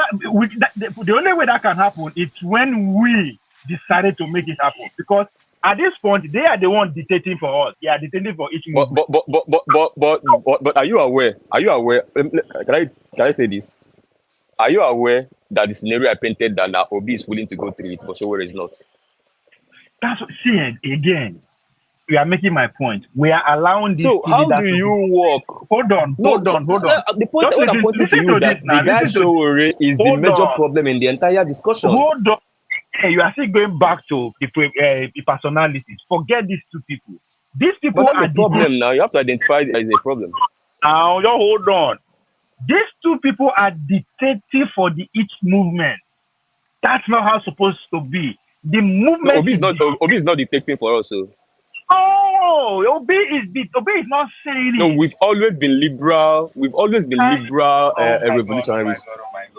the only way that can happen is when we decided to make it happen. Because at this point, they are the ones dictating for us. They are dictating for each movement. But are you aware? Are you aware? Can I say this? Are you aware that the scenario I painted that now Obi is willing to go through it, but Showore is not? That's what, see again. You are making my point. We are allowing this. So how do you work? Hold on. The point I'm pointing to you that the guy Showore is the major problem in the entire discussion. Hold on. Hey, you are still going back to the personalities. Forget these two people. These people are the problem now. You have to identify there is a problem. Now, just hold on. These two people are dictating for each movement. That's not how it's supposed to be. The movement. No, Obi is not dictating for us. So. Oh, Obi is not saying it. No, we've always been liberal. We've always been liberal revolutionaries.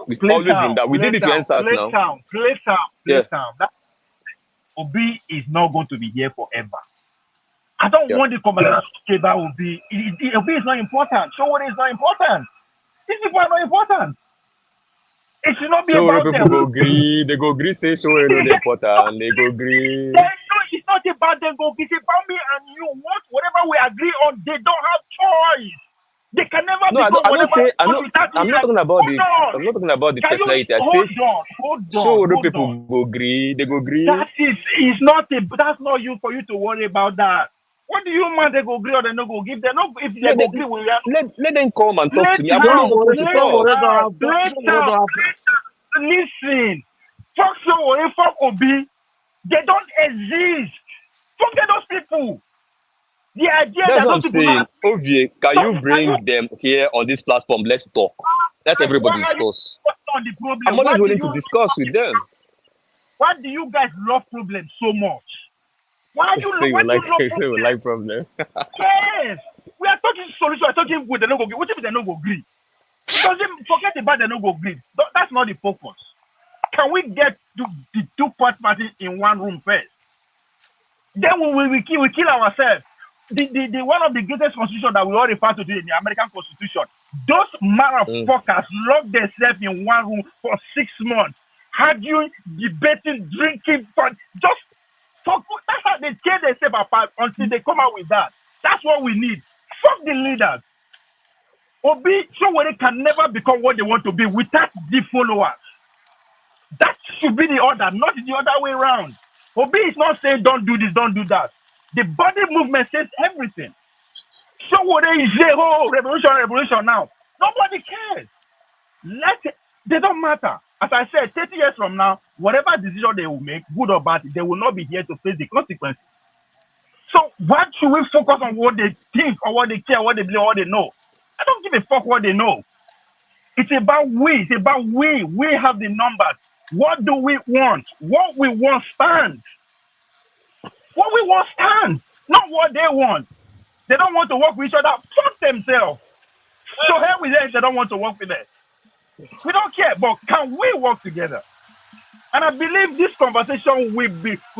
We've always been that. We did it to NSAS now. Play sound. Obi is not going to be here forever. I don't want the conversation to say about Obi. Obi is not important. Showore is not important. These people are not important. It should not be about them. People go agree. They go agree. Say Showore is not important. They go agree. It's not about them. It's about me and you. Whatever we agree on, they don't have choice. They can never. No, I'm not talking about the. I'm not talking about the personality. I say Showore people go agree. They go agree. That's not you for you to worry about that. What do you want? They go agree or they no go give? They no. If they go agree, let them come and talk to me. I'm not supposed to talk. Listen, fuck Showore, fuck Obi. They don't exist. Forget those people. The idea that's what I'm saying. Ovie, can you bring them here on this platform? Let's talk. Let everybody discuss. I'm always willing to discuss with them. Why do you guys love problems so much? Why do you like problems? Yes. We are talking solution. We are talking with the no go agree. What if they no go agree? Forget about the no go agree. That's not the focus. Can we get the two parties in one room first? Then we kill ourselves. The one of the greatest constitution that we all refer to in the American Constitution. Those motherfuckers locked themselves in one room for 6 months, arguing, debating, drinking, fun. Just fuck. That's how they tear themselves apart until they come out with that. That's what we need. Fuck the leaders. Obi Showore can never become what they want to be without the followers. That should be the order, not the other way around. Obi is not saying don't do this, don't do that. The body movement says everything. Showore is saying, oh, revolution now. Nobody cares. They don't matter. As I said, 30 years from now, whatever decision they will make, good or bad, they will not be here to face the consequences. So why should we focus on what they think or what they care, what they believe, what they know? I don't give a fuck what they know. It's about we. It's about we. We have the numbers. What do we want? What we want stands. What we want stands. Not what they want. They don't want to work with each other. Fuck themselves. So here we say they don't want to work with us. We don't care. But can we work together? And I believe this conversation we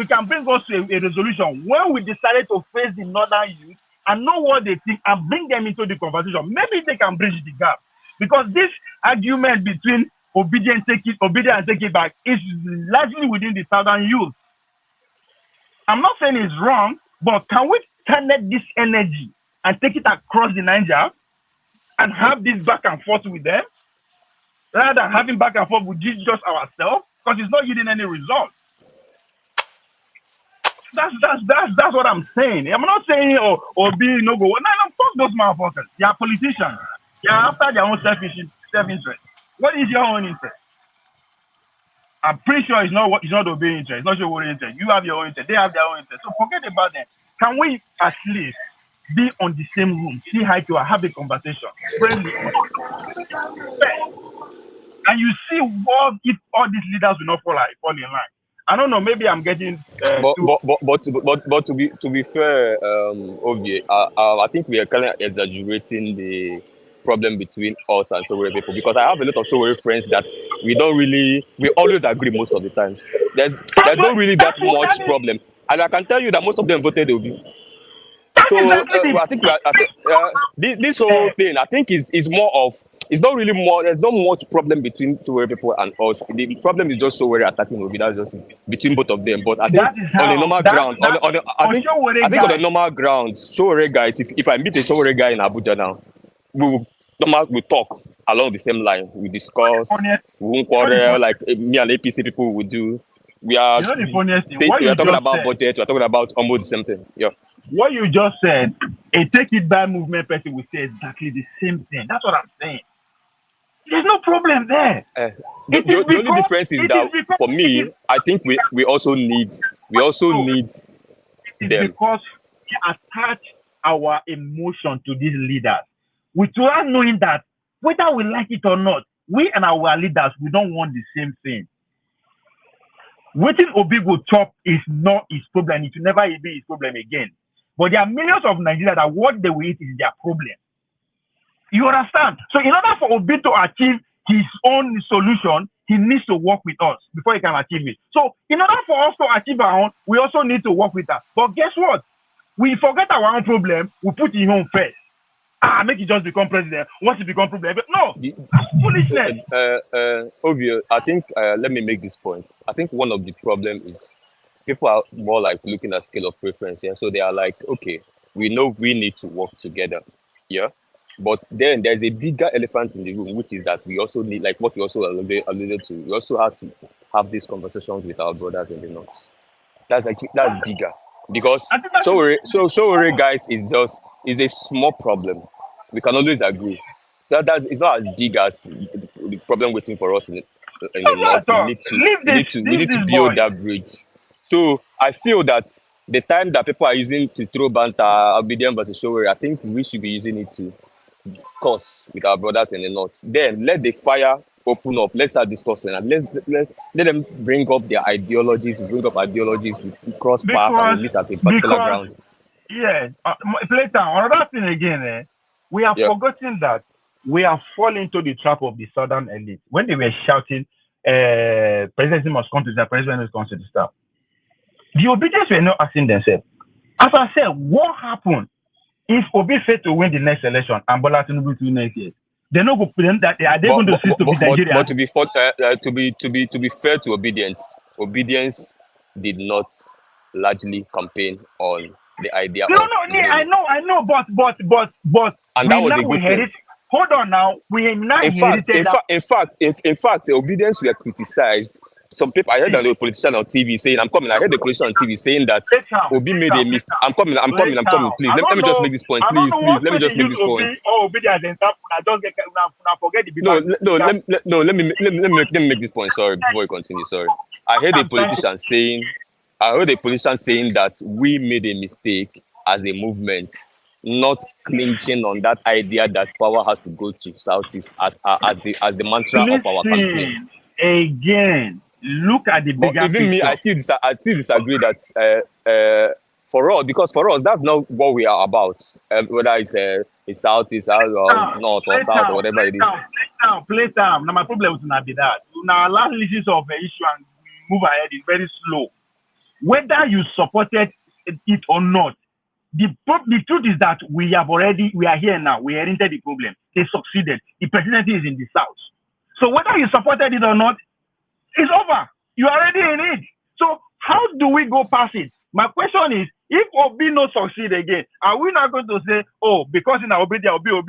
can bring us to a resolution when we decided to face the northern youth and know what they think and bring them into the conversation. Maybe they can bridge the gap. Because this argument between obedient and take it back is largely within the southern youth. I'm not saying it's wrong, but can we channel this energy and take it across the Niger and have this back and forth with them? rather than having back and forth with just ourselves, because it's not yielding any results. That's what I'm saying. I'm not saying be no go. No, fuck those motherfuckers. They are politicians. They are after their own self-interest. What is your own interest? I'm pretty sure it's not Obi's interest. It's not your own interest. You have your own interest. They have their own interest. So forget about them. Can we at least be on the same room, see how to have a conversation, friendly, and you see what if all these leaders will not fall in line? I don't know. Maybe I'm getting. But to be fair, Obi, I think we are kind of exaggerating the problem between us and Sowore people, because I have a lot of Sowore friends that we always agree most of the times. There's not really that much problem, and I can tell you that most of them voted Obi. So I think this whole thing, I think, is more of. It's not really more. There's not much problem between Sowore people and us. The problem is just Sowore attacking Obi. That's just between both of them. But I think on a normal ground, I think on a normal ground, Sowore guys. If I meet a Sowore guy in Abuja now, we talk along the same line. We discuss. We won't quarrel like me and APC people would do. We are. You know the funniest thing? We are talking about budget. We are talking about almost the same thing. Yeah. What you just said, a Take It Back movement person will say exactly the same thing. That's what I'm saying. There's no problem there. The only difference is that for me, I think we also need them. Because we attach our emotion to these leaders, without knowing that whether we like it or not, we and our leaders, we don't want the same thing. Waiting Obi go chop is not his problem. It will never be his problem again. But there are millions of Nigerians that what they will eat is their problem. You understand? So in order for Obi to achieve his own solution, he needs to work with us before he can achieve it. So in order for us to achieve our own, we also need to work with us. But guess what? We forget our own problem, we put him home first. Make it just become president. Once he become president, no, foolishness. Obvio, I think, let me make this point. I think one of the problems is people are more like looking at scale of preference. Yeah? So they are like, okay, we know we need to work together. Yeah. But then there's a bigger elephant in the room, which is that we also need, like what you also alluded to, we also have to have these conversations with our brothers in the north. That's bigger. Because Sowore guys is a small problem. We can always agree. That it's not as big as the problem waiting for us in the north. We need to build that bridge. So I feel that the time that people are using to throw banter, Obidien versus Sowore, I think we should be using it to discuss with our brothers in the north. Then let the fire open up. Let's start discussing and let them bring up their ideologies, with cross path and meet at a particular ground. Yeah, later, another thing again, we have forgotten that we are falling into the trap of the southern elite. When they were shouting, presidency must come to the president must come to the staff. The obedience were not asking themselves. As I said, what happened if Obi failed to win the next election and Bola Tinubu to win next year? They're not going to pretend that are they going to cease to be Nigeria. But to be fair to Obedience did not largely campaign on the idea. I know, but and that was a good thing. Hold on now, we now inherited that. In fact, Obedience were criticized. Some people, I heard a politician on TV saying, I heard the politician on TV saying that Obi made a mistake. I'm coming, please. Let me just make this point, please. Let me just make this point. Let me make this point, sorry, before you continue, sorry. I heard a politician saying that we made a mistake as a movement, not clinching on that idea that power has to go to Southeast as the mantra of our campaign. Again, look at the bigger picture. Even me, I still disagree that for us, that's not what we are about. Whether it's Southeast or North or South or whatever it is. Play time. Now my problem will not be that. Now last list of the issue and move ahead is very slow. Whether you supported it or not, the truth is that we are here now. We entered the problem. They succeeded. The presidency is in the South. So whether you supported it or not, it's over. You are already in it. So how do we go past it? My question is, if Obi no succeed again, are we not going to say, because in our Obi now, we are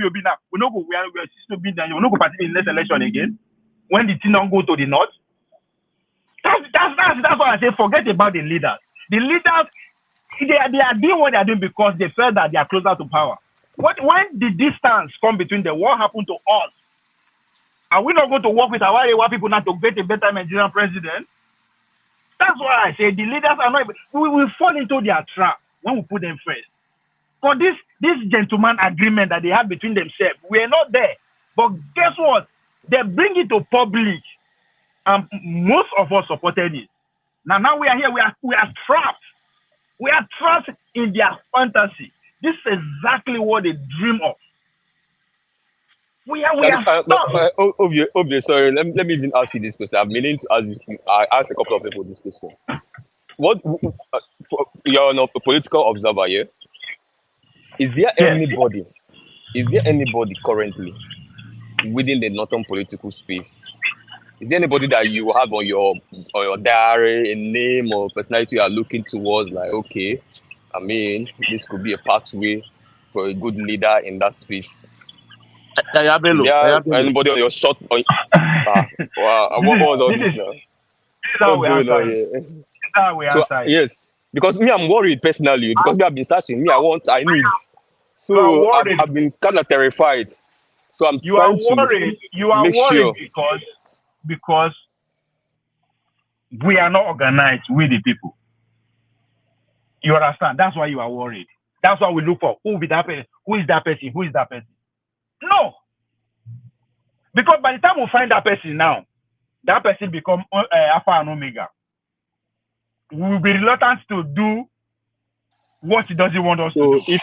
still be there, you will not go participate in the next election again? when the thing don't go to the north? That's why I say forget about the leaders. The leaders, they are doing what they are doing because they felt that they are closer to power. When the distance come between them, what happened to us? Are we not going to work with our people now to get a better Nigerian president? That's why I say the leaders are not. We will fall into their trap when we put them first. For this gentleman agreement that they have between themselves, we are not there. But guess what? They bring it to public, and most of us supported it. Now we are here. We are trapped. We are trapped in their fantasy. This is exactly what they dream of. We are stuck. Obviously, sorry. Let me even ask you this question. I've been meaning to ask this. I asked a couple of people this question. What you're not a political observer here? Is there anybody currently within the northern political space? Is there anybody that you have on your diary, a name or personality you are looking towards? Like, okay, I mean, this could be a pathway for a good leader in that space. Anybody on your shot? Wow, what was all this now? What's going on here? Yes, because me, I'm worried personally because me, I've been searching. I need. So I've been kind of terrified. So I'm trying to worried. You are make worried sure. because we are not organized with the people. You understand? That's why you are worried. That's why we look for who is that person? Who is that person? Who is that person? No. Because by the time we find that person now, that person become Alpha and Omega. We will be reluctant to do what he doesn't want us to do.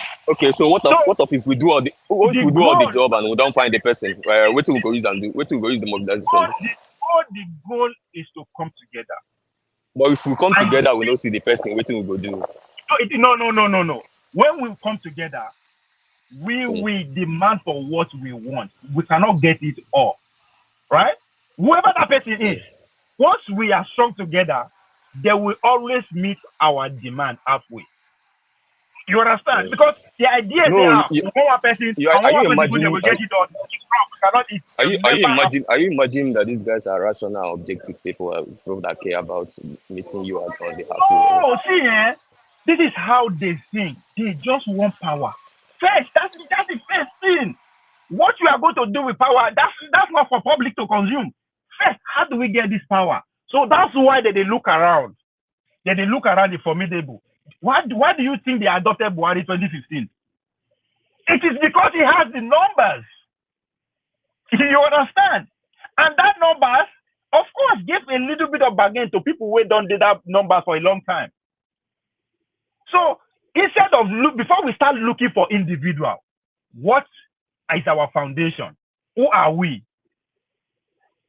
So what if we do all the job and we don't find the person? What will we go use and do? What will we go use the mobilization? The goal is to come together. But if we come together, we don't see the person. What will we go do? No. When we come together, we will demand for what we want. We cannot get it all, right? Whoever that person is, once we are strong together, they will always meet our demand halfway. You understand? Because the idea is one person, they will get it on. Are you imagining that these guys are rational, objective people that care about meeting you on the happy? Oh, see, this is how they think. They just want power. First, that's the first thing. What you are going to do with power, that's not for public to consume. First, how do we get this power? So that's why they look around. They look around the formidable. Why do you think they adopted Buhari 2015? It is because he has the numbers. You understand? And that numbers, of course, give a little bit of bargain to people who don't do that number for a long time. So instead of before we start looking for individual, what is our foundation? Who are we?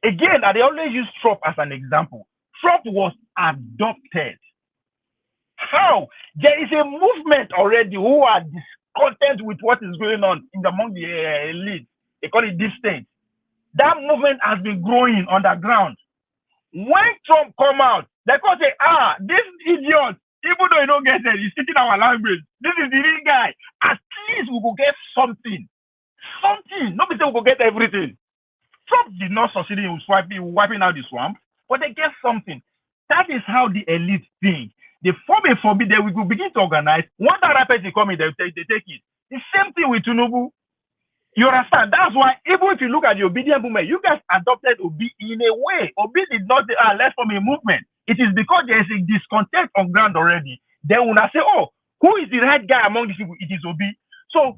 Again, they always use Trump as an example. Trump was adopted. How? There is a movement already who are discontent with what is going on among the elite. They call it deep state. That movement has been growing underground. When Trump come out, they can say, this idiot, even though he don't get it, he's speaking our language. This is the real guy. At least we will get something. Something. Nobody say we will get everything. Trump did not succeed in wiping out the swamp, but they get something. That is how the elite think. They form a forbidden, we will begin to organize. Once that person come in, they take it. The same thing with Tinubu. You understand? That's why even if you look at the obedient movement, you guys adopted Obi in a way. Obi did not say, let's form a movement. It is because there is a discontent on ground already. Then when I say, who is the right guy among these people? It is Obi. So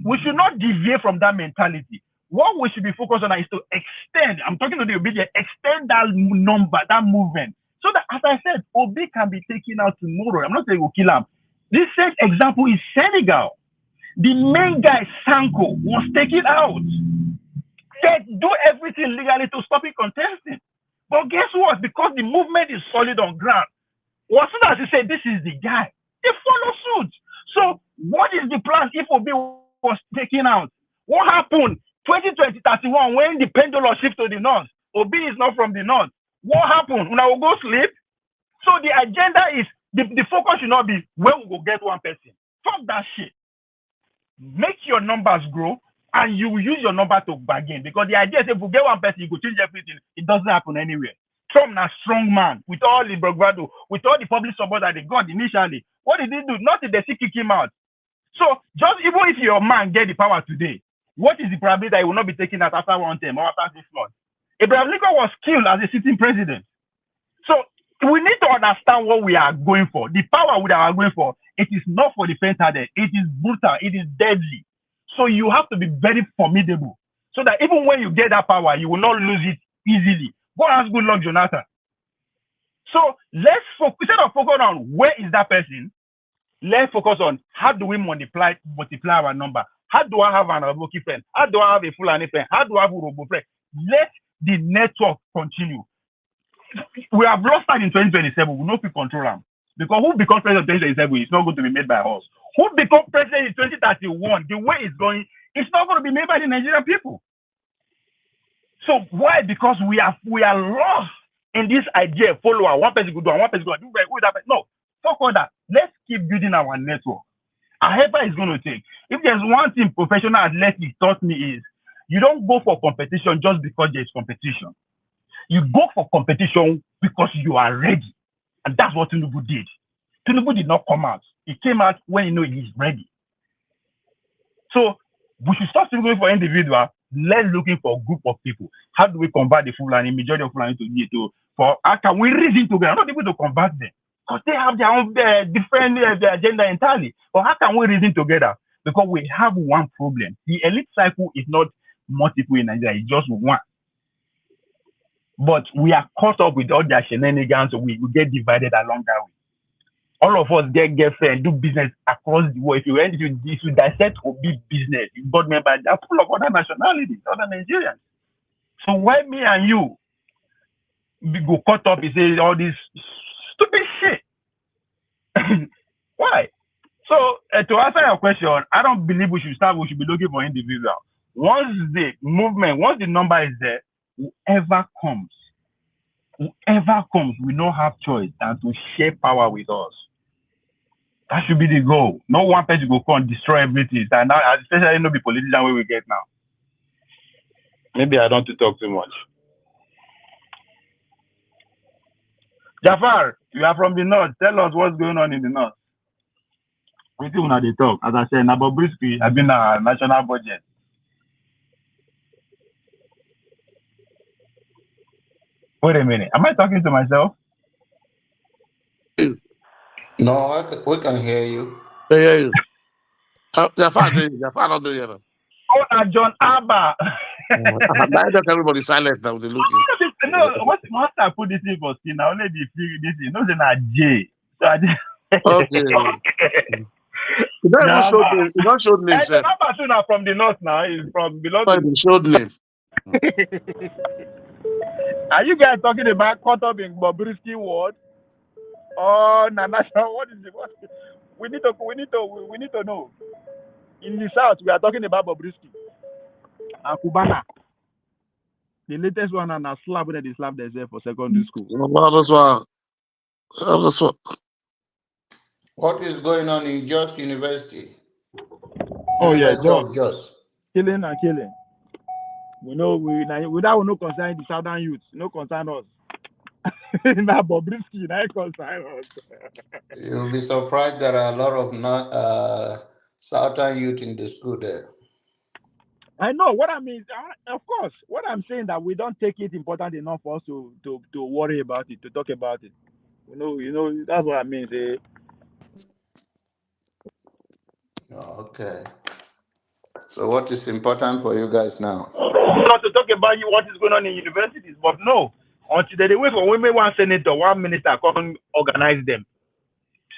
we should not deviate from that mentality. What we should be focused on is to extend. I'm talking to the obedient, extend that number, that movement. So that, as I said, Obi can be taken out tomorrow. I'm not saying we'll kill him. This same example is Senegal. The main guy, Sanko, was taken out. They do everything legally to stop it contesting. But guess what? Because the movement is solid on ground, as soon as you say this is the guy, they follow suit. So what is the plan if Obi was taken out? What happened 2020-31 when the pendulum shifts to the north? Obi is not from the north. What happened? When I will go sleep. So the agenda is the focus should not be when we will get one person. Fuck that shit. Make your numbers grow. and you will use your number to bargain, because the idea is if you get one person, you go change everything. It doesn't happen anywhere. Trump na strong man with all the bravado, with all the public support that they got initially. What did he do? Nothing. They still kick him out. So just even if your man get the power today, what is the probability that he will not be taken out after 1 term or after 6 months? Abraham Lincoln was killed as a sitting president. So we need to understand what we are going for. The power we are going for, it is not for the faint-hearted. It is brutal. It is deadly. So you have to be very formidable, so that even when you get that power, you will not lose it easily. Go ask good luck, Jonathan. So let's focus, instead of focusing on where is that person, let's focus on how do we multiply our number. How do I have an Aboki friend? How do I have a Fulani friend? How do I have a Robo friend? Let the network continue. We have lost that in 2027. We know we control them. Because who becomes president in 2027 is not going to be made by us. Who becomes president in 2031, the way it's going, it's not going to be made by the Nigerian people. So why? Because we are lost in this idea. Follower, one person could do, one person could do. Who is that? No, fuck all that. Let's keep building our network. However it's going to take. If there's one thing professional athletes taught me is, you don't go for competition just because there's competition. You go for competition because you are ready. And that's what Tinubu did. Tinubu did not come out. He came out when he knew he's ready. So we should stop going for individual. Let's looking for a group of people. How do we convert the Fulani, majority of Fulani how can we reason together? Not able to convert them, because they have their own different agenda entirely. But how can we reason together? Because we have one problem. The elite cycle is not multiple in Nigeria, it's just one. But we are caught up with all their shenanigans, so we get divided along that way. All of us get girlfriend, do business across the world. If you dissect or big business, you got members, they're full of other nationalities, other Nigerians. So why me and you we go caught up and say all this stupid shit? Why? So to answer your question, I don't believe we should be looking for individual. Once the movement, once the number is there, whoever comes, we don't have choice than to share power with us. That should be the goal. No one person will come and destroy everything. And now, especially not be politician where we get now. Maybe I don't want to talk too much. Jafar, you are from the north. Tell us what's going on in the north. We do now they talk. As I said, Nabobrisky has been a national budget. Wait a minute. Am I talking to myself? No, we can hear you. I hear you. Jafar not there. Oh, John Abba. Everybody silent now. They looking. No, once I put this in for skin, I only be feeling this in. No, it's not J. So I just... Okay. You don't show name, sir. The number from the north now. Is from below. You showed name. Are you guys talking about caught up in Bobrisky word? Oh, national. What is it? We need to know. In the south, we are talking about Bobrisky and Kubana. The latest one and a slab that they slapped themselves for secondary school. What is going on in Jos University? Oh yeah, Jos. Killing and killing. We know that will no concern the southern youth, no concern us. Now Bobrisky, that concern us. You'll be surprised there are a lot of southern youth in the school there. I know what I mean. Of course, what I'm saying that we don't take it important enough for us to worry about it, to talk about it. You know, that's what I mean. Okay. So what is important for you guys now? Not to talk about what is going on in universities, but no. Until they wait for women, one senator, one minister come organize them,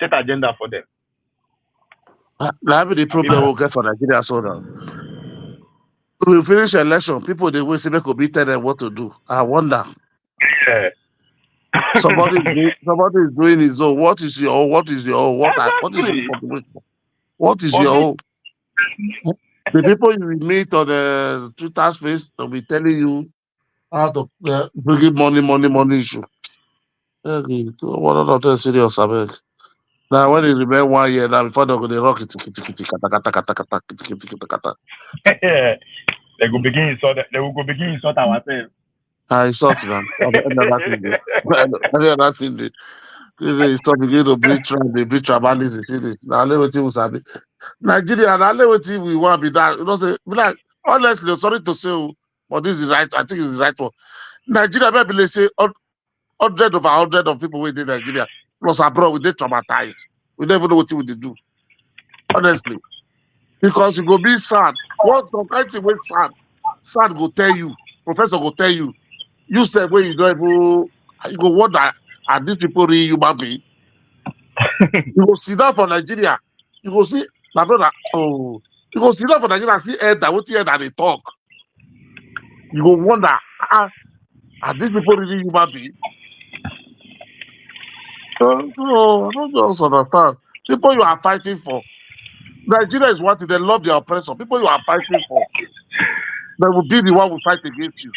set agenda for them. That be the problem we'll get for Nigeria so now. We finish election, people they will say they could be tell them what to do. I wonder. Yeah. Somebody is doing his own. What is your own? What is your own? What is your own? The people you will meet on the Twitter space, they'll be telling you how to bring money issue. Okay, what are they serious about? Now when it remain 1 year now before they go they rock it, They will begin insult ourselves. I insult them. Another thing they stop begin to breed tribalism. Now let me sabi. Nigeria, now let me we want be that. You know, say be like honestly, sorry to say, but this is right. I think it's the right one. Nigeria, maybe let's say 100 over 100 of people within Nigeria plus abroad, we they traumatized. We never know what we do. Honestly, because you go be sad. What some kind of way sad? Sad go tell you. Professor go tell you. You said when you don't even, you go wonder, are these people really human beings? You go sit down for Nigeria. You go see, my brother, you go sit down for Nigeria and see Ed, what that they talk. You go wonder, are these people really human beings? No, I don't just understand. People you are fighting for. Nigeria is what they love their oppressor. People you are fighting for, they will be the one who fight against you.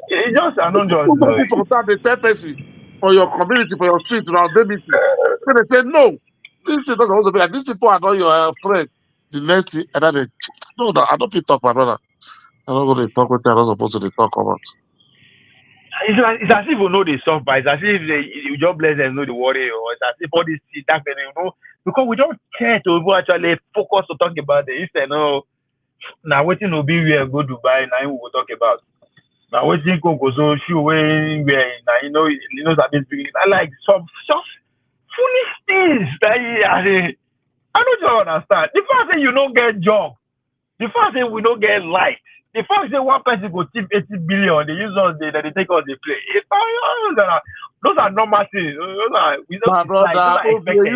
It's just an the third person for your community, for your street, around baby. So they say no. This thing doesn't also be like these people are not your friend. The next thing, and then they, no, I don't feel talk, my brother. I don't go to talk with you. I'm not supposed to talk about. It's as if you know the stuff, but it's as if you just bless them, know the worry, or it's as if all this that you know, because we don't care to actually focus to talk about it. Instead, no, now waiting will be where go Dubai, now we will talk about. Now waiting go so few way where now you know that this big. I like some just foolish things that I don't understand. The first thing you don't get job, the first thing we don't get light. The fact that one person go tip 80 billion, they use us, they take us, they play. Those are normal things. We don't. My brother, I think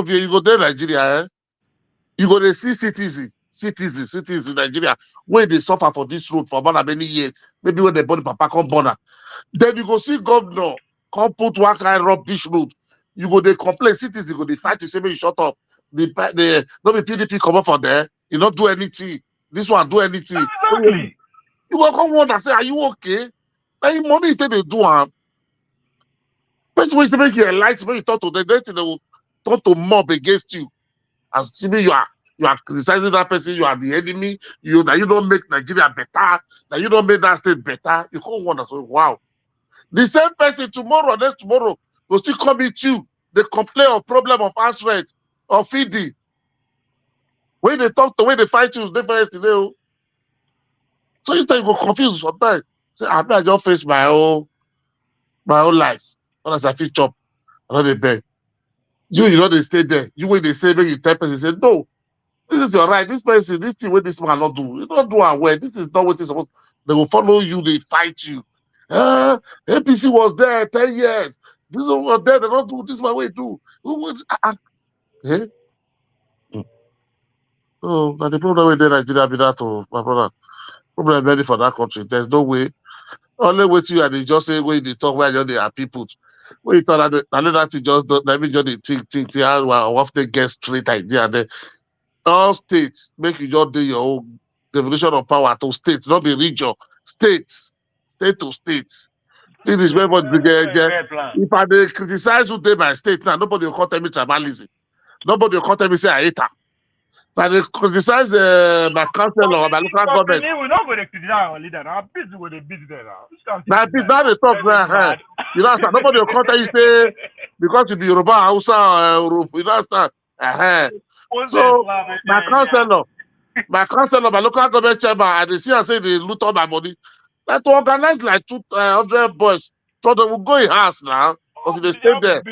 you go there Nigeria, eh? You go to see citizens in Nigeria where they suffer for this road for about many years. Maybe when they born Papa come born. Then you go see governor come put one kind of rubbish road. You go they complain, citizens go they fight to say you shut up. The not be PDP come up for there. You not do anything. This one do anything. Exactly. You go come wonder say, are you okay? Like money you take they do First way to make you a light when you talk to them, they will talk to mob against you. As assuming you are criticizing that person, you are the enemy. You don't make Nigeria better. That you don't make that state better. You can't wonder. So wow, the same person next tomorrow will still come with you. They complain of problem of house rent or feeding. When they talk the way they fight you, they fight today. So you think you go confused sometimes. Say, I just face my own life. When I feel chop, I don't beg. You know they stay there. You when they say make you tell person, say no. This is your right. This person, this thing what this man not do. You don't do it well. This is not what it's supposed. They will follow you. They fight you. APC was there 10 years. This one was there. They don't do this my way do. Eh? Oh, but the problem with Nigeria be that, my brother. Problem ready for that country. There's no way. Only way you and they just say when they talk where they are people. When you thought that another thing just don't let me just think how often get straight idea. Then all states make you just do your own devolution of power to states, not the region. States. State to states. This is very much bigger. If I criticize who they my state now, nobody will tell me tribalism. Nobody will tell me say I hate her. But they criticize my council or my local government. We're not going to criticize our leader. Our people will beat them now. Now they talk there. You know, nobody will tell you say because you be Yoruba, Hausa, you know, so my councilor, my local government chairman, and they see and say they loot all my money. That to organize like 200 boys, so they will go in house now because they stay there.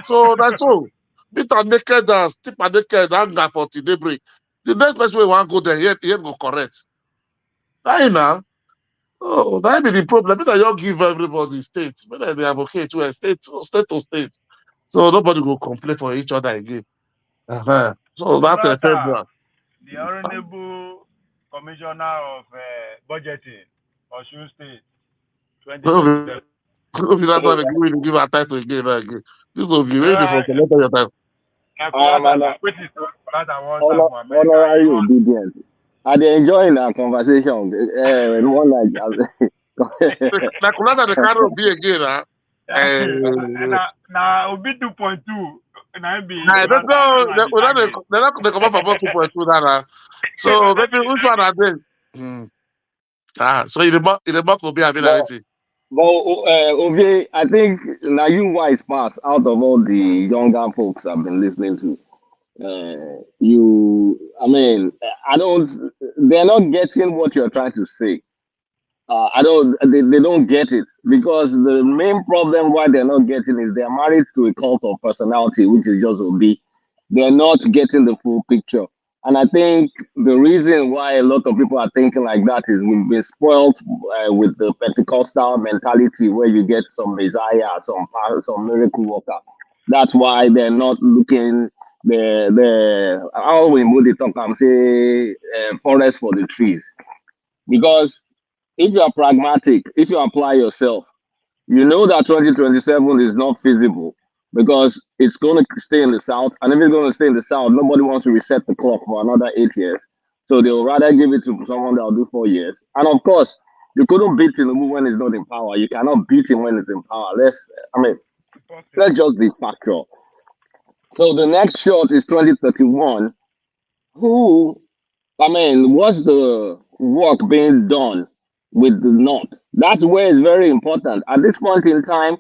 So that's all. Beat and naked and steep and naked anger for today break. The next person we want to go there, he go correct. That now. Oh, that be the problem. Better you give everybody states. Better they advocate to a state to state. So nobody will complain for each other again. So that's a fair. The Honorable Commissioner of Budgeting, Osun State, 2020. That's why we give our title again. This will be ready for your time. Honorary obedience. Are they enjoying our conversation? One like Like Kulata, the car will be again, huh? Now, Obi 2.2. And I be. I don't know. They're not come up about 2.2 now. So maybe which one are they? So in the mock will be having But anything. Ovie, I think now you wise pass out of all the younger folks I've been listening to. I mean, they're not getting what you're trying to say. They don't get it because the main problem why they're not getting is they're married to a cult of personality, which is just Obi. They're not getting the full picture. And I think the reason why a lot of people are thinking like that is we've been spoiled with the Pentecostal mentality where you get some Messiah, some miracle worker. That's why they're not looking how we move the talk and say forest for the trees. Because if you are pragmatic, if you apply yourself, you know that 2027 is not feasible because it's going to stay in the south. And if it's going to stay in the south, nobody wants to reset the clock for another 8 years. So they'll rather give it to someone that will do 4 years. And of course, you couldn't beat Tinubu when he's not in power. You cannot beat him when he's in power. Let's just be factual. So the next shot is 2031. What's the work being done with the North? That's where it's very important. At this point in time,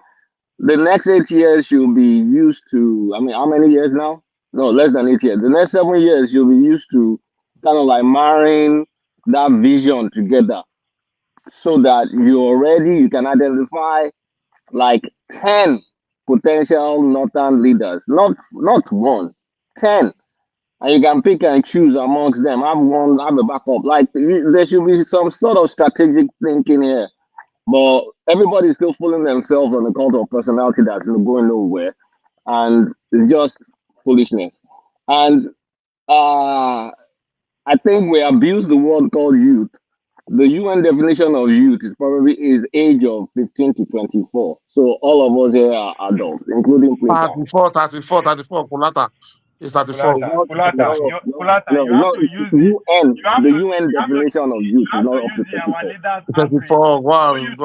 the next 8 years you'll be used to, how many years now? No, less than 8 years. The next 7 years you'll be used to kind of like marrying that vision together so that you can identify like 10 potential Northern leaders, not one, 10. And you can pick and choose amongst them. Have a backup. Like there should be some sort of strategic thinking here. But everybody's still fooling themselves on the cult of personality that's going nowhere. And it's just foolishness. And I think we abuse the word called youth. The UN definition of youth is age of 15 to 24. So all of us here are adults, including 34, Kulata. It's 34. Kulata, you have to use UN. The UN definition of youth is not up to 34. 34. Wow, use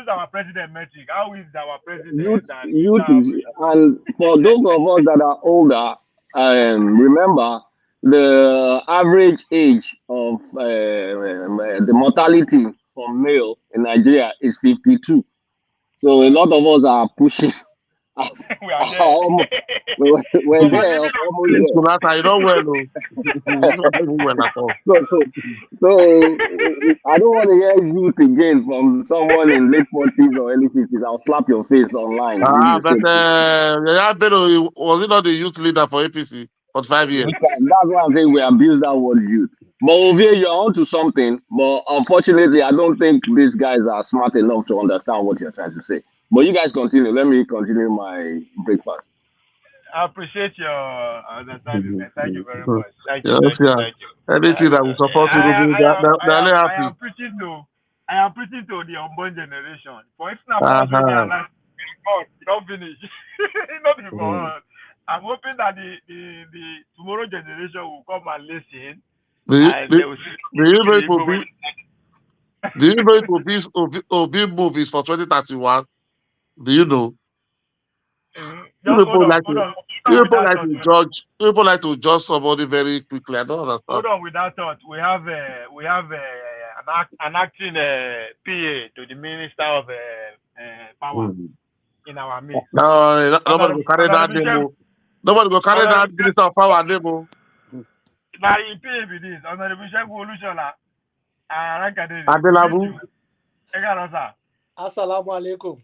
our president metric. How is our president? Youth is, and for those of us that are older, remember the average age of the mortality for male in Nigeria is 52. So a lot of us are pushing. We are there. We're there. I don't well at all. So I don't want to hear youth again from someone in late 40s or early 50s. I'll slap your face online. But Yaya Bello, was he not the youth leader for APC for 5 years? That's why I'm saying we abuse that word youth. But Ovie, you're onto something. But unfortunately, I don't think these guys are smart enough to understand what you're trying to say. But you guys continue. Let me continue my breakfast. I appreciate your understanding. Thank you very much. Thank you. Anything that will support you, I am preaching to the unborn generation. For it's not God, don't finish. Not before. I'm hoping that the tomorrow generation will come and listen. Do you know Obi movies for 2031? Do you know? People like to judge somebody very quickly. I don't understand. Hold on with that thought. We have an acting PA to the Minister of Power in our midst. No, nobody will carry that demo. Nobody will carry that Minister of Power demo. Now, in PA with this, Honorable Shegun Olushola, Adelabu. Assalamu alaikum.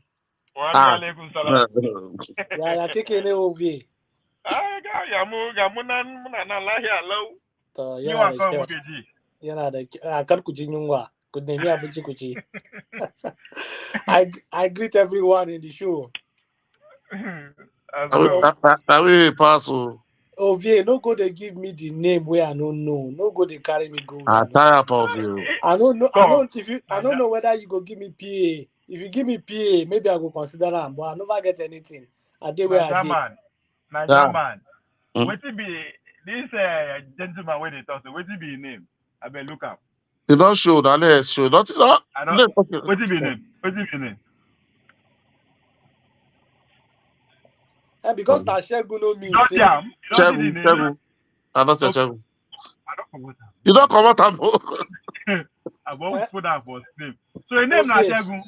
Wa alaikum salam. Ya kike ne Ovie. Yana da kar ku ji yunwa. Ku nemi abinci ku ci. I greet everyone in the show. Ovie, no go they give me the name where I don't know. No go they carry me go. I don't know. I don't know whether you go give me PA. If you give me PA, maybe I go consider them, but I never get anything. I did where I did. Nigerian. What be this gentleman when they talk? What be his name? I better look up. You don't show that. Let's show. Not. No. I don't. Okay. What's your name? What's your name? Because that Shegun no mean. Shegun. I don't say Shegun. I don't come out. You don't come out. I won't put that for name. So your name is Shegun.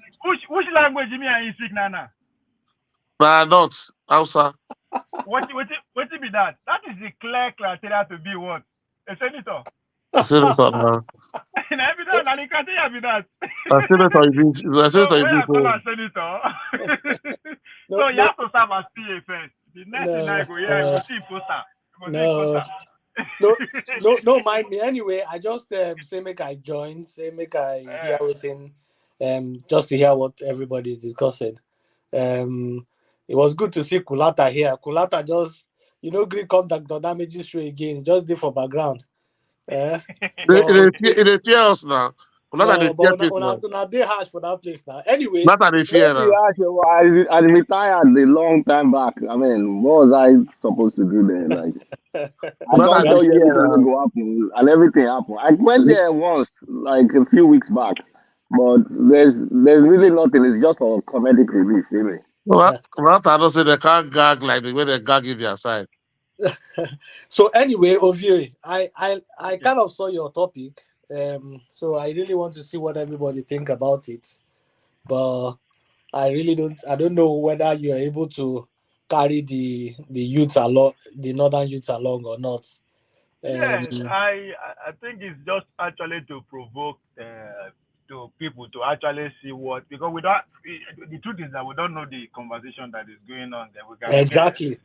Which language you mean you speak now? Not Hausa. What be that? That is the clear criteria to be what? A senator. Senator. And every time, and you can't be that. Senator. So you have to serve as PA first. The next thing I go, yeah, you see poster. No, mind me. Anyway, I just say make I join, say make I hear everything, just to hear what everybody's discussing. It was good to see Kulata here. Kulata just, Green come Dr. Damage's show again. Just did for background. It is chaos now. But they harsh for that place now. Anyway, not an fear now. I retired a long time back. I mean, what was I supposed to do there? Like, I don't tell you everything will happen, and everything happened. I went there once, like a few weeks back, but there's really nothing. It's just for comedic relief, really. Well, I don't say they can't gag like the way they gag in their side. So anyway, Ovie, I kind of saw your topic, so I really want to see what everybody think about it, but I don't know whether you are able to carry the youth along, the northern youth along or not. Yes, I think it's just actually to provoke to people to actually see what, because the truth is that we don't know the conversation that is going on there. Exactly.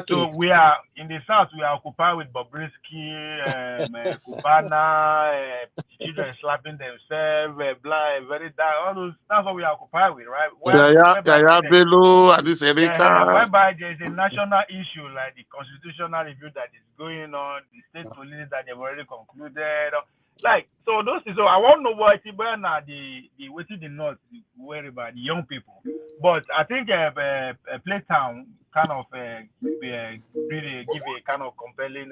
So we are in the south. We are occupied with Bobrisky, Kubana, children slapping themselves, blind, very dark. All those. That's what we are occupied with, right? Whereby there is a national issue like the constitutional review that is going on, the state police that they've already concluded. Like, so those is, so I won't know what the waiting the north worry about the young people. But I think Playtown kind of really give a kind of compelling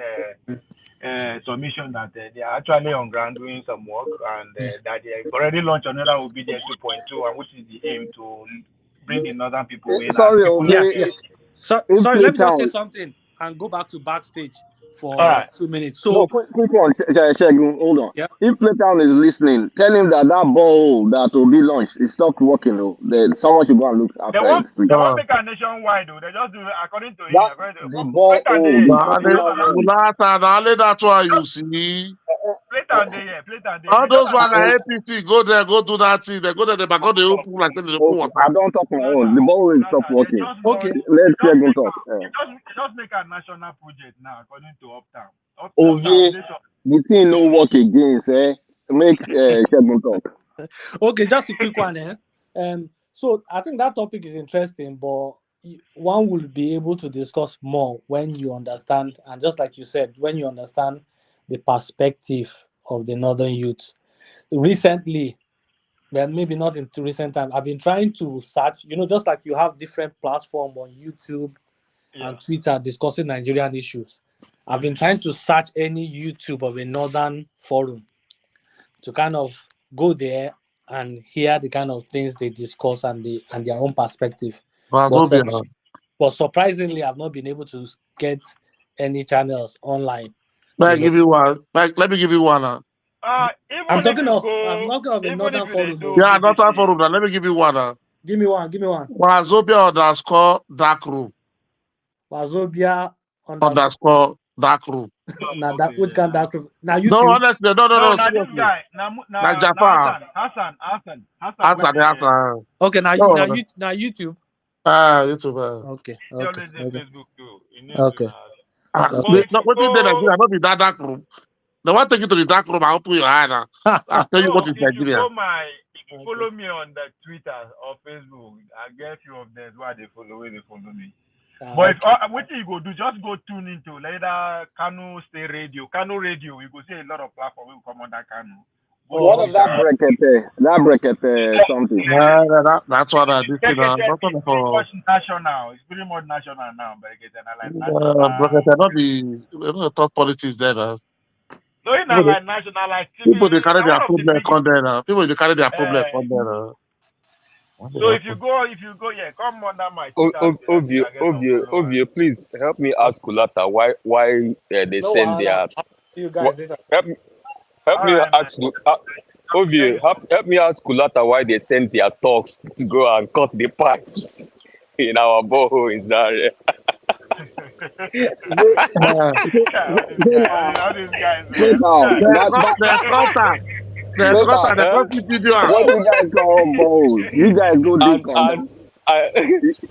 submission that they are actually on ground doing some work, and that they already launched another Obedience 2.2, and which is the aim to bring the northern people in. Sorry, let me just say something and go back to backstage for 2 minutes. So, quick one, Shegun, hold on. Yeah. If Playtown is listening, tell him that ball that will be launched, it stopped working. Though. Someone should go and look after it. They won't make a nationwide, though. They just do it according to the ball. That's why you see. Playtown. All those one are APC. Go there, go do that thing. They go there, they go they open like they open. I don't talk my own. The ball will stop working. Okay. Let's Shegun talk. Just make a national project now, according to Uptown. The thing no work again, say. Make Shegun talk. Okay, just a quick one. So I think that topic is interesting, but one will be able to discuss more when you understand, and just like you said, when you understand the perspective of the northern youth. Recently, well, maybe not in recent time, I've been trying to search, just like you have different platforms on YouTube and Twitter discussing Nigerian issues. I've been trying to search any YouTube of a northern forum to kind of go there and hear the kind of things they discuss and their own perspective. But surprisingly, I've not been able to get any channels online. Let me give you one. Let me give you one. I'm talking of a northern forum. Yeah, northern forum. Let me give you one. Give me one. Wazobia _dark room. Wazobia _dark room. Now that which kind dark room? Now you. No, honestly, no. Now this guy. Like Japan. Hassan. Okay, now YouTube. YouTube. Okay. Facebook too. Okay. What is Nigeria? Not the dark room. They want to take you to the dark room and open your eye now. I'll tell you what is Nigeria. If you follow me on the Twitter or Facebook, I get a few of them why they follow me. But what you go do, just go tune into later Kano State Radio. Kano Radio, you go see a lot of platforms will come on that Kano. What of that bracket something? Yeah, that's what I did. It's pretty much national now, bracket. Not the talk politics there. No, So it's not like national like people they carry their one of the problem biggest. on there now. People they carry their problem on there now. So if you go, yeah, come under my Ovie, please help me ask Kulata why they No, send their. you guys later. Help me Alright, ask Ovie, help me ask Kulata why they send their talks to go and cut the pipes in our borehole in Zaria. What you guys call balls? You guys go do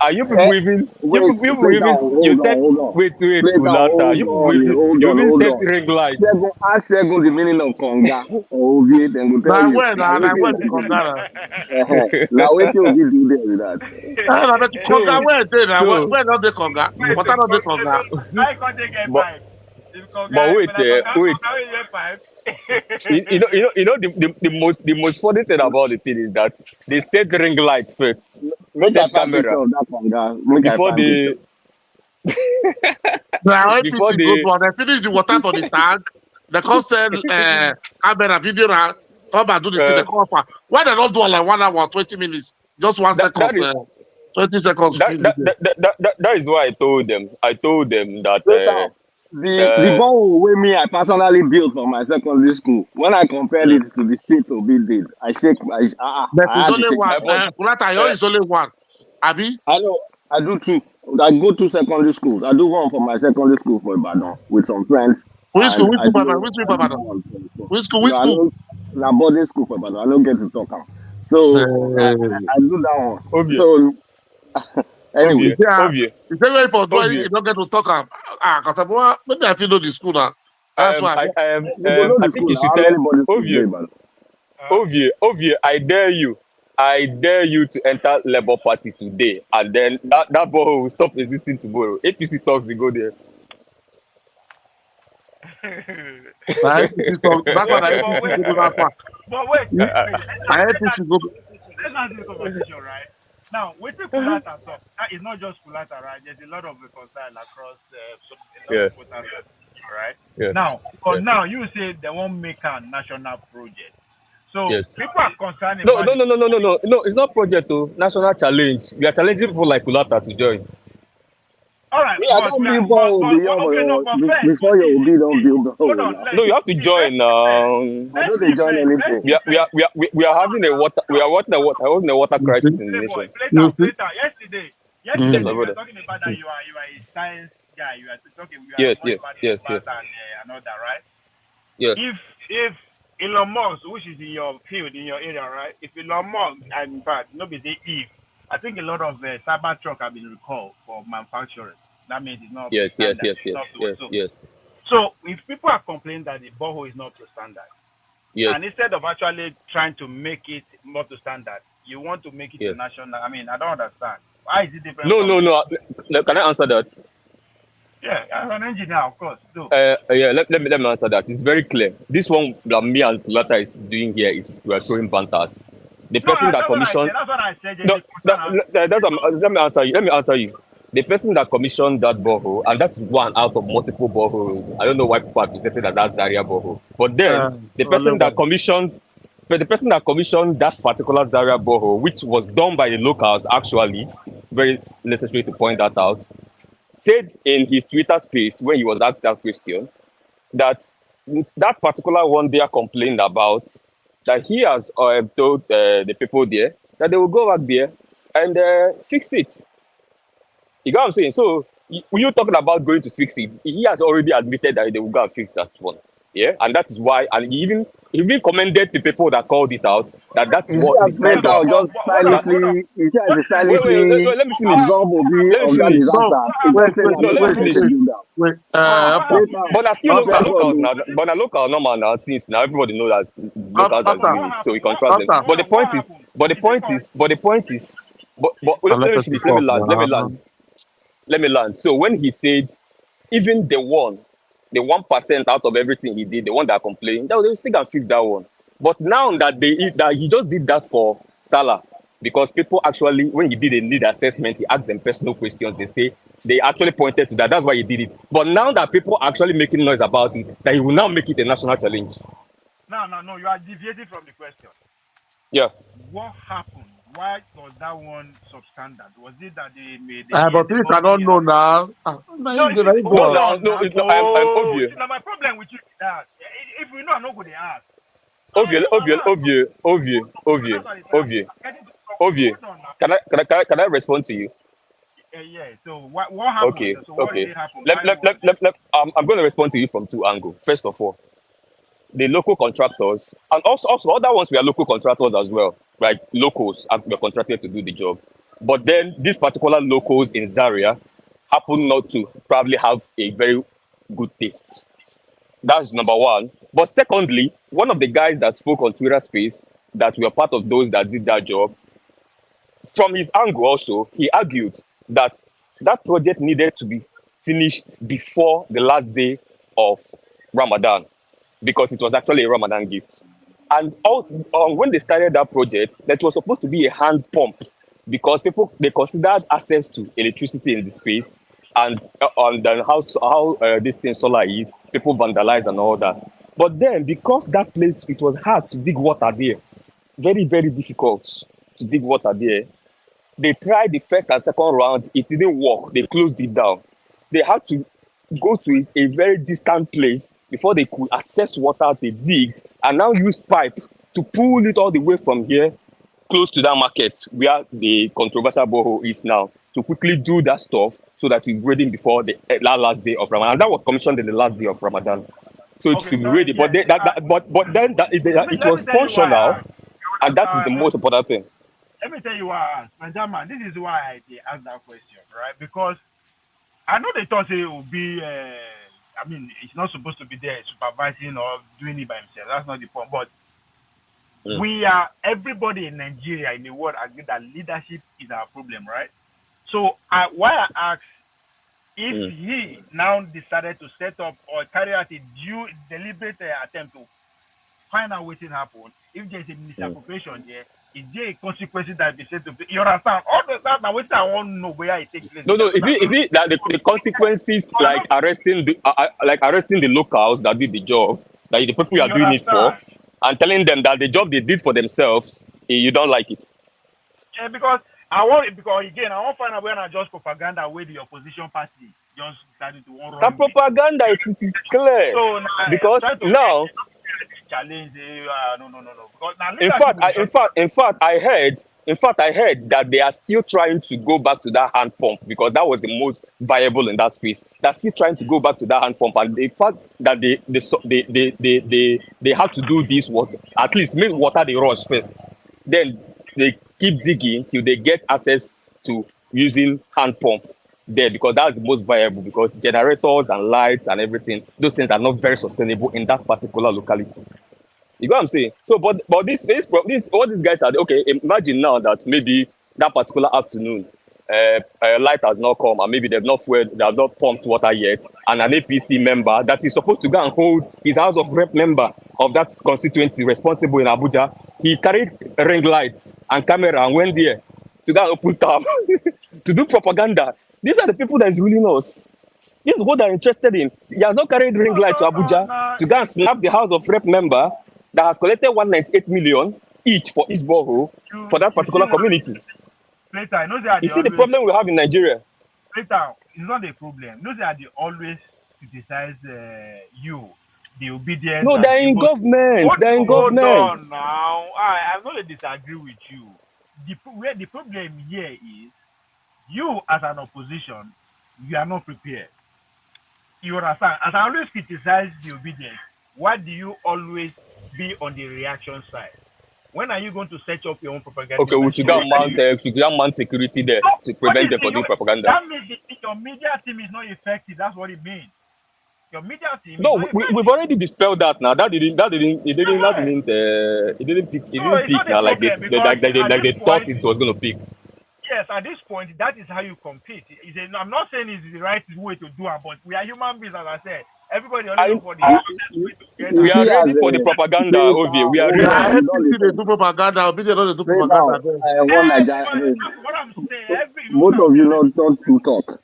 Are you people even? You said wait, Kulata. You even set ring lights. Ask Segun the meaning of conga. Or Ovie, then go tell you. Now wait till we do there with that. Conga where they now? Where not the conga? What are not the conga? I can't take a pipe. But wait. You know the most funny thing about the thing is that they set ring light first, Make set a camera of that conga. before they Now before APC they go for they finish the water for the tank. They come send camera video now. Come and do the thing. They come up. Why they not do like 1 hour 20 minutes? Just 1 second. 20 seconds. That is why I told them that the ball way me I personally built for my secondary school. When I compared it to the shit Obi did, I shake my But it's only one. Kulata, yours is only one. Abi? I know. I do two. I go to secondary schools. I do one for my secondary school for Ibadan with some friends. Which school? Which school? Which school? Na boarding school for Ibadan. I don't get to talk am. So I do that one. So anyway, Ovie. You say wait for 20, you don't get to talk am. Because maybe I feel know the school now. That's why. I think you should tell Ovie, I dare you to enter Labour Party today, and then that borrow will stop existing tomorrow. APC talks will go there. That's what I APC go that far. But wait. I APC go. Let's answer the conversation, right? Now, with the Kulata stuff, it's not just Kulata, right? There's a lot of reconcile across right? Yeah. Now, now you say they won't make a national project. So people are concerned about No, it's not project though. National challenge. We are challenging people like Kulata to join. All right. I don't build ball before you don't build the whole. No, you have to join. I don't they join anything. We are having a water crisis in the nation. Yesterday we were talking about that you are a science guy. You are talking. Yes. And all that, right? Yes. If Elon Musk, which is in your field, in your area, right? If Elon Musk, and in fact, nobody say if. I think a lot of Cybertruck have been recalled for manufacturing. That means it's not. Yes. So if people are complaining that the borehole is not to standard, and instead of actually trying to make it more to standard, you want to make it to national. I mean, I don't understand. Why is it different? No. Can I answer that? Yeah, I'm an engineer, of course. So. Let me answer that. It's very clear. This one that me and Kulata is doing here is we are throwing banters. The person that commissioned. That's what I said. Let me answer you. The person that commissioned that borehole, and that's one out of multiple boreholes. I don't know why people are presenting that that's Zaria borehole. But then the person that commissioned that particular Zaria borehole, which was done by the locals, actually, very necessary to point that out, said in his Twitter space when he was asked that question that particular one they are complaining about, that he has told the people there that they will go back there and fix it. You got what I'm saying? So when you're talking about going to fix it, he has already admitted that they will go and fix that one. Yeah, and that is why, and he even commended the people that called it out that that's what he said. Just stylishly, he said stylishly. Let me finish. But that's still local now. But local normal now, since now everybody knows that locals are doing it, so we can trust them. But the point is, let me land. So when he said, even the 1% out of everything he did, the one that complained, they still can fix that one. But now that he just did that for Salah, because people actually, when he did a need assessment, he asked them personal questions. They actually pointed to that. That's why he did it. But now that people are actually making noise about it, that he will now make it a national challenge. No. You are deviating from the question. Yeah. What happened? Why was that one substandard? Was it that they made? But you cannot know now. No, it's obvious. Now my problem with you is that if we know, I'm not going to ask. Obvious. Can I respond to you? Yeah. So what happened? Okay. So what did happen? I'm going to respond to you from two angles. First of all, the local contractors, and also other ones, we are local contractors as well, right? Locals were contracted to do the job. But then these particular locals in Zaria happen not to probably have a very good taste. That's number one. But secondly, one of the guys that spoke on Twitter Space, that were part of those that did that job, from his angle also, he argued that that project needed to be finished before the last day of Ramadan, because it was actually a Ramadan gift. And when they started that project, that was supposed to be a hand pump, because they considered access to electricity in the space, and then how this thing solar is, people vandalize and all that. But then, because that place, it was hard to dig water there, very, very difficult to dig water there. They tried the first and second round, it didn't work. They closed it down. They had to go to a very distant place before they could access water they digged, and now use pipe to pull it all the way from here close to that market where the controversial borehole is now, to quickly do that stuff so that we're ready before the last day of Ramadan. And that was commissioned in the last day of Ramadan. So it should be ready. But then it was functional, and that is the most important thing. Let me tell you why, Benjamin. This is why I asked that question, right? Because I know they thought it would be. It's not supposed to be there supervising or doing it by himself. That's not the point. But everybody in Nigeria, in the world, agree that leadership is our problem, right? So why I ask, if he now decided to set up or carry out a deliberate attempt to find out what happened, if there's a misappropriation there, is there a consequence that they said to be? You understand? All the time, now I want to know where it takes place. No. Is it that the consequences, like arresting the locals that did the job, that the people you are doing it for, and telling them that the job they did for themselves, you don't like it? Yeah, because I want to find out when I just propaganda where the opposition party just started to run. That propaganda is clear. So because now. Challenge. No. In fact, I heard that they are still trying to go back to that hand pump, because that was the most viable in that space. They're still trying to go back to that hand pump, and the fact that they have to do this water, at least make water the rush first. Then they keep digging till they get access to using hand pump there, because that's the most viable, because generators and lights and everything, those things are not very sustainable in that particular locality. You know what I'm saying? So, but this what these guys are, okay, imagine now that maybe that particular afternoon, light has not come, and maybe they have not pumped water yet, and an APC member that is supposed to go and hold his House of Rep member of that constituency responsible in Abuja, he carried ring lights and camera and went there to go and open tap to do propaganda. These are the people that is ruling us. This is what they're interested in. He has not carried ring light to Abuja to go and snap the House of Rep member that has collected 198 million each for each borehole for that particular community. You see the problem we have in Nigeria? Later, it's not a problem. Those are the always criticize you, the obedience. No, they're in government. They're in government. Hold on now. I'm not going to disagree with you. Where the problem here is, you as an opposition, you are not prepared. You understand? As I always criticize the obedience, why do you always be on the reaction side? When are you going to set up your own propaganda? Okay, we should mount security there to prevent them from doing propaganda. That means your media team is not effective. That's what it means. Your media team. No, we've already dispelled that now. It didn't peak now like they thought it was going to peak. Yes, at this point, that is how you compete. I'm not saying it's the right way to do it, but we are human beings, as I said. Everybody only look for the We are see, ready as for the propaganda, Ovie. We are Na ready. FCC dey do propaganda, Obidien no dey do straight propaganda. down, one Nigeria. what I'm saying, Both of you not to talk.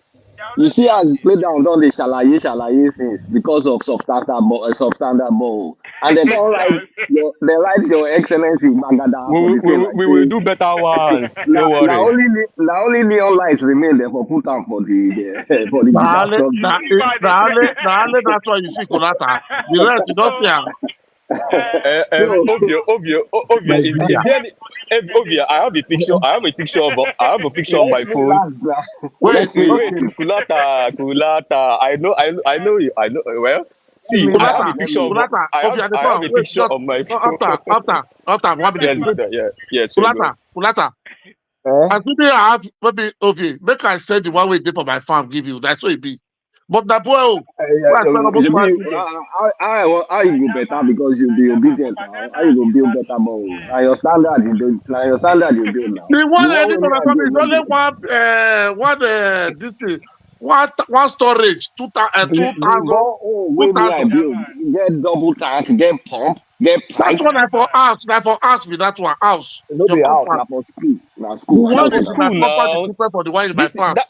You see, as play down done the shalaye since because of substandard ball, and they don't write your excellency Magada for the thing. We will do better ones. Don't Now worry. only neon lights remain there for put on for the for the Na disaster. only that's why you see Kolata. The rest you don't see am. Ovie, is there any, Ovie, I have a picture on my phone. Relax now. Wait, Wait, it's Kulata. I know you. Well, see, I have a picture Kulata, I have a picture on my phone. After 1 minute. Yes. Kulata. I think I have maybe Ovie. Make I send the one way for my farm give you. That's what it be. But the boy, How you go better because you be obedient now? How you go build better more? Now your standard you build now. the one I did for my farm is only this thing. One storage, 2,000. Wait, I build. Get double tank, get pump, get pipe. That one I for house. That for house be that one house. No be house, na for school. Na school. One for is school my now. property, for the one in my farm. That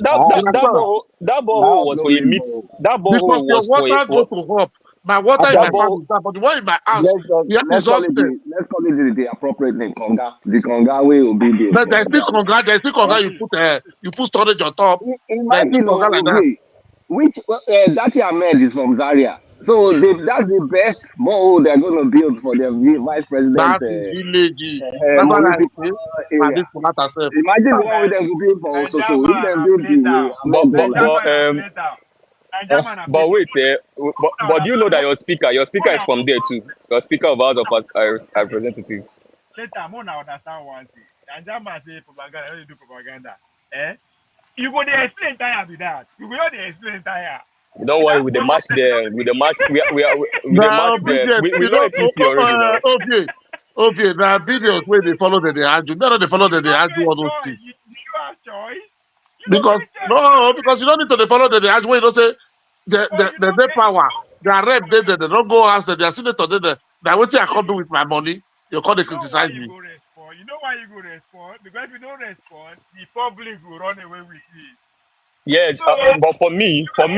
borehole was for a meet. That borehole was for water go to hub. My water in my farm is that, but the one in my house, let's call it the appropriate name, Conga. The Conga way will be the. But there's still Conga. You put storage on top. Imagine like that. Which Dati Ahmed is from Zaria. So that's the best mall they're going to build for their vice president. That's village. Imagine the one with them to build for also. So if them build but wait, but do you know that your speaker is from there too? Your speaker of House of Representatives. Later, more now understand one thing. And Jama say propaganda, how you do propaganda? You go to explain entire with that. You go to explain entire. Don't worry, with the match there, we don't APC original. Okay, now videos where they follow the argue. No, they follow the argue all those things. You have choice. Because you don't need to follow the argue where you don't say the power. They are rep, they don't go answer. They are senator, they what I can't do with my money. You can't criticize me. You know why you go respond? Because if you don't respond, the public will run away with you. Yeah, but for me, I'm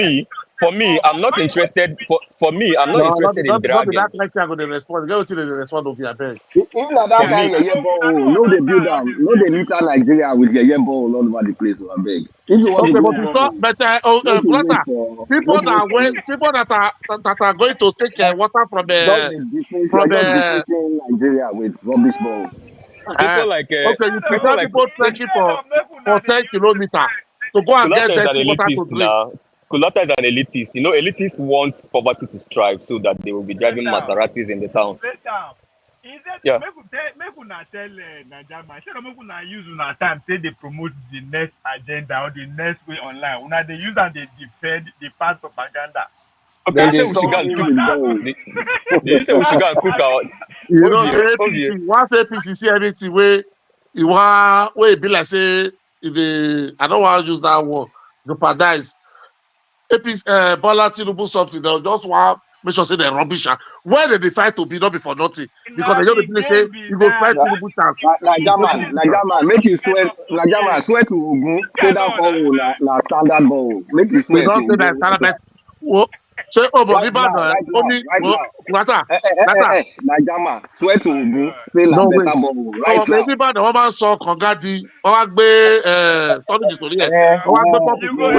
not interested. For me, I'm not interested in dragging. That next I'm going to respond. Go to the respond of your bed. Even at that time, no, they build them. No, they litter Nigeria with your ball all over the place. I beg. If you want people that are going to take water from Nigeria with rubbish balls. People like you prefer people trekking for 10 kilometers. To go and get that water to drink. Kulata is an elitist. You know, elitists want poverty to strive so that they will be driving Maseratis in the town. Yeah. Make una tell Najama. Should make una use una time say they promote the next agenda or the next way online. Una they use and they defend the past propaganda. Okay, they say we should go and cook our. You know, APC, once APC see anything where you want, where it be like say. I don't want to use that word. Jeopardize. APC, Bola Tinubu something. They just want make sure say they're rubbish. Where they decide to be, not be for nothing. Because they just say you go fight Tinubu chance. Najama, make you swear. Najama, swear to Ogun. Say that ball na standard ball. Make you swear. Don't say that standard ball. Say but only Najama, swear to Ogun. Say na better ball. Right now. Everybody the woman saw Kongadi. Wọ́n gbé tọ́lú ìsòrí ẹ̀. Wọ́n gbé pọ́pù fún ẹ̀.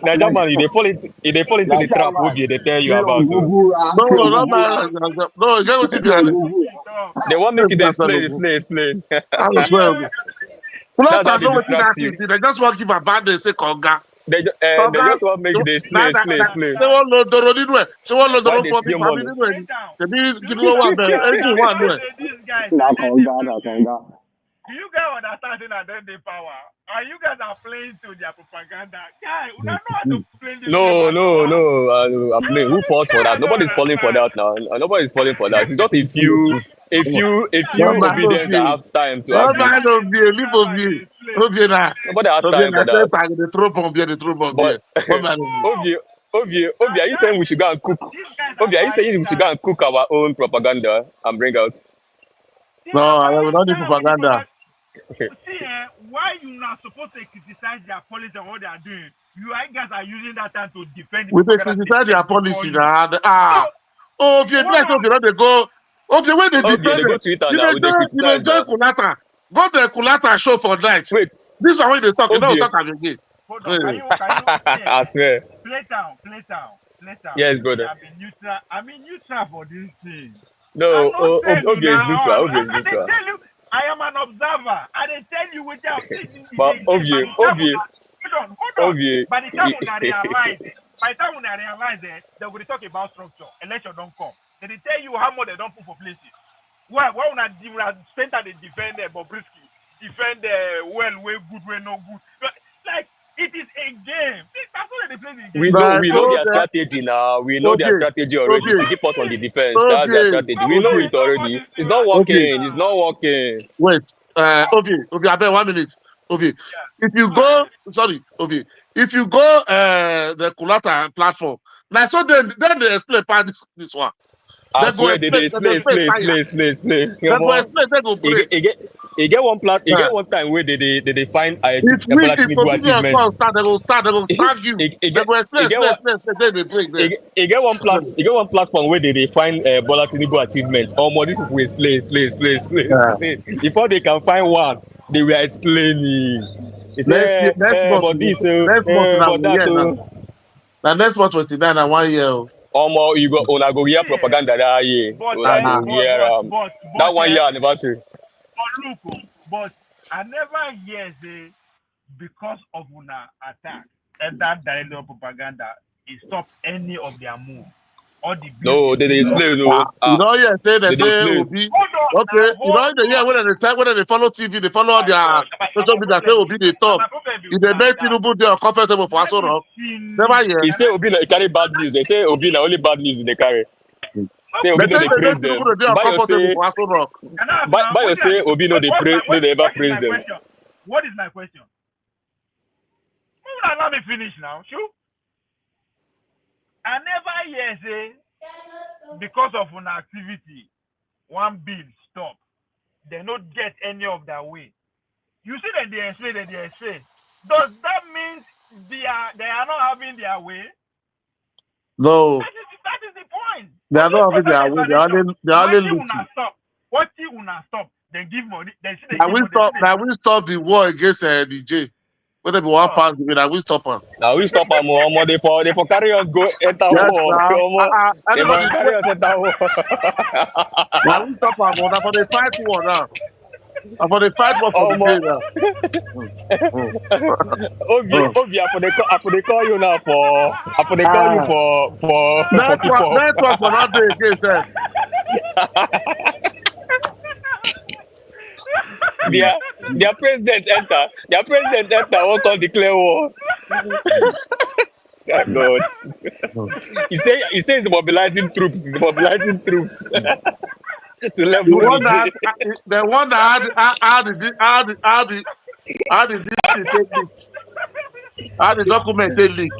Najama, you fall into the trap they tell you about. They want to make it explain. That's how they distract you. They just want to give a bad they say Konga. They just want to make it explain. They want to do it. They want to do it for people. They be give you one there. Everyone do it. Na Konga. Do you guys understand that they power? And you guys are playing to their propaganda. Guy, we don't know how to play this No, game. I'm playing. Who falls for that? Nobody's falling for that now. Nobody's falling for that. It's just Don't mind obedience that Obie. have time to Don't agree. mind Obie. Leave Obie. Obie na. Nobody has Obie time na. for that. The throw bomb here. The throw bomb here. But Don't mind Obie. Obie, are you saying we should go and cook? Obie, are you saying we should go and cook our own propaganda and bring out? No, I will not do propaganda. See, why you not supposed to criticize their policy and what they are doing? You guys are using that time to defend. We dey criticize their policy now. Oh, if you bless Obie, not they go. Obie, when they defend they go Twitter now. They criticize join Kulata. Go to the Kulata show for night. Wait. This one when they talk, you don't talk again. Hold on, can you I swear. Play town. Yes, brother. I'm neutral for this thing. No, Obie is neutral. Obie is neutral. I am an observer. I didn't tell you without thinking. But Obie. Hold on. By the time when I realize it, they will talk about structure. Election don't come. They tell you how much they don't put for places. Why when I spend that they defend Bobrisky, defend well, way good, way no good. Like it is a game. That's what they play the game. We know their strategy now. We know their strategy already to keep us on the defense. That's their strategy. We know it already. It's not working. It's not working. Wait, Obie, I beg 1 minute. Obie, if you go the Kulata platform, now so then they explain part this one. I swear they explain. They go explain. They go break. It get one time where they find a if political achievement. They go start you. They go explain. They break there. It get one platform where they find Bola Tinubu achievement. More this people explain. Before they can find one, they were explaining. It's next month 29 and 1 year. You go hear propaganda that year. That 1 year anniversary. But I never hear say because of una attack and that direct propaganda, it stopped any of their move. No, they explain. You know, say Obi. Okay, you know the year when they follow TV, they follow their social media. Say Obi they talk. If they make Tinubu they are comfortable for Aso Rock. Never hear. He say Obi they carry bad news. They say Obi na only bad news they carry. Say Obi no they praise them. Bayo say Obi no they praise. No they ever praise them. What is my question? Allow me finish now. Sure. I never hear say because of an activity, one bill stop. They not get any of their way. You see that they explain. Does that mean they are not having their way? No. That is the point. They are not having their way. They are only looting. What you wanna stop? They give money. I will stop the war against DJ. Whether we want pass, I will stop them. Now we stop them. They for carry us go enter war. They for carry us enter war. Now we stop them. For the fight war now. For the fight war for the day now. Obvi, I for call you now for. I for call you for. Network for not doing again, sir. Their president enter. Won't come declare war. God. He says he's mobilizing troops. To level the one that how the document they leak.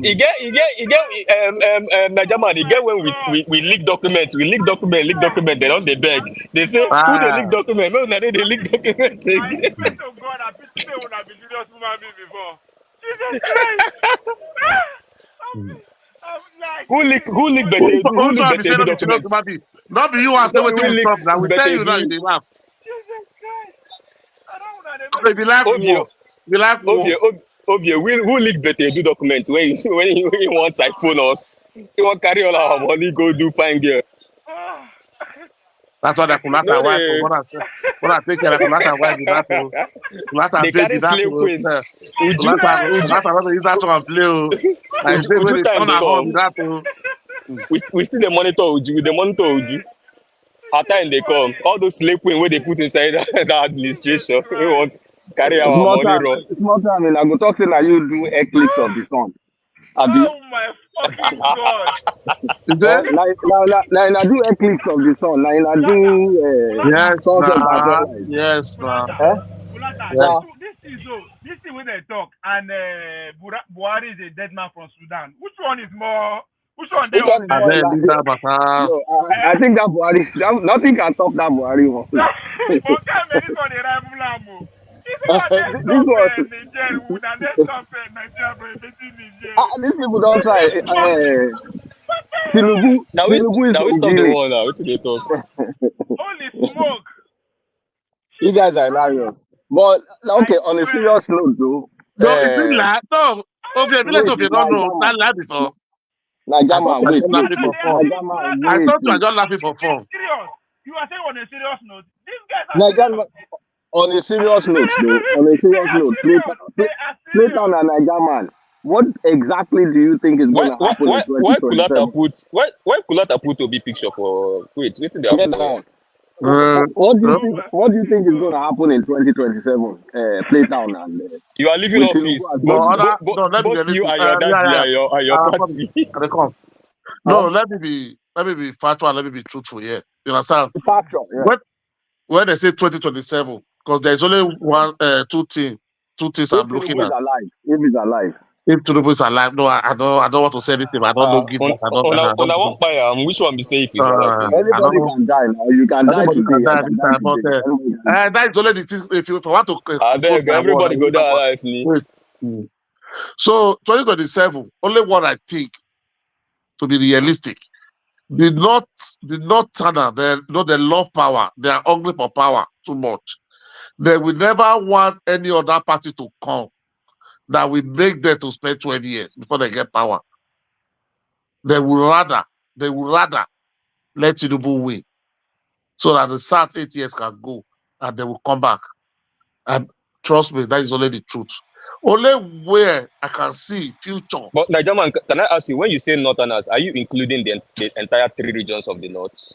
He get Najaman, he get when we leak document. They don't they beg. They say who they leak document? No, they leak document again. God, I pity they would have been serious human being before. Jesus Christ. Who leak better documents? Not be you ask them what you stop now. We tell you now you laugh. Jesus Christ. I don't know. We like Obie, who leak better do documents when he wants iPhone us? He want carry all our money, go do fine girl. That's what the Kulata wife. What I take care of Kulata wife is that. Kulata they carry slave queen. Kulata want to use that one play. I say when it's on our home that. We still the monitor Uju. Our time they come. All those slave queen where they put inside the administration. We Right. want carry our Small money time, run. small time, and I go talk to now you do eclipse of the sun. Abi, Oh my fucking god. Is it? now do eclipse of the sun. Now do Kulata, Yes, sunset by nah. sunrise. Yes, nah. Eh? Kulata, Yes. Now, this is when they talk, and Buhari is a dead man from Sudan. Which one is more? Which one they which one on is And more there? then Linda like? Bata. No, I think that Buhari, nothing can top that Buhari one. Okay, man, this one the rival Lamo. This one next This stop was Niger. Would the next stop Nigeria for beating Niger? these people don't try. What the hell? Tinubu is Now we stop the congealing. war now. What do they talk? Holy smoke. You guys are hilarious. But okay, on a serious note, though. No, it's been like no. Okay, let's hope you don't know. That lie before. I thought Najama, you were wait. just laughing for fun. Najama, I wait. thought you were just laughing for fun. Serious. You are saying on a serious note. These guys are Najama, serious. on a serious note, though. On a serious note, Playtown and Najaman. What exactly do you think is going to happen in 2027? Why Kulata put Obi picture for wait in the Get down. What do you think is going to happen in 2027? Playtown and you are leaving with office. Tinubu as Both you and your daddy and your party. No, let me be factual. Let me be truthful here. You understand? factual. Yeah. When they say 2027, because there's only two things I'm looking at. If he's alive. If Tinubu is alive, no, I don't want to say anything. I don't know. On a one buyer, which one be safe? Anybody can die now. You can die today. That is only the thing. If you want to, I beg everybody go down alive. So 2027, only what I think to be realistic. The Northerners, they love power. They are hungry for power too much. They will never want any other party to come that will make them to spend 12 years before they get power. They would rather let Tinubu win so that the South 8 years can go and they will come back. And trust me, that is only the truth. Only where I can see future. But Najaman, can I ask you, when you say Northerners, are you including the entire 3 regions of the North?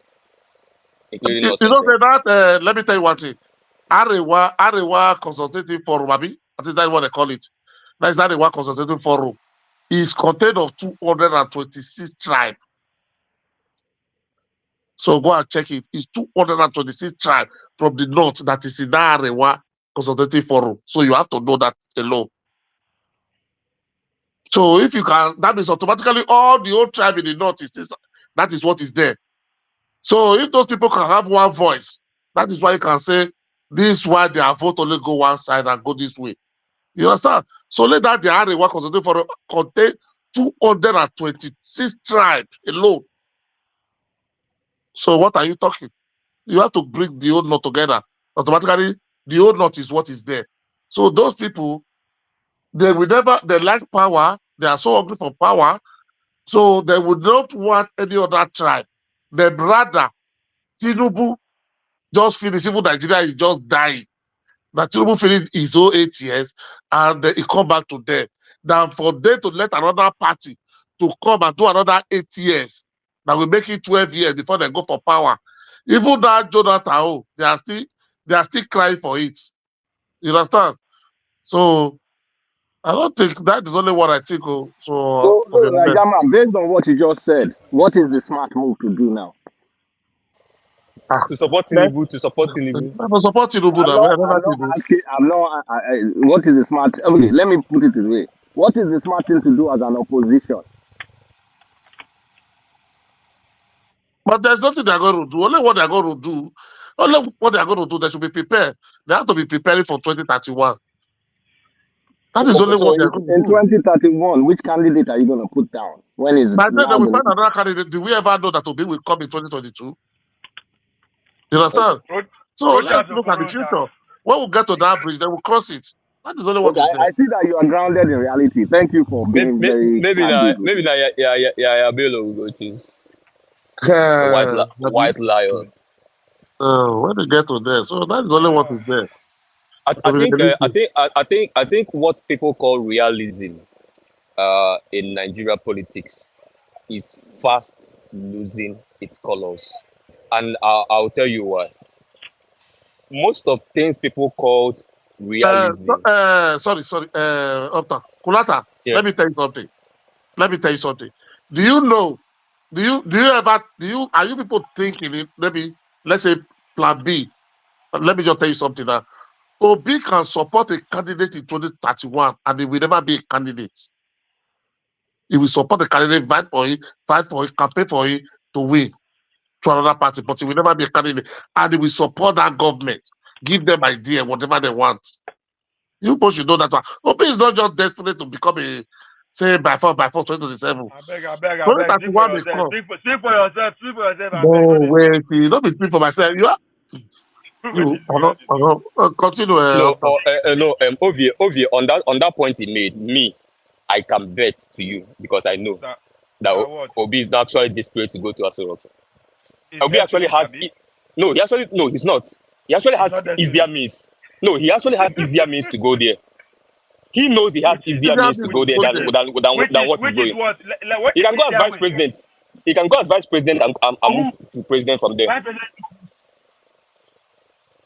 Including North you know that, let me tell you one thing. Arewa Consultative Forum, I think that's what they call it. That is Arewa Consultative Forum. Is contained of 226 tribes. So go and check it. It's 226 tribes from the north that is in that Arewa Consultative Forum. So you have to know that alone. So if you can, that means automatically all the old tribe in the north that is what is there. So if those people can have one voice, that is why you can say this is why their vote only go one side and go this way. You understand? So let that the Arewa Consultative Forum contain 226 tribes alone. So what are you talking? You have to bring the old north together. Automatically, the old north is what is there. So those people, they like power. They are so hungry for power. So they would not want any other tribe. They'd rather Tinubu just finish. Even Nigeria is just dying. That Tinubu finish his own 8 years and he come back to them. Than for them to let another party to come and do another 8 years. That will make it 12 years before they go for power. Even that Jonathan, they are still crying for it. You understand? So I don't think that is only what I think. So Jama, based on what you just said, what is the smart move to do now? To support Tinubu. To support Tinubu. What is the smart? Okay, let me put it this way. What is the smart thing to do as an opposition? But there's nothing they're going to do. Only what they're going to do. Only what they're going to do. They should be prepared. They have to be preparing for 2031. That is only what they're going to do. In 2031, which candidate are you going to put down? When is? By then, they will find another candidate. Do we ever know that Obi will come in 2022? You understand? So let's look at the future. When we get to that bridge, they will cross it. That is only what I see that you are grounded in reality. Thank you for being very. Maybe yeah, Bello will go to white lion. When we get to there, so that is only what is there. I think what people call realism in Nigeria politics is fast losing its colors. And I'll tell you why. Most of things people called realism. Sorry, Octa. Kulata, Yeah. let me tell you something. Do you know? Are you people thinking it? Maybe let's say Plan B. Let me just tell you something now. Obi can support a candidate in 2031 and he will never be a candidate. He will support the candidate, fight for it, campaign for it to win to another party, but he will never be a candidate. And he will support that government, give them idea, whatever they want. You both should know that one. Obi is not just desperate to become a, say, by force, 2027. I beg. Speak 2031 may come. Speak for yourself. No, wait, don't be speaking for myself. Continue. Ovie, on that point he made, me, I can bet to you because I know that Obi is not actually desperate to go to Aso Rock. Obi actually has he's not. He actually has easier means. No, he actually has easier means to go there. He knows he has easier means to go there than what he's going. He can go as vice president. He can go as vice president and move to president from there.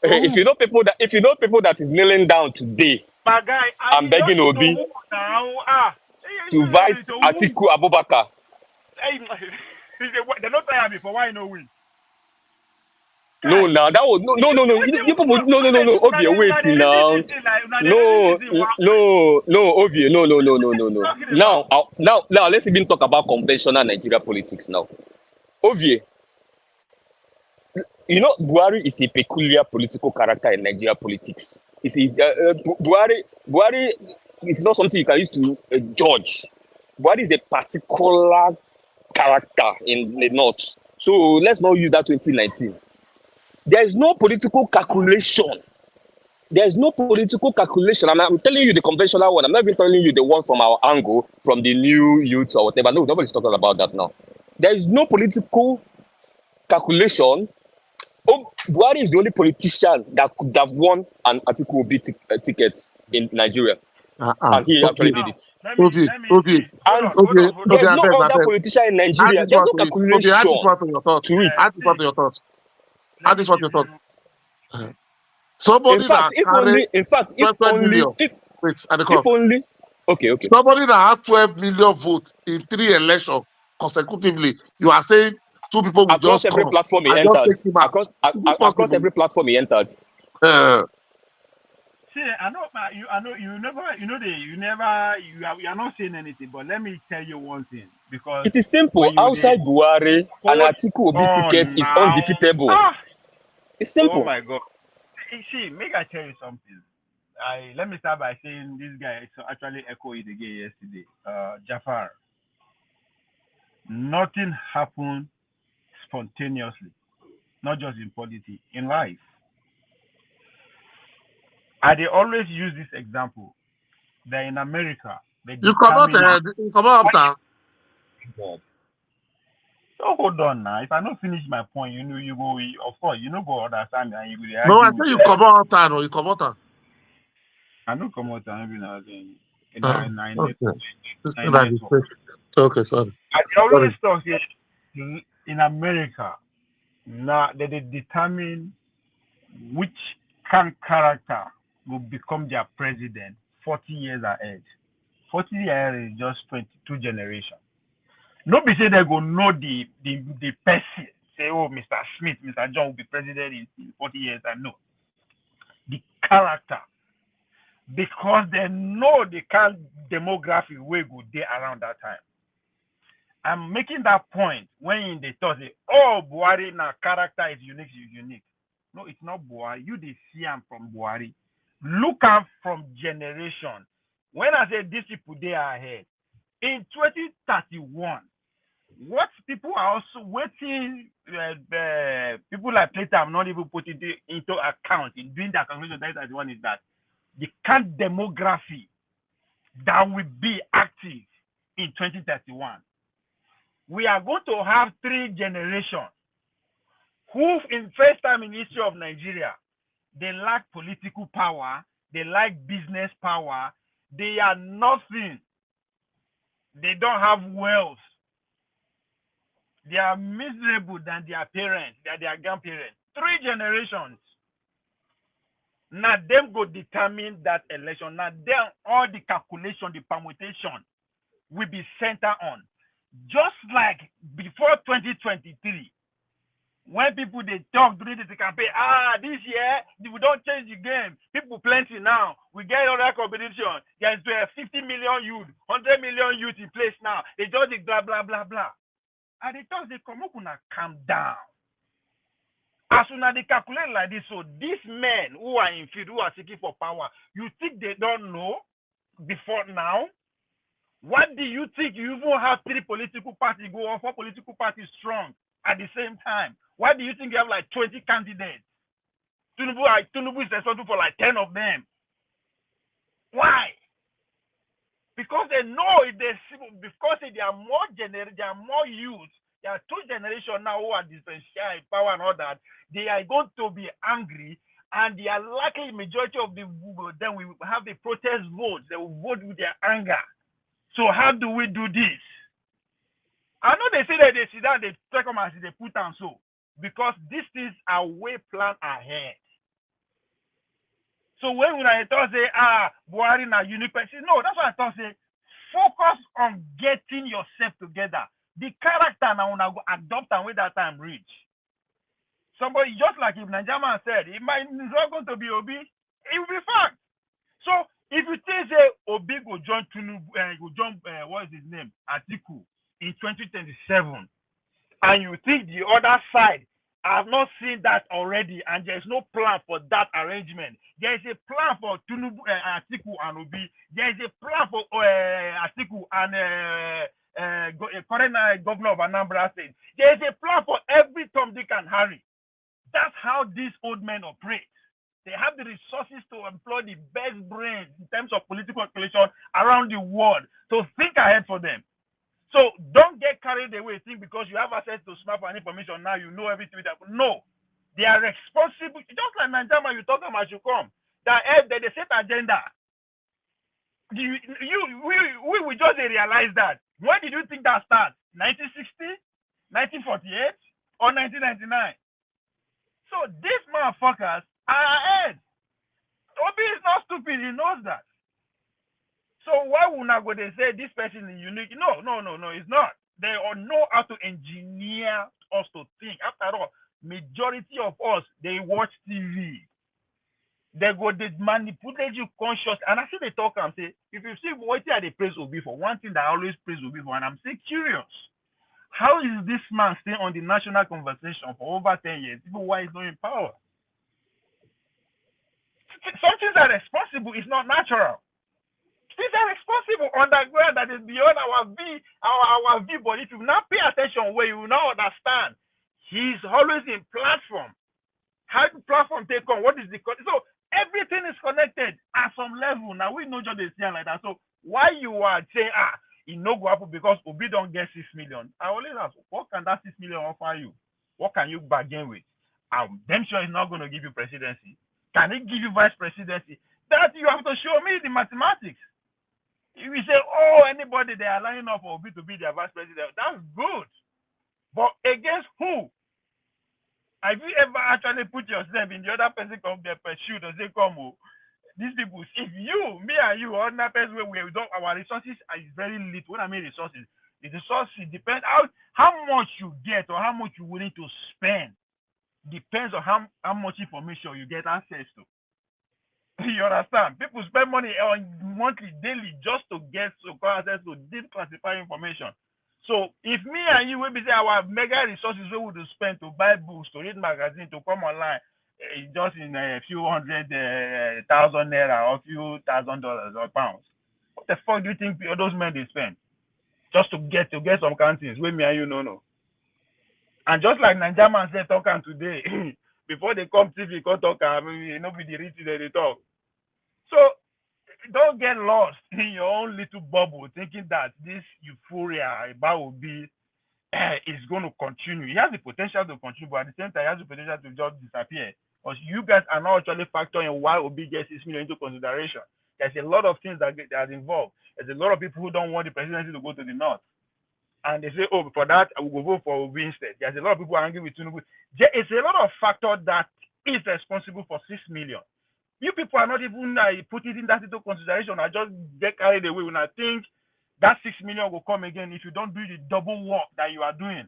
If you know people that is kneeling down today, I'm begging Obi to vice Atiku Abubakar. They're not tired before. Why no win? No, now that was no. You people, no. Ovie, wait now. No, Ovie, no. Now, let's even talk about conventional Nigeria politics now. Ovie, you know, Buhari is a peculiar political character in Nigeria politics. Buhari is not something you can use to judge. Buhari is a particular character in the north. So let's not use that 2019. There is no political calculation. And I'm telling you the conventional one. I'm not even telling you the one from our angle, from the new youths or whatever. No, nobody's talking about that now. There is no political calculation. Buhari is the only politician that could have won an Atiku Obi ticket in Nigeria. And he actually did it. Ovie. There's no other politician in Nigeria. There's no calculation to it. Add this what you thought. Somebody somebody that had 12 million votes in 3 elections consecutively, you are saying 2 people will across just every platform he entered. Across every platform he entered. See, I know you are not saying anything, but let me tell you one thing, because it is simple. Outside Buhari, an Atiku Obi ticket is undefeatable. It's simple. Oh my God. See, make I tell you something. Let me start by saying this guy actually echoed it again yesterday. Jafar. Nothing happened spontaneously, not just in politics, in life. They always use this example that in America, you come out. So hold on now. If I don't finish my point, you go. Of course, go understand and you go. No, I say you come out or you come out. I don't come out and maybe Okay, sorry. I always talk here in America. Now they determine which character will become their president 40 years ahead. 40 years is just 22 generations. Nobody say they go know the person. Say, oh, Mr. Smith, Mr. John will be president in 40 years. I know. The character. Because they know the kind of demographic way go there around that time. I'm making that point when they talk, say, oh, Buhari, now character is unique. No, it's not Buhari. You they see him from Buhari. Look up from generation. When I say these people, they are ahead. In 2031, what people are also waiting, people like Plato have not even put it into account in doing that calculation. That is one is that the kind of demography that will be active in 2031. We are going to have 3 generations who, in first time in history of Nigeria, they lack political power, they lack business power, they are nothing. They don't have wealth. They are miserable than their parents, their grandparents. 3 generations. Now them go determine that election. Now then all the calculation, the permutation will be centered on. Just like before 2023, when people they talk during the campaign, this year we don't change the game. People plenty now. We get other competition. There's 50 million youth, 100 million youth in place now. They just blah blah blah blah. And they thought they come up and calm down. As soon as they calculate like this, so these men who are in field, who are seeking for power, you think they don't know before now? What do you think? You even have 3 political parties go on, 4 political parties strong at the same time. Why do you think you have like 20 candidates? Tinubu is responsible for like 10 of them. Why? Because they know because they are more youth. There are 2 generations now who are differentiated power and all that. They are going to be angry, and they are likely majority of them will have the protest votes. They will vote with their anger. So how do we do this? I know they say that they sit down, they take them as they put on so, because these things are way planned ahead. So when I thought say, Buhari na unique person, no, that's what I thought say. Focus on getting yourself together. The character now go adopt and when that time reach. Somebody just like if Nigerian said, it might not going to be Obi, it will be fact. So if you think say Obi go join what is his name, Atiku in 2027, and you think the other side have not seen that already, and there is no plan for that arrangement. There is a plan for Atiku and Obi. There is a plan for Atiku and current governor of Anambra State. There is a plan for every Tom, Dick, and Harry. That's how these old men operate. They have the resources to employ the best brains in terms of political calculation around the world to think ahead for them. So don't get carried away. Think because you have access to smartphone information now, you know everything that happens. No, they are responsible. Just like Nigeria, you talk about you come. That they set agenda. We just realize that. When did you think that starts? 1960, 1948, or 1999? So these motherfuckers are ahead. Obi is not stupid. He knows that. So why would not go they say this person is unique? No, it's not. They all know how to engineer us to think. After all, majority of us, they watch TV. They manipulate you conscious. And I see they talk and say, if you see what they praise Obi for, one thing that I always praise Obi for, and I'm still curious, how is this man staying on the national conversation for over 10 years, even while he's not in power? Some things are responsible, it's not natural. Things are responsible underground that is beyond our view. But if you not pay attention where you will not understand, he's always in platform. How the platform take on? What is the so everything is connected at some level. Now we know just the thing like that. So why you are saying it no go happen because Obi don't get 6 million? I always ask, what can that 6 million offer you? What can you bargain with? I'm damn sure he's not going to give you presidency. Can he give you vice presidency? That you have to show me the mathematics. If you say, anybody they are lining up for Obi to be their vice president, that's good. But against who? Have you ever actually put yourself in the other person come their shoe and say, come, these people, if you, me and you, or another person where we don't, our resources are very little. When I mean resources, the resources depend how much you get or how much you're willing to spend. Depends on how much information you get access to. You understand? People spend money on monthly, daily just to get access to this classified information. So if me and you will be say our mega resources we would spend to buy books, to read magazines, to come online, just in a few hundred thousand naira or few $1,000 or pounds. What the fuck do you think those men they spend just to get some countries where me and you no? And just like Nigerian said talking today, before they come TV, come talk, nobody read it, they talk. So don't get lost in your own little bubble thinking that this euphoria about Obi is going to continue. He has the potential to continue, but at the same time, he has the potential to just disappear. Because you guys are not actually factoring why Obi gets 6 million into consideration. There's a lot of things that are involved. There's a lot of people who don't want the presidency to go to the north. and they say, oh, for that, I will go vote for Obi instead. There's a lot of people angry with Tinubu. It's a lot of factors that is responsible for 6 million. You people are not even putting in that into consideration. I just get carried away when I think that 6 million will come again if you don't do the double work that you are doing.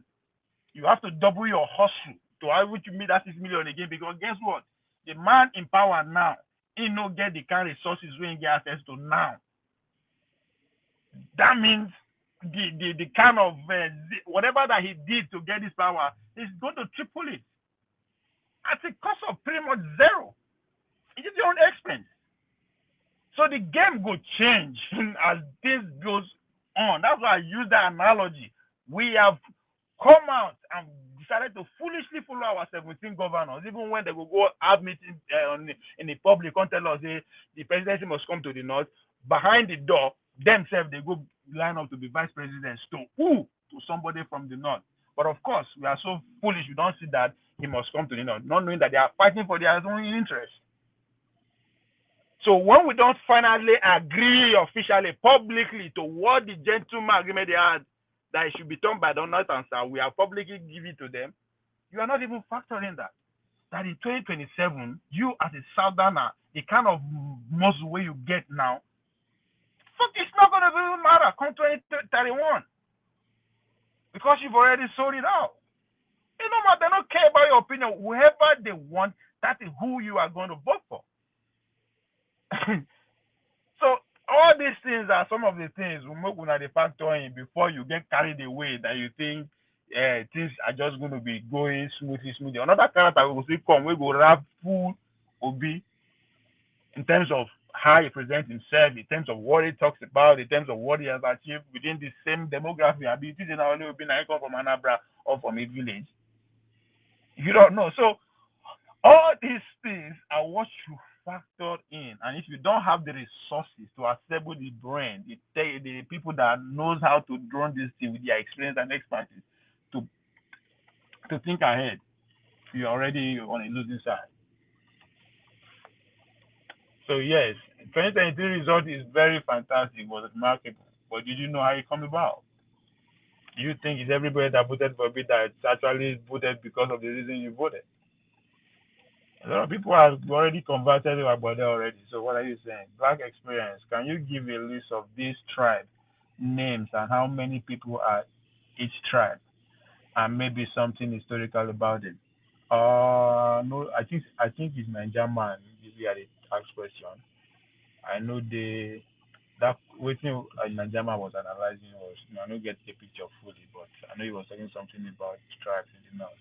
You have to double your hustle to able to meet that 6 million again, because guess what? The man in power now, he no get the kind of resources we get access to now. That means the kind of whatever that he did to get this power, he's going to triple it at a cost of pretty much zero. It is your own expense. So the game will change as this goes on. That's why I use that analogy. We have come out and decided to foolishly follow our 17 governors, even when they will go have meetings in the public and tell us the presidency must come to the north. Behind the door, themselves, they go line up to be vice presidents to who? To somebody from the north. But of course, we are so foolish, we don't see that he must come to the north, not knowing that they are fighting for their own interest. So when we don't finally agree officially, publicly, to what the gentleman agreement they had, that it should be done by the north and south, we have publicly given it to them, you are not even factoring that. That in 2027, you as a southerner, the kind of muscle way you get now, fuck, it's not going to really matter come 2031. Because you've already sold it out. You know what? They don't care about your opinion. Whoever they want, that is who you are going to vote for. So all these things are some of the things we make when they factor in before you get carried away that you think things are just going to be going smoothly. Another character will still come, we go rap full Obi in terms of how he presents himself, in terms of what he talks about, in terms of what he has achieved within the same demography. I mean, it is not only Obi now come from Anambra or from a village. You don't know. So all these things are what you factor in, and if you don't have the resources to assemble the brain, the people that knows how to run this thing with their experience and expertise to think ahead, you're already on a losing side. So yes, 2023 result is very fantastic, was remarkable. But did you know how it come about? You think it's everybody that voted for it that actually voted because of the reason you voted? A lot of people have already converted about that already. So what are you saying? Black experience. Can you give a list of these tribe names and how many people are each tribe, and maybe something historical about it? No, I think it's Niger man usually at the tax question. I know that waiting Niger man was analyzing was I don't get the picture fully, but I know he was saying something about tribes in the north.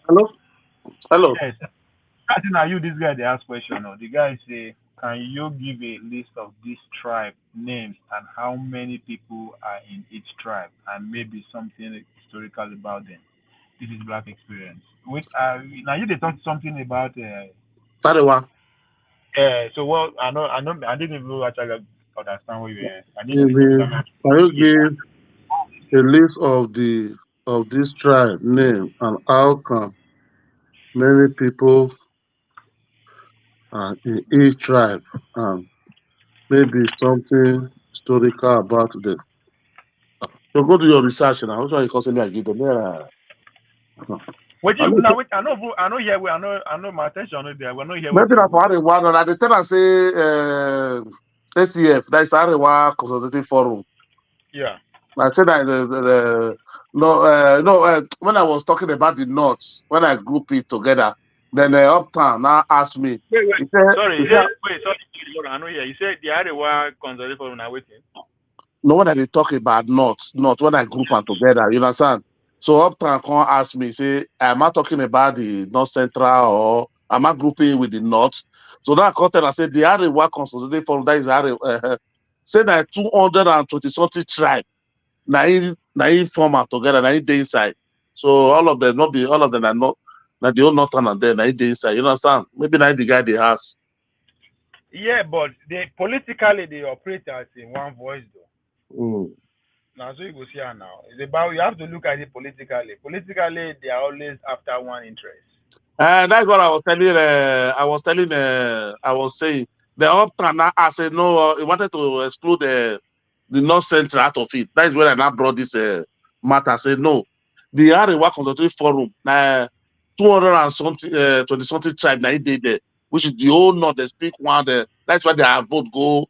Hello? Hello. Yes. Are you this guy they ask question? Or the guy say, can you give a list of these tribe names and how many people are in each tribe and maybe something historical about them? This is Black experience. Which now you they talk something about Tarewa. So well I didn't even actually understand what you were. Can you give a list of this tribe name and how come many people in each tribe and maybe something historical about them? So go do your research now. That's why you constantly I give them. What you now? I know here. I know my attention on there. We're not here. Maybe that's what I want. And the thing I say, SCF, that's Arewa Consultative Forum. Yeah. I said that when I was talking about the North, when I group it together, then the Uptown now asked me. Wait, sorry. I know here. You said the Arewa Consultative Forum now waiting. No, when they talk about North, when I group them together, you understand? So Uptown can't ask me, say, am I talking about the North Central or am I grouping with the North? So that content I said the Arewa Consultative Forum, that is Arewa, say that 220 something tribe. Now format together, now they inside. So all of them are not the whole northern and then they inside. You understand? Maybe now the guy they has. Yeah, but they politically they operate as in one voice though. Now so you go see her now. It's about you have to look at it politically. Politically, they are always after one interest. That's what I was telling. I was saying the Uptown now I said no, he wanted to exclude the the North Central out of it. That is when I now brought this matter. I said, no, the Arewa Consultative Forum, 220 something tribe, now they there, which is the whole North, they speak one, that's why their vote go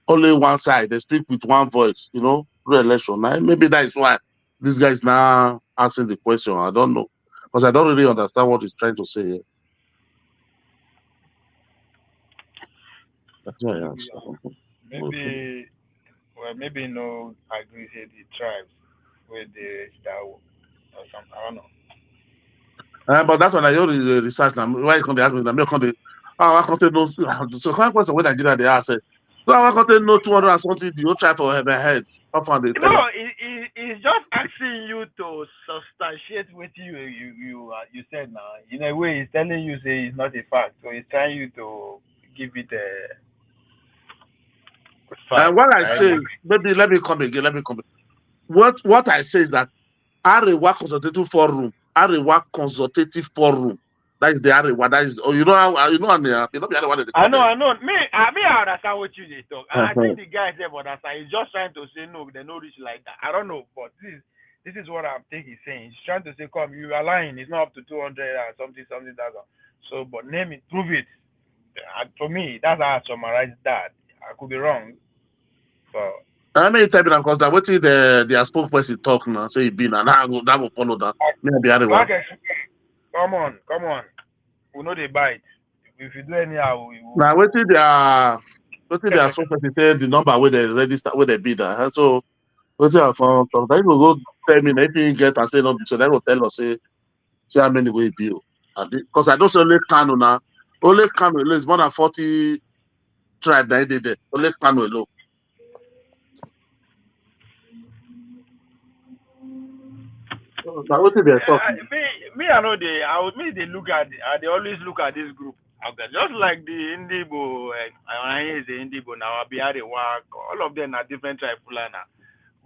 only one side, they speak with one voice, re-election. Now, maybe that is why this guy is now asking the question. I don't know. Because I don't really understand what he's trying to say here. That's why I asked. Maybe no agree say the tribes with the Star or something. I don't know. But that's when I do the research now. Why can't they ask me? I can't know. So can't question when Nigeria they ask it. So I can't know 200 and something the whole tribe for her head. No, he's just asking you to substantiate what you said now. In a way, he's telling you say it's not a fact, so he's trying you to give it a fact. And what I say, maybe let me come again. What I say is that Arewa Consultative Forum, Arewa Consultative Forum. That is the Arewa. That is, you know, I know. Me, I understand what you talk. And I think the guy said, but he's just trying to say no. They no reach like that. I don't know, but this is what I think he's saying. He's trying to say, come, you are lying. It's not up to 200 or something thousand. So, but name it, prove it. For me, that's how I summarize that. I could be wrong. So. I may tell you because that what the spokesperson talk now, say he been and that will follow that. Okay. Come on. We know they bite. If you do anyhow, now what did their spokesperson say the number where they register where they bid at. So what I found they will go tell me if you get and say no, so they will tell us say how many way bill. Because I don't say only Kano now. Only Kano is more than 40 tribes that did it. Only Kano alone. What they talking? Me, I know they look at. They always look at this group. Okay, just like the Indibo, I the Indibo now, Abiyari work. All of them are different tribes,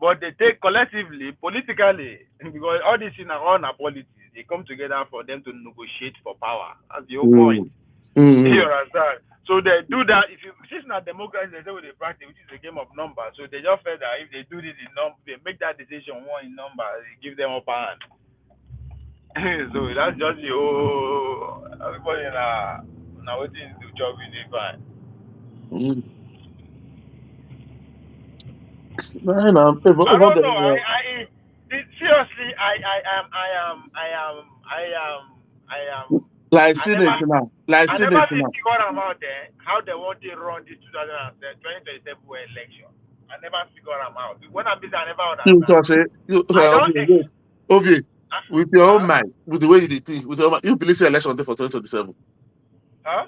but they take collectively, politically, because all this in all politics, they come together for them to negotiate for power. That's the whole point. You understand? So they do that. If it's not democracy, they say what they practice, which is a game of numbers. So they just feel that if they do this in number, they make that decision one in numbers, they give them upper hand. So that's just the whole. Everybody now waiting to job in the fine. I don't know. Seriously, I am. Like Senate now. I never figure out how they want to run this 2027 election. I never figure them out. When I'm busy, I never understand. With your own mind, with the way you think, with your mind, you believe the election day for 2027. Huh?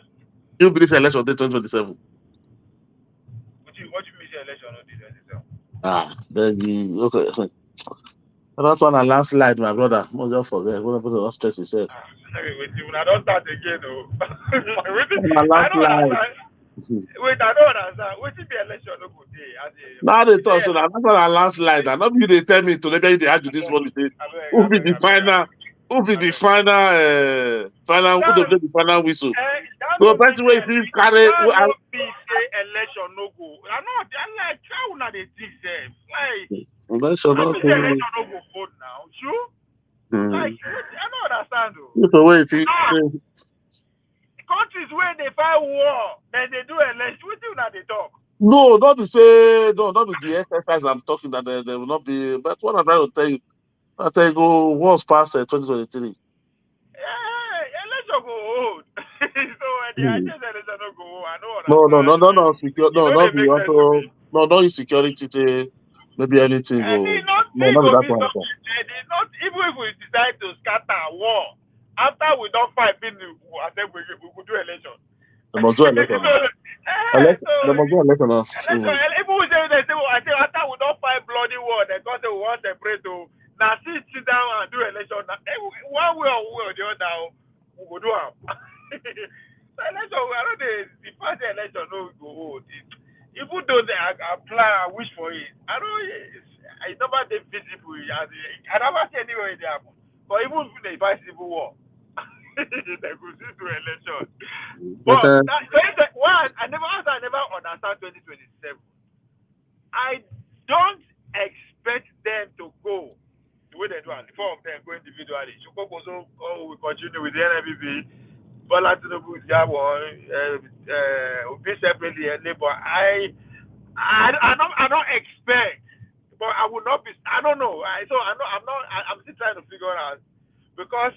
You believe the election day 2027. What do you mean the election on 2027? Then you okay. I don't want a landslide, my brother. No, just forget. We're not stress yourself. I don't start again, though. I don't understand. Wait, I don't understand. What is the election no good day? Now they talk so that I'm not a landslide. And not you they tell me to let me add to this one. Who be the final? Who be the final? Who the final whistle? So person where if you carry. Election no go. I know. I like how now they think them. Like. Election no go vote now. Sure. Like I don't understand though. If way if you. Countries where they fight war, then they do election. What do they talk? No, not to say not with the exercise I'm talking that there will not be. But what I'm trying to tell you, go once past 2023. Election go old. So the election don't go old. I know. No, secure. No, not be also. No, not insecurity. Maybe anything go. Not that one. Not even if we decide to scatter war. After we don't fight, I think we could do election. They must do election. They must do election. People say I say after we don't fight bloody war, they got to want to pray to now sit down and do election. One way or the other, we will do it. Election, I don't know the party election no go hold. Even though they apply and wish for it, I don't. It's never been visible. I never see anywhere it happen. But even if they fight civil war. They could see to election. But I never understand 2027. don't expect them to go the way they do, and the four of them go individually. Shukoko also we continue with the NFBB. Bola Tinubu with Gabon, be separately, but I don't expect, but I would not be. I don't know. I'm still trying to figure out because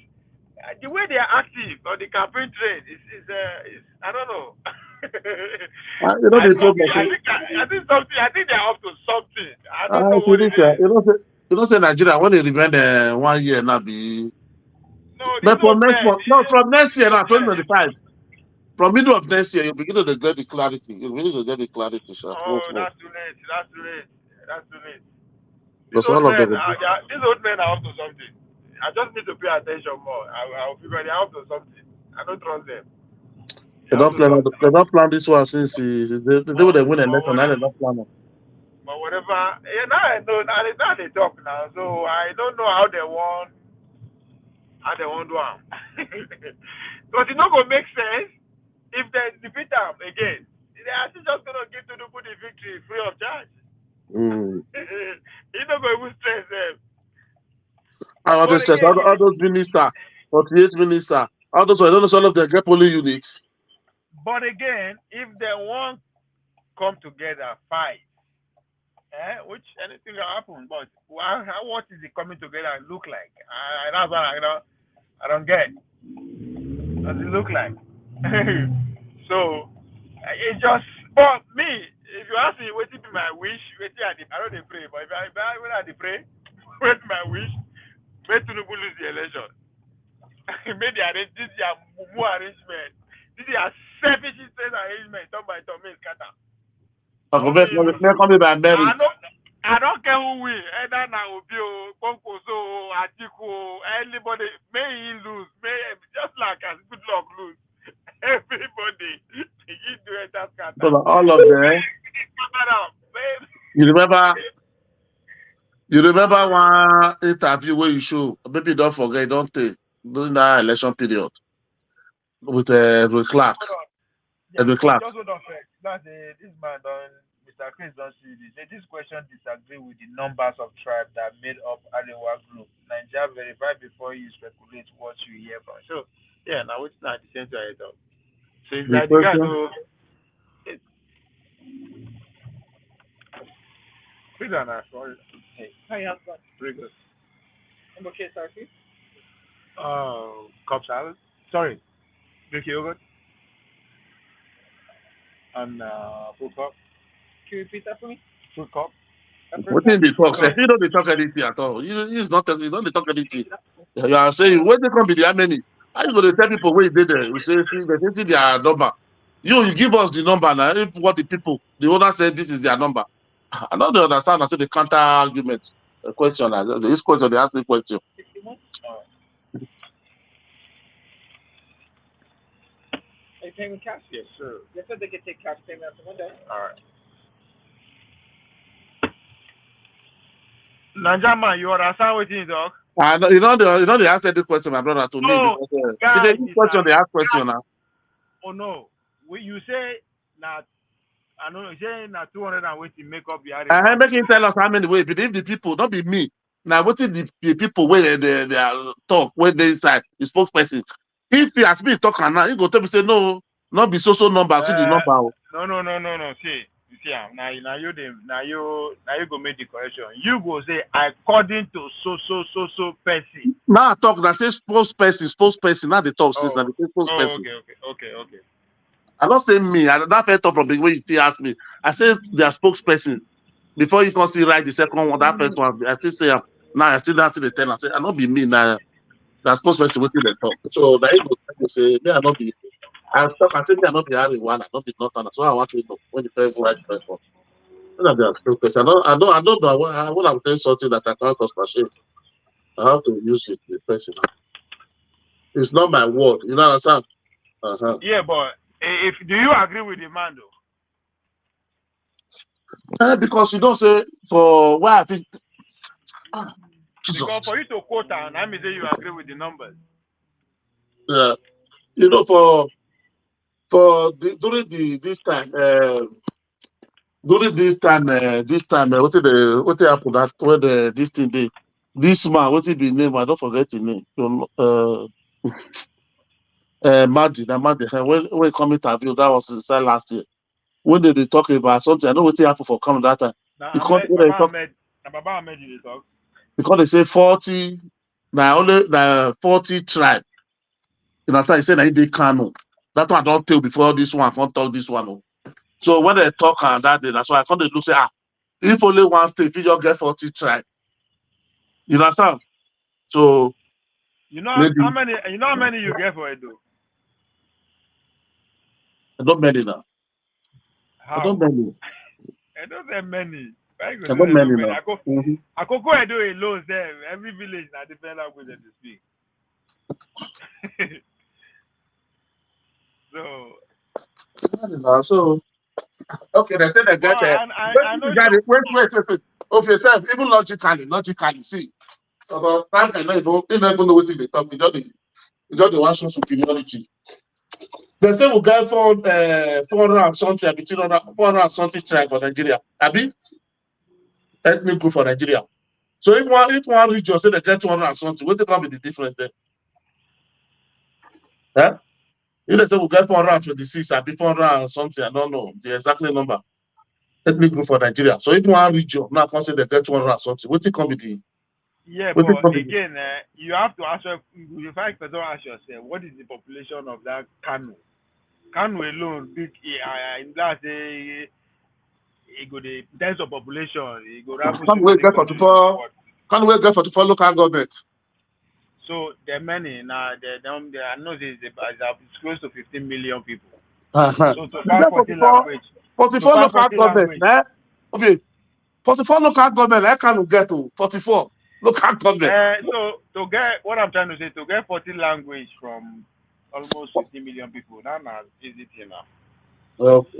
the way they are active on the campaign trail is I don't know. You know, I think something. I think they are up to something. I don't know what it is. You don't say Nigeria when they remain 1 year now be. No, But from next year now, 2025. From middle of next year, you begin to get the clarity. You begin to get the clarity. Oh, that's too late. These old men are up to something. I just need to pay attention more. I'll figure they are up to something. I don't trust them. They don't plan this one since they would have win election. Now they don't plan it. But whatever, now I know. Now they talk now, so I don't know how they want do them. Because it's not gonna make sense if they defeat them again. They are still just gonna give Tinubu the victory free of charge. He's not gonna even stress them. All those ministers, 48 ministers, all those I don't know some of them get polling units. But again, if they won't come together, fight, which anything will happen. But what is the coming together look like? That's what I don't get. What does it look like? So it just. But me, if you ask me, what is my wish? I don't pray, but when I pray, what's my wish? May Tinubu lose the election. May they arrange this year more arrangement. This is a selfish arrangement done by Tommy Kata. I don't care who win, either Naobio, Konkoso, Atiku, anybody. May he lose. May just like as good luck lose. Everybody, you do it as Kata. So all of them. You remember one interview where you show, maybe don't forget, don't take during that election period with Edwin Clark. Edwin Clark. Just hold on first. That's this man Mr. Chris don't see this. This question disagree with the numbers of tribes that made up Arewa group. Nigeria verify before you speculate what you hear from. So yeah, now it's not the same to it up. So it's like the guy who please don't ask. Hey. How you have fun? Pretty good. I'm okay, sorry. Cup salad. Sorry. Greek yogurt. And fruit cup. Can you repeat that for me? Fruit cup. What did they talk? If you don't talk anything at all, you don't talk anything. You are saying when they come be how many? How you gonna tell people where they there? We say they see their number. You give us the number now. If what the owner said this is their number. I don't understand until the counter argument question. This question they ask me question. Are you paying with cash? Yes, sir. They said they could take cash payment after Monday. All right. Nanjama, you understand what you dog? You know they answered this question, my brother, to me. Because, guys, this question they ask question now. Oh no, you say now. I know you say now 200 and wait to make up the area. I make him tell us how many ways. Believe the people, not be me. Now what is the people where they are talk when they inside the spokesperson? If he has been talking now, he go tell me say no, not be so number, see the number. No. See. Now you go make the correction. You go say according to so person. Now I talk that say spokesperson. Now they talk since now they say spokesperson. Okay. I don't say me. That first talk from the way you ask me. I say their spokesperson. Before you can still write the second one, that first one, I still say now I still answer the 10. I say I not be me now. That spokesperson waiting they talk. So that you say me I not be. I say me I not be Harry one. I not be nothing. So I want to know when the first right first one. I don't know. I want to tell you something that I can't concentrate. I have to use the person. It's not my word. You know what I'm saying? Yeah, but do you agree with the man though? Because you don't say for why I think. Because for you to quote and I mean say you agree with the numbers. Yeah, you know during this time, During this time, what happened that when this thing did? This man, what it be name? I don't forget his name. Maddy, when come interview, that was last year. When they talk about something, I know what happened for coming that time. Because they say 40, now only 40 tribe. You know, I said I did Kano. That one I don't tell before this one, I can't talk this one. So when they talk on that day, that's why I can't look say, if only one state, you just get 40 tribe. You understand? So maybe, how many you get for it though? I don't many now. How? I don't many. I don't have many. I don't many now. I could go and do a loan there. Every village na different language they speak. So okay, they say they get wait. Of yourself, even logically, see. About Frank and I don't even know what they talk. We just the one show superiority. They say we get 400 and something between 400 and something tribe for Nigeria. Abi? Ethnic group for Nigeria. So if one region say they get 200 and something, what's going to be the difference there? Huh? If they say we get 426, Abi 400 and something, I don't know the exact number. Ethnic group for Nigeria. So if one region now consider they get 200 and something, what's it come with the? Yeah, but again, you have to ask yourself, what is the population of that Kano? Kano alone, big, in that it go the tens of population. It go Can we get 44 local government? So there are many now. I know it's close to 15 million people. So to find 44 local government. Okay, 44 local government. I can get to 44 local government. So to get what I'm trying to say, to get 40 language from almost 50 million people, that's not easy thing now. Okay.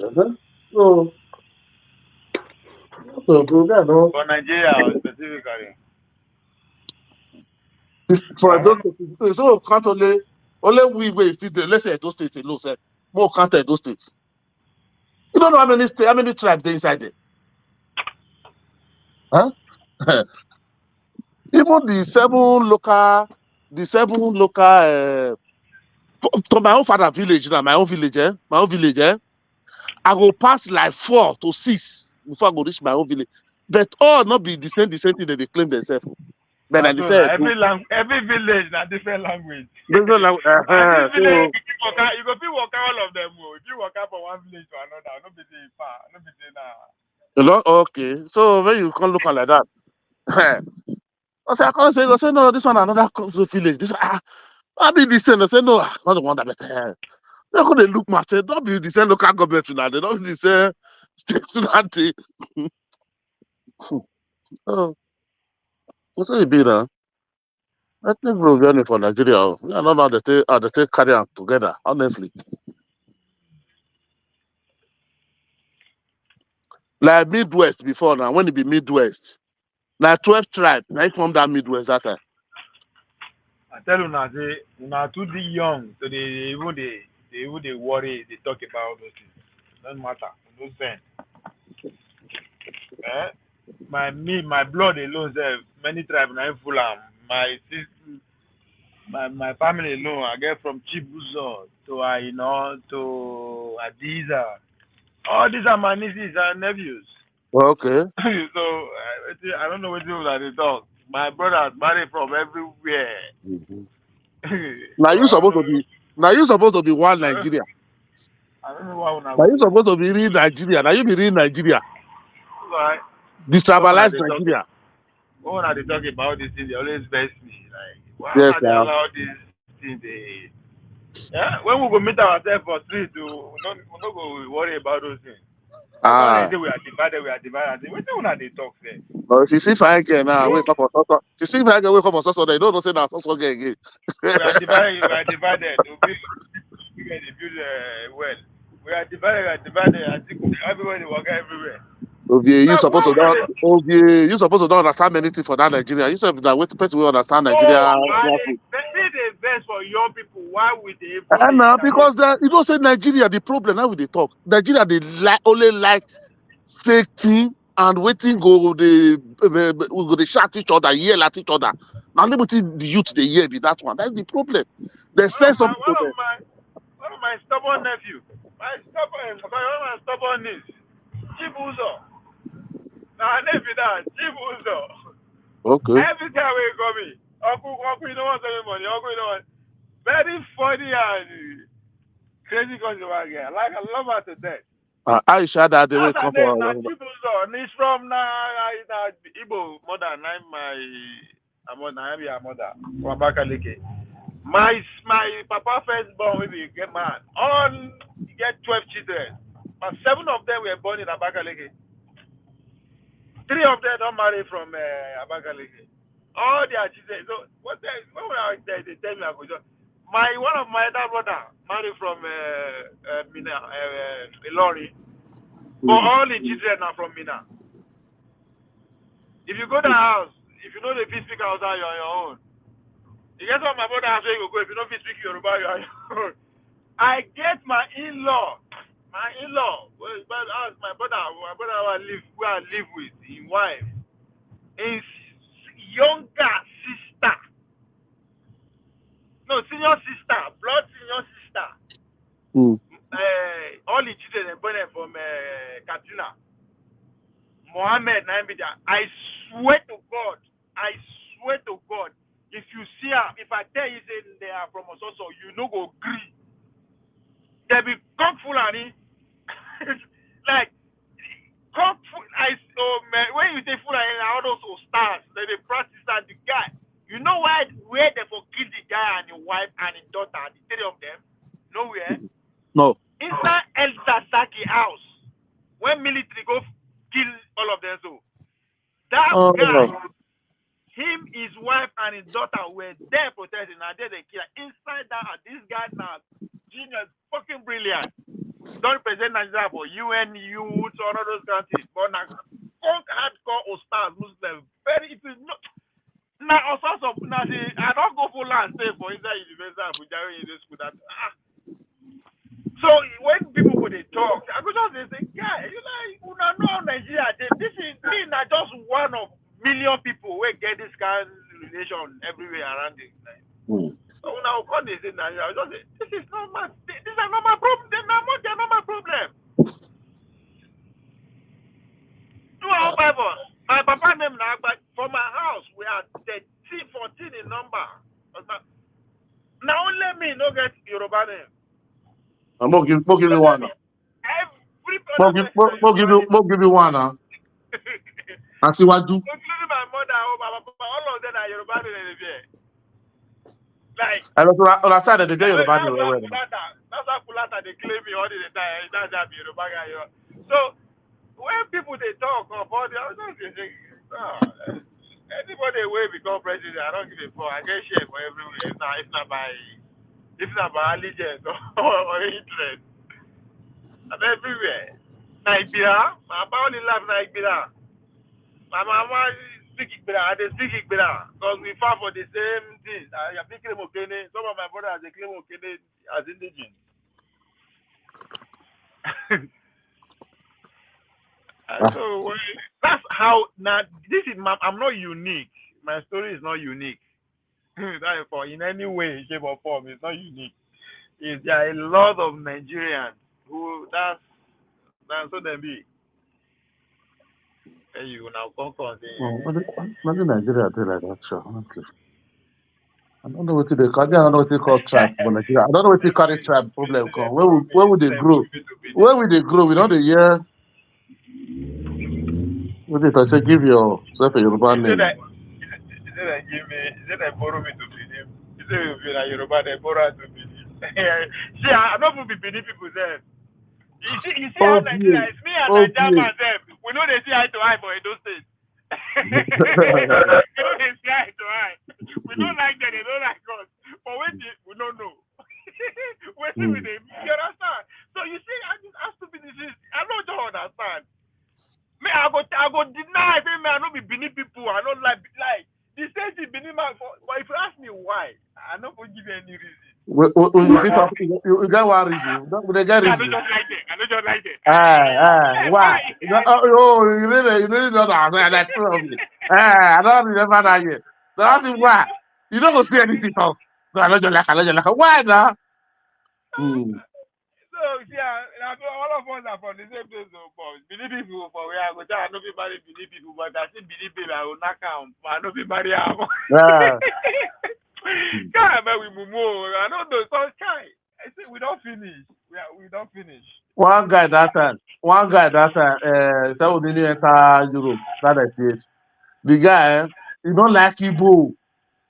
So for Nigeria specifically. For those so can't only we still let's say those states alone, say more can't those states. You don't know how many tribes they inside there. Huh? Even the seven local to my own father village now, my own village, I go pass like 4 to 6 before I go reach my own village. But all not be the same thing that they claim themselves. But every village na different language. Different language. So you go fit work all of them. If you work out from one village to another, no be say far, no be say now. You know, okay. So when you can't look at like that. I say no, this one another village. This I be the same. I say no, not the one that better. They go they look much. Don't be the same local government now. They don't be the same state to Oh. What's it be now? I think we're running for Nigeria. I don't know how they take carry on together, honestly. Like Midwest before now, when it be Midwest. Like 12 tribes, now it formed that Midwest that time. I tell you now, say too young, so they even worry, they talk about those things. Doesn't matter. No sense. My blood alone says many tribes now full am. My family alone, I get from Chibuzo to to Adiza. All these are my nieces and nephews. Okay. So I don't know what they talk. My brothers married from everywhere. Now you supposed to be one Nigeria. I don't know why. Now you supposed to be real Nigeria. Now you be real Nigeria. Right. Detribalized Nigeria. When they talk about this thing, they always vex me. Like, why yes, they allow this thing? When we go meet ourselves for street, we don't go worry about those things. We are divided. What do they talk there? But if you see fire again now, wake up on Saturday. If you see fire again, wake up on Saturday. They don't say that Saturday again. We are divided. We get the build well. We are divided. I think everybody work everywhere. You supposed to don't understand many things for that Nigeria. You said that what the person will understand Nigeria. The best for young people. Why would they? Because you don't say Nigeria. The problem now with they talk. Nigeria they only like fake thing and waiting go they shout each other, yell at each other. Now liberty the youth they hear be that one. That's the problem. They say something. One of my stubborn nephew, one of my stubborn niece, Chibuzo. Now nephew that Chibuzo. Okay. Every time we go me, Uncle, you don't want any money. Uncle, you don't want. Very funny and crazy because you are again. Like I love her to death. Aisha that they will come for. He's from Igbo mother. I'm a mother from Abakaliki. My papa first born when we get married. He get 12 children, but 7 of them were born in Abakaliki. 3 of them don't marry from Abakaliki. All their children. So when they tell me I go just. One of my elder brother married from Mina, Ilori. But all the children are from Mina. If you go to the house, if you know the speak outside, you're on your own. You get what my brother has said, you go. If you don't speak Yoruba, you're on your own. I get my in-law. My in-law, my brother where I live with, his wife, his younger sister. No, senior sister, blood senior sister. All the children are born from Katina. Mohammed Naimida. I swear to God, if you see her, if I tell you say they are from Ososo, you no go agree. They be cock Fulani. Like cock when you say Fulani, all those stars, they practice that the guy. You know where they for kill the guy and his wife and his daughter, the 3 of them? Nowhere. No. Inside El Sasaki house, when military go kill all of them, so that guy, him, his wife, and his daughter were there protesting, and then they kill inside that. This guy now, genius, fucking brilliant. Don't represent Nigeria for UN, youth, or all those countries, but now, hardcore or stars, Muslim, very, it is not. Now, also, I don't go full and stay for inside University of Abuja in this school. So when people go they talk, I go just say, guy, you know Nigeria. This is me, not just one of million people who get this kind of relation everywhere around it. So now when they say Nigeria, I just say, this is not my. These are not my problem. They're not my problem. My papa name now, but for my house we are 14 in number. Now only me no get Yoruba name. I'm gonna give you one. Give you one now. I see what do. Including my mother, my papa, all of them are Yoruba name. Like I said that the day Yoruba name. That's how Kulata they claim me all the time. That's how Yoruba guy. So when people they talk about the other they say, anybody will become president, I don't give a fuck. I get share for everywhere. It's not by allegiance or interest. I'm everywhere. Nigeria, my only life Nigeria. My mama speak Igbira, they speak Igbira because we fight for the same things. I think some of my brothers they claim Okene as indigenous. So that's how now. This is I'm not unique. My story is not unique. Therefore, in any way, shape, or form, it's not unique. There are a lot of Nigerians who that's what they be. And you now come on. What did Nigeria do like that? Sure. I don't know what they call. I don't know what they call tribe. I don't know what they call this tribe problem. Where would they grow? Where would they grow? We know the year. What did I say? Give yourself a Yoruba name. They borrow me to Benin. You say you're a Yoruba, they borrow to Benin. See, I don't be Benin people there. You see how Nigeria is. Me and Nigeria them. We know they see eye to eye for Edo State. We know they see eye to eye. We don't like them, they don't like us. But we don't know. We see with them. You understand? So you see, how stupid this is. I don't understand. Me, I go deny. Say, me, I don't be Benin people. I don't like. The same thing Benin man. But if you ask me why, I don't go give you any reason. You got one reason. They got reason. I don't just like them. I don't just like it. Why? You really know that. Like, I don't remember that yet. So I ask him why. You don't go see anything else. No, I don't just like. Why now? So, yeah, all of us are from the same place. Believe people for where I go. I know people believe people, but I still believe people. I will not count. I know people marry out. We move. I don't know. So, I say we don't finish. We don't finish. One guy that time, that would really enter Europe. That I did. The guy, he don't like Igbo.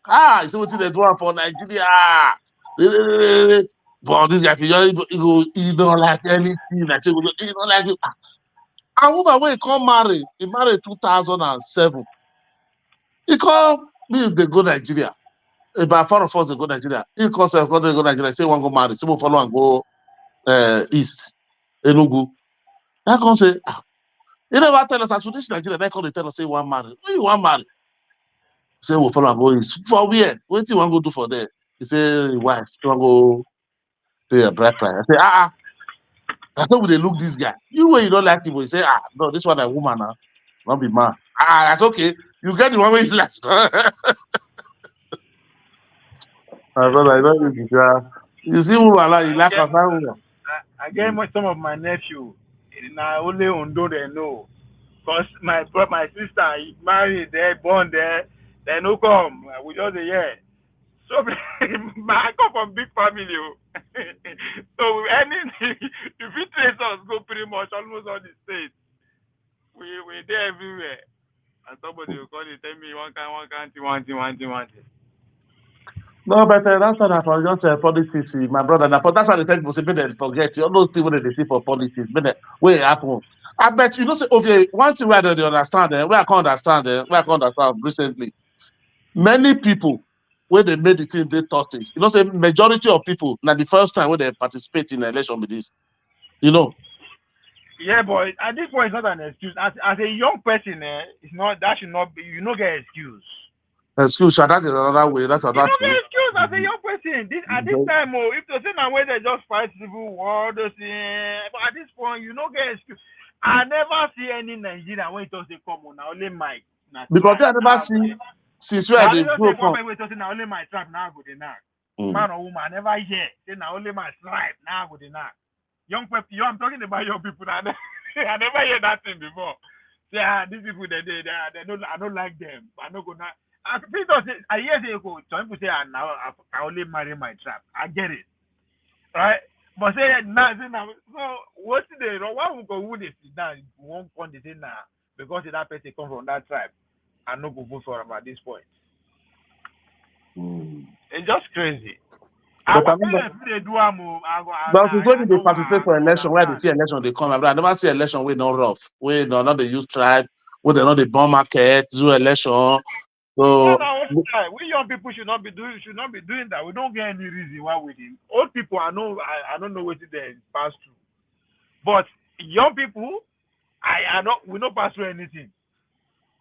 He said what they do for Nigeria. But this guy, he don't like anything. He don't like it. And woman when he come marry, he married 2007. He come me they go Nigeria. About 4 of us they go Nigeria. He come say go Nigeria. Say one go marry. Say we follow and go east. Enugu. That come say, you never tell us as we reach Nigeria. They come they tell us say one marry. Who you want marry? Say we follow and go east. For where? What do you want to go do for there? He say wife. You want go pay a bride price. I say I thought they look this guy. You way you don't like him. You say no, this one a woman now, not be man. That's okay. You get the one way you like. My brother, I don't think you see woman like you like a woman. I get some of my nephew. Now only Ondo they know. Cause my sister he married there, born there, they no come. We just a year. So I come from big family. So anything, if you trace us, go pretty much almost all the states. We there everywhere. And somebody will call it, tell me one thing. No, but that's not for just politics, my brother. But that's why they tell people say they forget. All those things when they see for politics, where it happen. I bet you know say okay, one thing where they understand, where I can't understand recently. Many people when they made the thing they thought it. You know, say majority of people now the first time when they participate in the election with this. You know. Yeah, but at this point it's not an excuse. As a young person, it's not that should not be you don't get excuse. Excuse, that is another way. That's another thing. You don't get excuse as a young person. At this time, if they say now where they just fight civil war, but at this point you don't get excuse. I never see any Nigerian when it does they come on only my because I never see since where they go from. Now only my tribe now go the knock. Man or woman, I never hear say now only my tribe now go the knock. Young people, I'm talking about young people. I never hear that thing before. Say these people they don't I don't like them. I don't go now. I hear they go. Some people say now I only marry my tribe. I get it, right? But say now, so what's the why we go would they sit down one point they say now because that person come from that tribe, I no go vote for him at this point. It's just crazy. But they participate for election where they see election they come. I never see election with no rough, where not they use tribe, where they not the bomb market, do election. So we young people should not be doing that. We don't get any reason why we do. Old people, I don't know what they pass through. But young people, we don't pass through anything.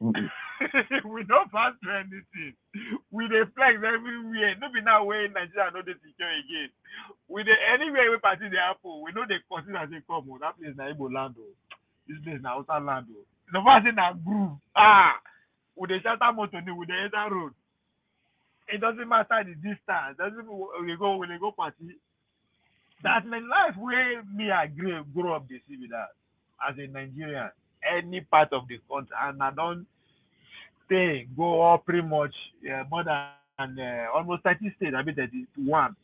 We don't pass through anything. We dey flex everywhere. No be now way in Nigeria no dey secure again. We dey anywhere we party the apple, we know they consider as a common. That place na Igbo land. This place na Hausa land. The first thing na groove. With the shelter motor, with the enter road. It doesn't matter the distance. We go party. That's my life where me I grow up this with that as a Nigerian. Any part of the country, and I don't go up pretty much more than almost 30 states. I mean 31.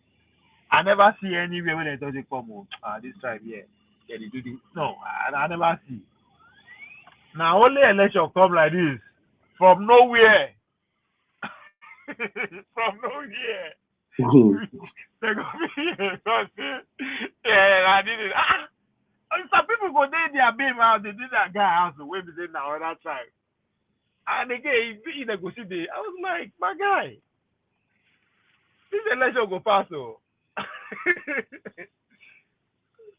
I never see anywhere when they don't come. This tribe here, they do this. No, I never see. Now only election come like this. From nowhere. From nowhere. They go I did it. Some people go there, their baby house, they did that guy house the way they did now on that side. And again, he go see the I was like, my guy, this election go pass.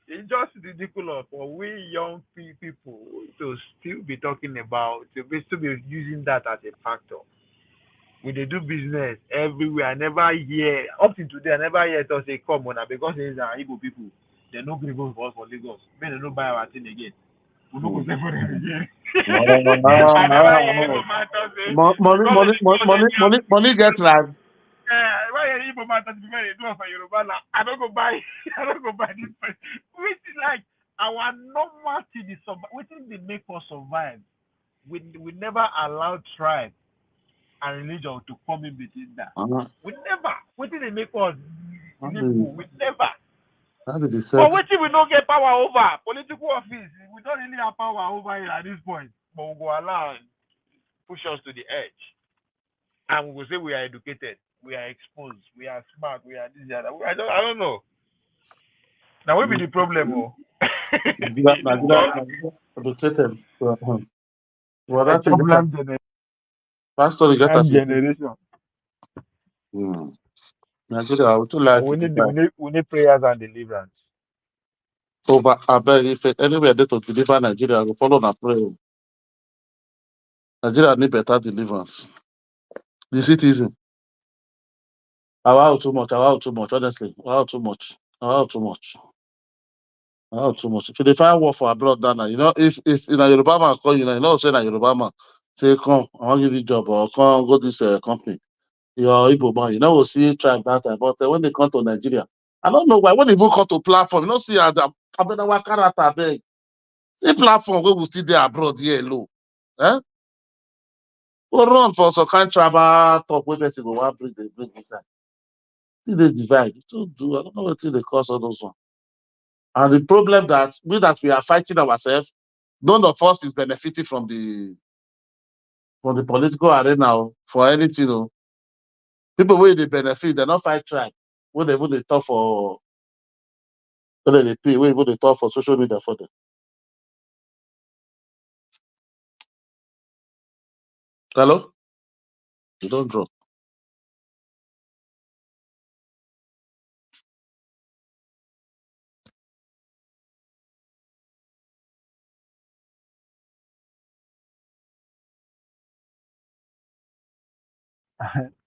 It's just ridiculous for we young people to still be talking about, to still be using that as a factor. When they do business everywhere, I never hear, up to today, I never hear it say come on because it's Igbo people. They no agree vote for us for Lagos. May they no buy our thing again. We no go Mm. sell for them again. Ah, I never hear ah, Igbo man talk say money get right. why hear Igbo man talk before they do it for Yoruba now? I don't go buy. I don't go buy this place. Which is like our normal thing is survive. Which is they make us survive. We never allow tribe and religion to come in between that. We never. What did they make us? We never. But what if we don't get power over political office? We don't really have power over it at this point. But we go allow push us to the edge. And we will say we are educated, we are exposed, we are smart, we are this, other. I don't know. Now what be the problem? Nigeria educated. Well, that's Pastor, you got generation. Nigeria, we need prayers and deliverance. So, but I beg if anywhere they to deliver Nigeria, will follow and pray. Nigeria need better deliverance. The citizen. Allow too much, honestly. Allow too much. If they find work for abroad, then if in a Yoruba man call you, say na Yoruba man, say come, I want to give you a job or come go this company. You're Igbo man, we'll see tribe that time. But when they come to Nigeria, I don't know why. When they come to platform, see I beg. See platform where we see there abroad here low. Go run for some kind travel talk where person go want bring inside. See they divide. I don't know what they cause all those one. And the problem that we are fighting ourselves, none of us is benefiting from the political arena for anything. People where they benefit, they not fight tribe. When they talk for whether they pay, when they talk for social media for them. Hello? You don't drop.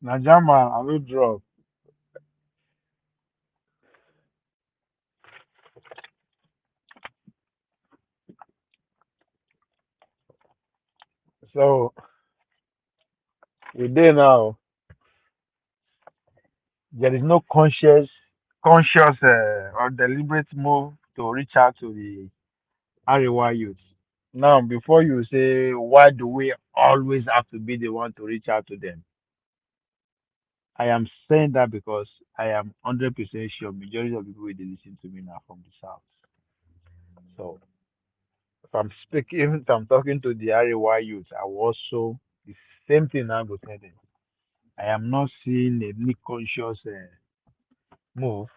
Najama, I will drop. So we there now. There is no conscious or deliberate move to reach out to the Arewa youth. Now, before you say, why do we always have to be the one to reach out to them? I am saying that because I am 100% sure majority of people will listen to me now from the south. So, if I'm speaking, if I'm talking to the Arewa youth, I will also the same thing I was saying. I am not seeing any conscious move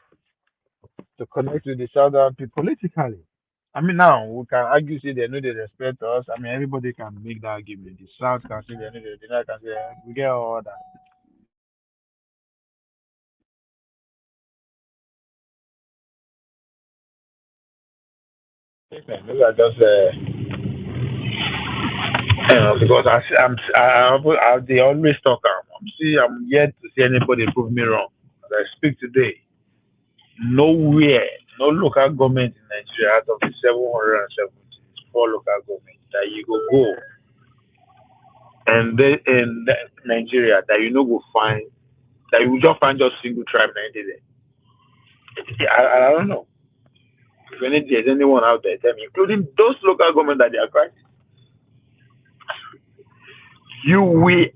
to connect with the southern people politically. I mean, now we can argue, say they know they respect us. I mean, everybody can make that argument. The South can say they know they, the North can say we get all that. Those are just because they always talk. I'm yet to see anybody prove me wrong. As I speak today, nowhere, no local government in Nigeria out of the 774 local governments that you go and in Nigeria that you know go find that you will just find just single tribe there. I don't know. If there's anyone out there, tell me, including those local government that they are crying. We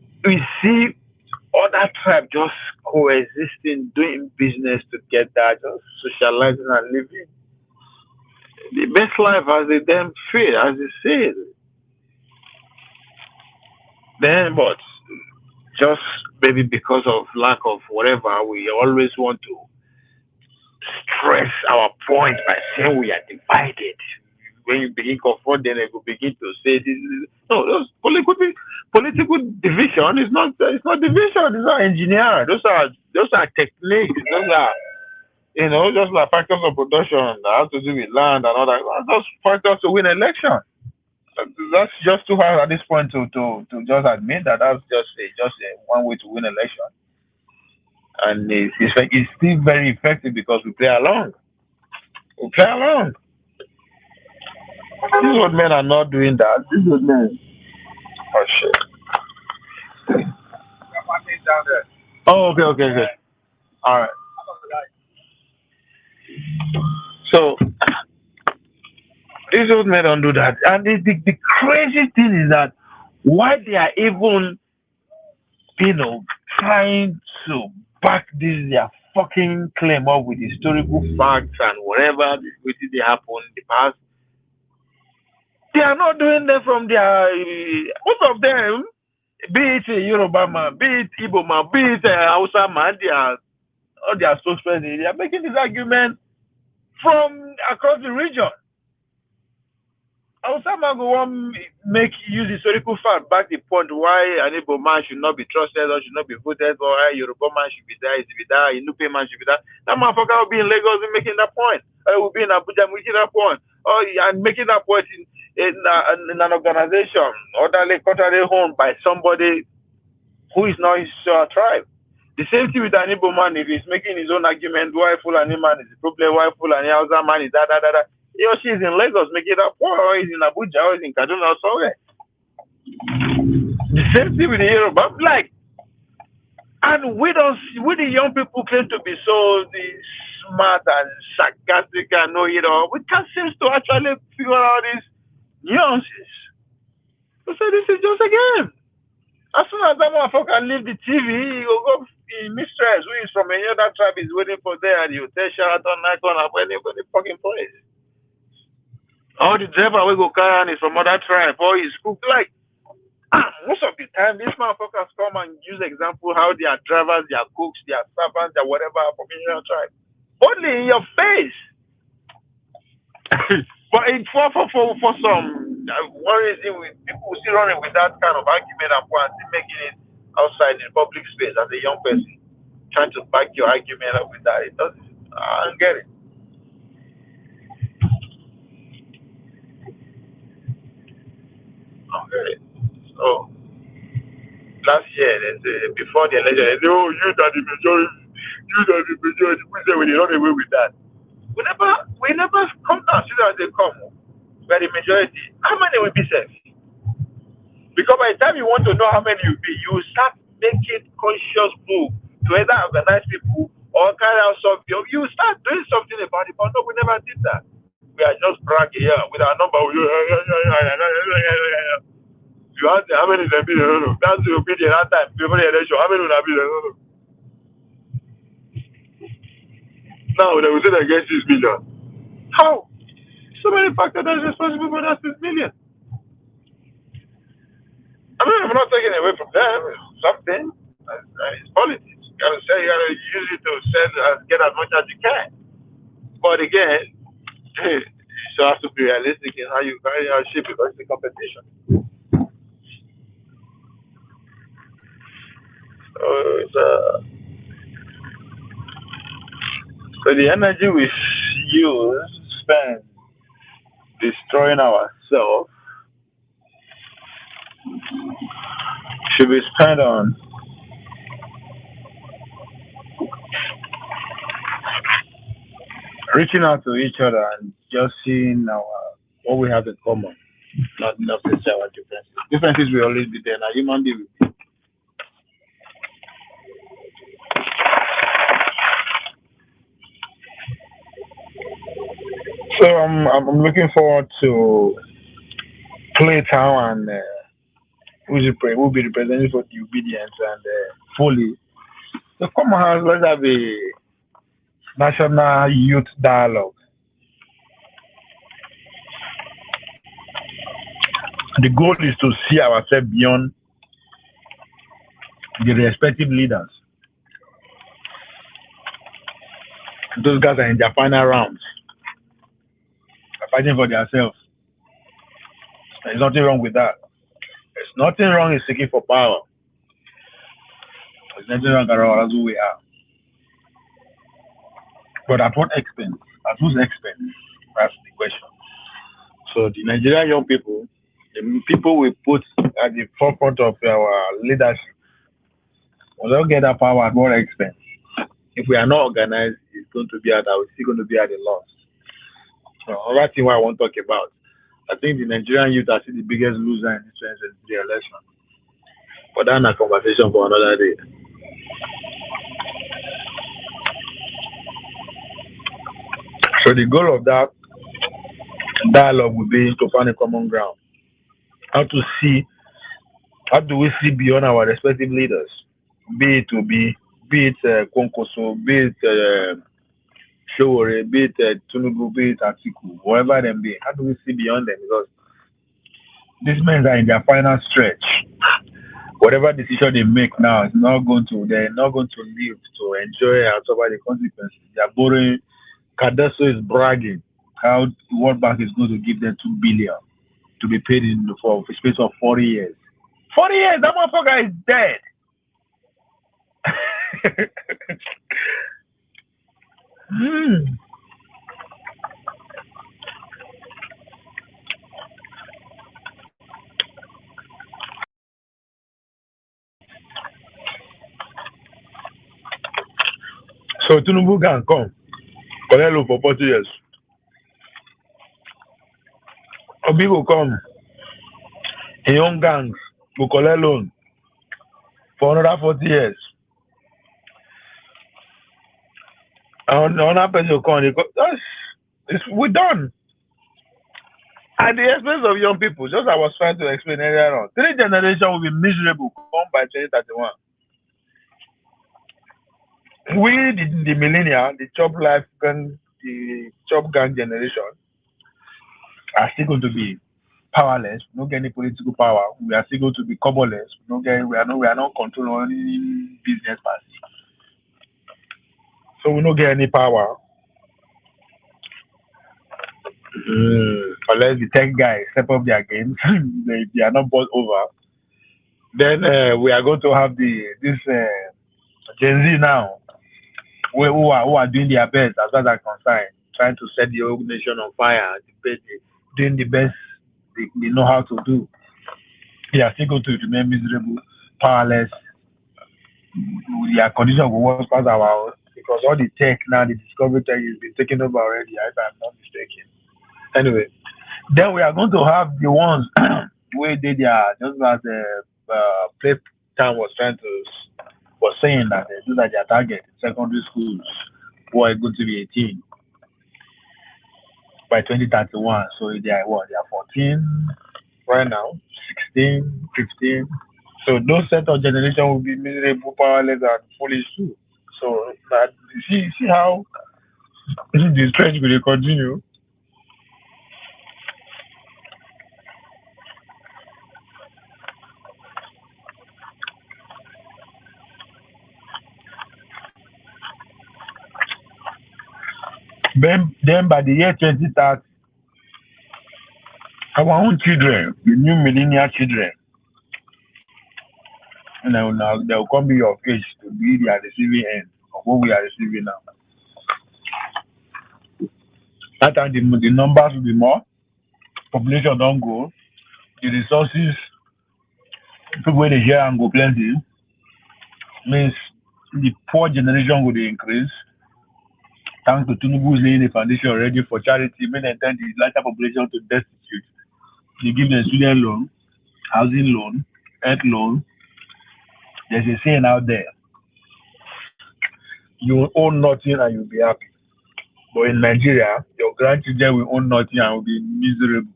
see other tribes just coexisting, doing business together, just socializing and living the best life as they damn feel, as they say. Then, but just maybe because of lack of whatever, we always want to stress our point by saying we are divided. When you begin confront them, they will begin to say this. No, those political division is not. It's not division. It's not engineering. Those are techniques. Those are just like factors of production that have to do with land and all that. Those factors to win election. That's just too hard at this point to just admit that that's just one way to win election. And it's still very effective because we play along. We play along. These old men are not doing that. These old men. Oh shit. Oh, okay. All right. So these old men don't do that. And the crazy thing is that why they are even, trying to back this their fucking claim up with historical facts and whatever which they happen in the past. They are not doing that from their most of them, be it a Yoruba man, be it Igbo man, be it a Hausa man, all their spokespersons, they are making this argument from across the region. Hausa man go on use historical fact back the point why an Igbo man should not be trusted or should not be voted, or why a Yoruba man should be there, a Nupe man should be there. That motherfucker will be in Lagos making that point. Or he will be in Abuja making that point. Or and making that point in an organization orderly contrary owned by somebody who is not his tribe. The same thing with an Igbo man, if he's making his own argument, why Fulani man is the problem, why Fulani Hausa man is that. He or she is in Lagos making that point, or he's in Abuja, or he's in Kaduna or somewhere. The same thing with the Yoruba. And we the young people claim to be so smart and sarcastic and know it all. We can't seem to actually figure out these nuances. So this is just a game. As soon as that motherfucker leave the TV, he will go the mistress who is from any other tribe is waiting for there at the hotel Sheraton Nikon or any fucking place. All the driver will go carry on is from other tribe or his cook. Most of the time these motherfuckers come and use example how their drivers, their cooks, their servants, their whatever are from any other tribe. Only in your face. But for some one reason people still running with that kind of argument and still making it outside in public space as a young person, trying to back your argument up with that. It doesn't. I don't get it. So last year, before the election, they say, "Oh, you that the majority, We say we did not away with that. We never come down. See that they come, but the majority. How many will be safe? Because by the time you want to know how many you be, you start making conscious move to either organize people or carry out something. You start doing something about it, but no, we never did that. We are just bragging here with our number. You ask how many there be? No. That's the opinion that time before the election. How many would have been? No. Now they will say they get 6 million. How? So many factors that is responsible for that 6 million. I mean, I'm not taking away from them. Something. It's politics. You gotta use it to get as much as you can. But again, you still have to be realistic in how you shape it because it's a competition. So the energy we spend destroying ourselves should be spent on reaching out to each other and just seeing what we have in common, not necessarily our differences. Differences will always be there. Now, human being will be. So I'm looking forward to Playtown and who will be representing for the obedience and Foley. So come on, let's have a national youth dialogue. The goal is to see ourselves beyond the respective leaders. Those guys are in their final rounds. Fighting for themselves. There's nothing wrong with that. There's nothing wrong in seeking for power. There's nothing wrong at all. That's who we are. But at what expense? At whose expense? That's the question. So the Nigerian young people, the people we put at the forefront of our leadership, will not get that power at what expense? If we are not organized, it's going to be we're still going to be at a loss. Another thing I want to talk about. I think the Nigerian youth are still the biggest loser in this 2023 election. But that's a conversation for another day. So the goal of that dialogue will be to find a common ground. How do we see beyond our respective leaders? Be it Konkoso, be it Showore, be it Tunubu, be it Atiku, whoever them be. How do we see beyond them? Because these men are in their final stretch. Whatever decision they make now they're not going to live to enjoy whatever the consequences. They are borrowing. Cardoso is bragging how the World Bank is going to give them 2 billion to be paid for a space of 40 years. 40 years, that motherfucker is dead. So Tinubu can come, collect loan for 40 years. Obi will come, his own gangs will collect loan for another 40 years. And another person will come, we're done. At the expense of young people, just as I was trying to explain earlier on, 3 generations will be miserable come by 2031. We, the millennial, the chop gang generation, are still going to be powerless. We don't get any political power. We are still going to be coverless. We are not controlling any business party. So we don't get any power. Unless the tech guys step up their games, they are not bought over. Then we are going to have this Gen Z now, who are doing their best as far as I'm concerned, trying to set the whole nation on fire, doing the best they know how to do. They are still going to remain miserable, powerless. Their condition will work past our own because all the tech now, the discovery tech has been taken over already, if I'm not mistaken. Anyway, then we are going to have the ones where they are just as Playtime was saying that those are their target secondary schools who are going to be 18 by 2031. So they are 14 right now, 16, 15. So those set of generation will be miserable, powerless, and foolish too. So that see how the stretch will continue. Then by the year 2030, our own children, the new millennial children, they will come be of age to be the receiving end of what we are receiving now. That time the numbers will be more, population don't go, the resources, people when they hear and go plenty, means the poor generation will increase. Thanks to Tinubu is laying the foundation already for charity, may intend the larger population to destitute. They give them student loan, housing loan, health loan. There's a saying out there, you will own nothing and you'll be happy. But in Nigeria, your grandchildren will own nothing and will be miserable.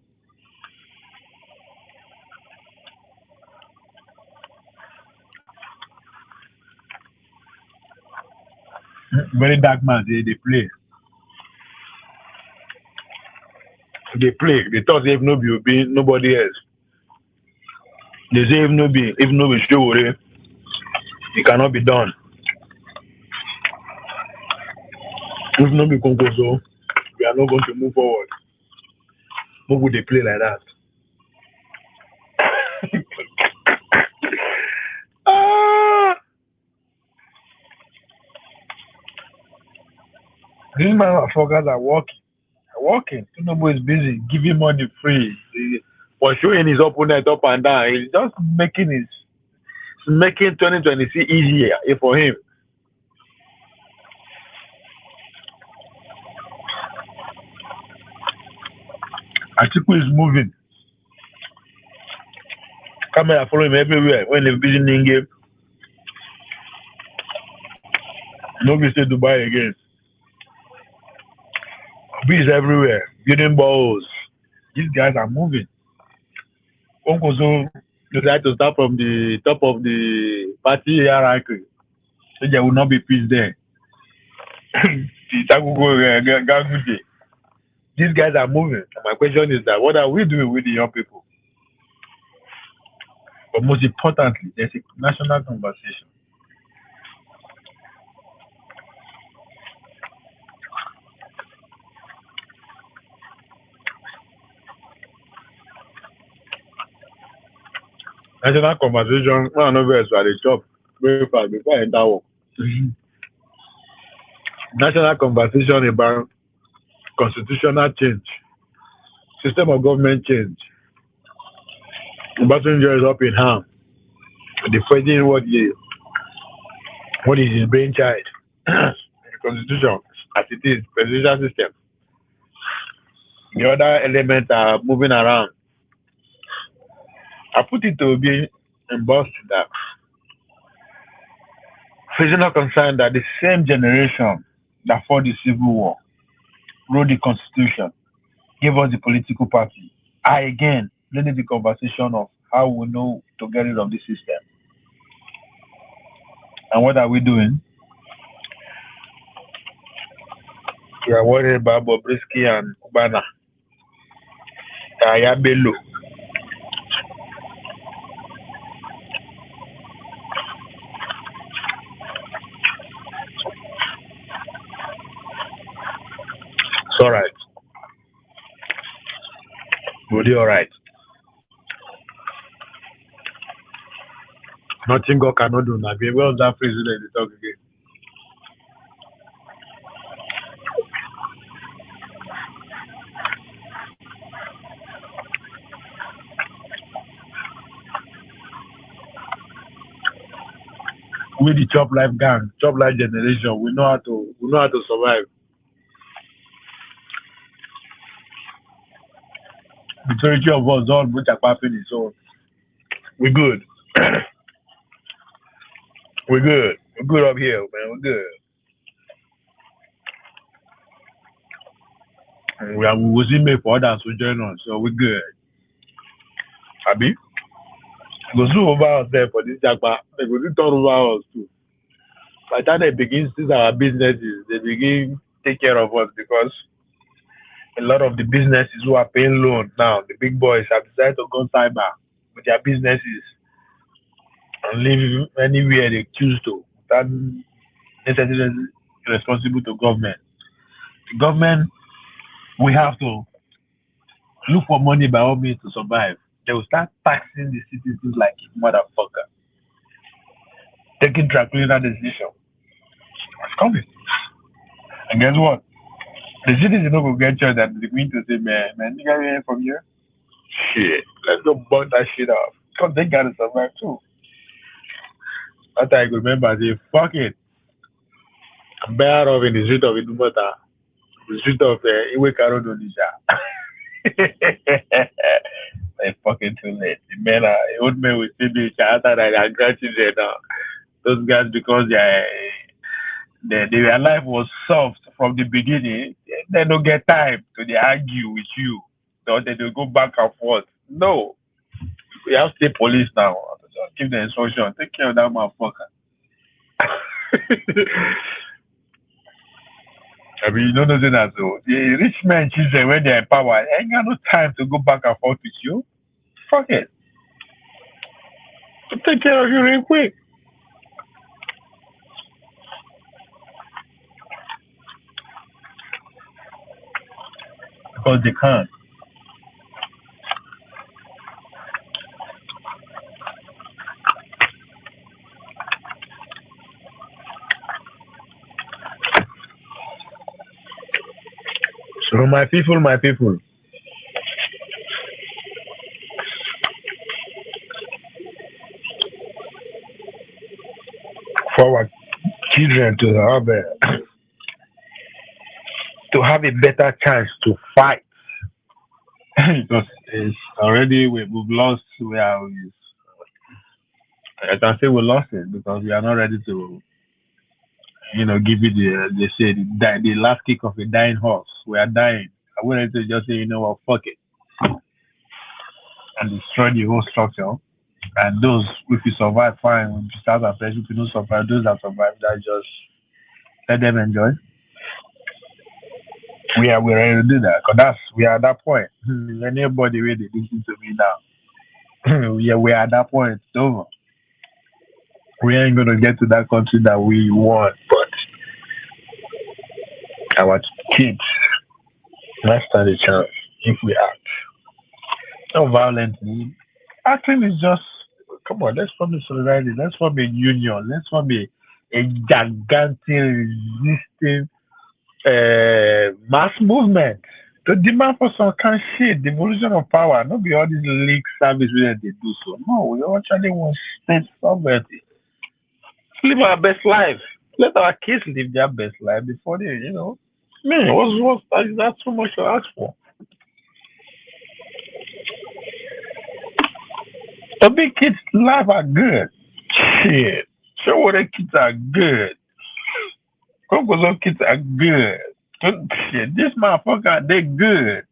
Very dark man, they play. They play. They thought if nobody will be nobody else. They say if nobody show it cannot be done. If nobody can go so, we are not going to move forward. What would they play like that? These motherfuckers are working. Tinubu is busy giving money free. For showing his opponent up and down. He's just making 2026 easier for him. Atiku is moving. Camera follow him everywhere. When they visit Ninge, nobody say Dubai again. Bees everywhere, building balls. These guys are moving. Onkozo decided to start from the top of the party hierarchy. So there will not be peace there. These guys are moving. And my question is that what are we doing with the young people? But most importantly, there's a national conversation. National conversation, one of us at the top very fast before I enter work. National conversation about constitutional change, system of government change. Obasanjo is up in harm, defending what is his brainchild. The constitution, as it is, presidential system. The other elements are moving around. I put it to be embossed that it's not concerned that the same generation that fought the Civil War, wrote the Constitution, gave us the political party, are again leading the conversation of how we know to get rid of the system. And what are we doing? We are worried about Bobrisky and Kubana. Kaya Bello. It's all right. We'll be all right. Nothing God cannot do now. Be well that president to talk again. We the Chop Life gang, Chop Life generation, we know how to survive. Majority of us all put a in, so we're good. We're good. We're good up here, man. We're good. And we will see me for others to join us, so we're good. Abi? Go zoom over us there for this Jagba. They go turn over us too. By the time they begin to see our businesses, they begin to take care of us because a lot of the businesses who are paying loans now, the big boys have decided to go cyber with their businesses and live anywhere they choose to. That's necessarily responsible to government. The government, we have to look for money by all means to survive. They will start taxing the citizens like motherfucker. Taking draconian decision. It's coming. And guess what? The citizens will get choice that they're going to say, man, you got here from here? Shit, let's go burn that shit off. Because they gotta survive too. After I remember, I say, fuck it. I'm better off in the street of Idumota, the street of Iwekaro Donisha. It's fucking too late. The men are, old men will still be after that, their grandchildren now. Those guys, because their life was soft from the beginning, they don't get time to argue with you. So they go back and forth. No. We have state police now. Give the instruction. Take care of that motherfucker. I mean, you don't know that though. The rich men children, when they're in power, ain't got no time to go back and forth with you. Fuck it. I'll take care of you real quick. Because they can't. So my people, for our children to have a better chance to fight because it's already we've lost where we. I can say we lost it because we are not ready to, give you they say the last kick of a dying horse. We are dying. I we're ready to just say, what, fuck it, and destroy the whole structure. And those, if you survive, fine. If you start afresh, if you don't survive, those that survive, that just let them enjoy. We're ready to do that because we are at that point. Anybody really listen to me now? Yeah, we're at that point. It's over. We ain't gonna get to that country that we want, but our kids, let's stand a chance if we act. No violently. Acting is just, come on, let's form a solidarity, let's form a union, let's form a gigantic resisting mass movement to demand for some kind of shit, devolution of power, not be all these league service where they do so. No, we actually want state sovereignty. Live our best life. Let our kids live their best life before they, Man, what's is that so much to ask for? The big kids' life are good. Shit. Show what the kids are good. Congo's kids are good. Shit, this motherfucker, they good.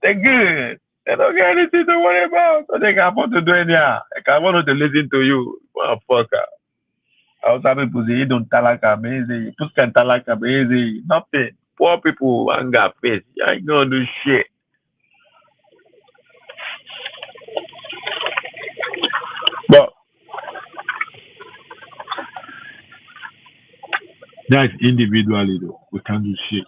They good. They don't get anything to worry about. So they can afford to do anyhow. They can afford to listen to you. Motherfucker. I was having to say, you don't talaka amazing. You can talaka amazing. Nothing. Poor people anger face. You ain't gonna do shit. But that's individually though. We can't do shit.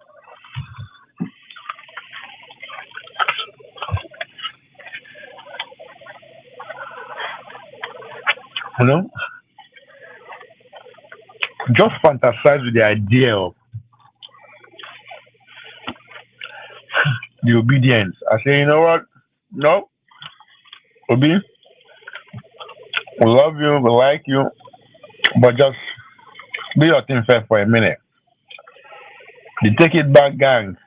Just fantasize with the idea of the obedience. I say, you know what? No, Obi, we love you, we like you, but just be your thing first for a minute. The Take It Back gang,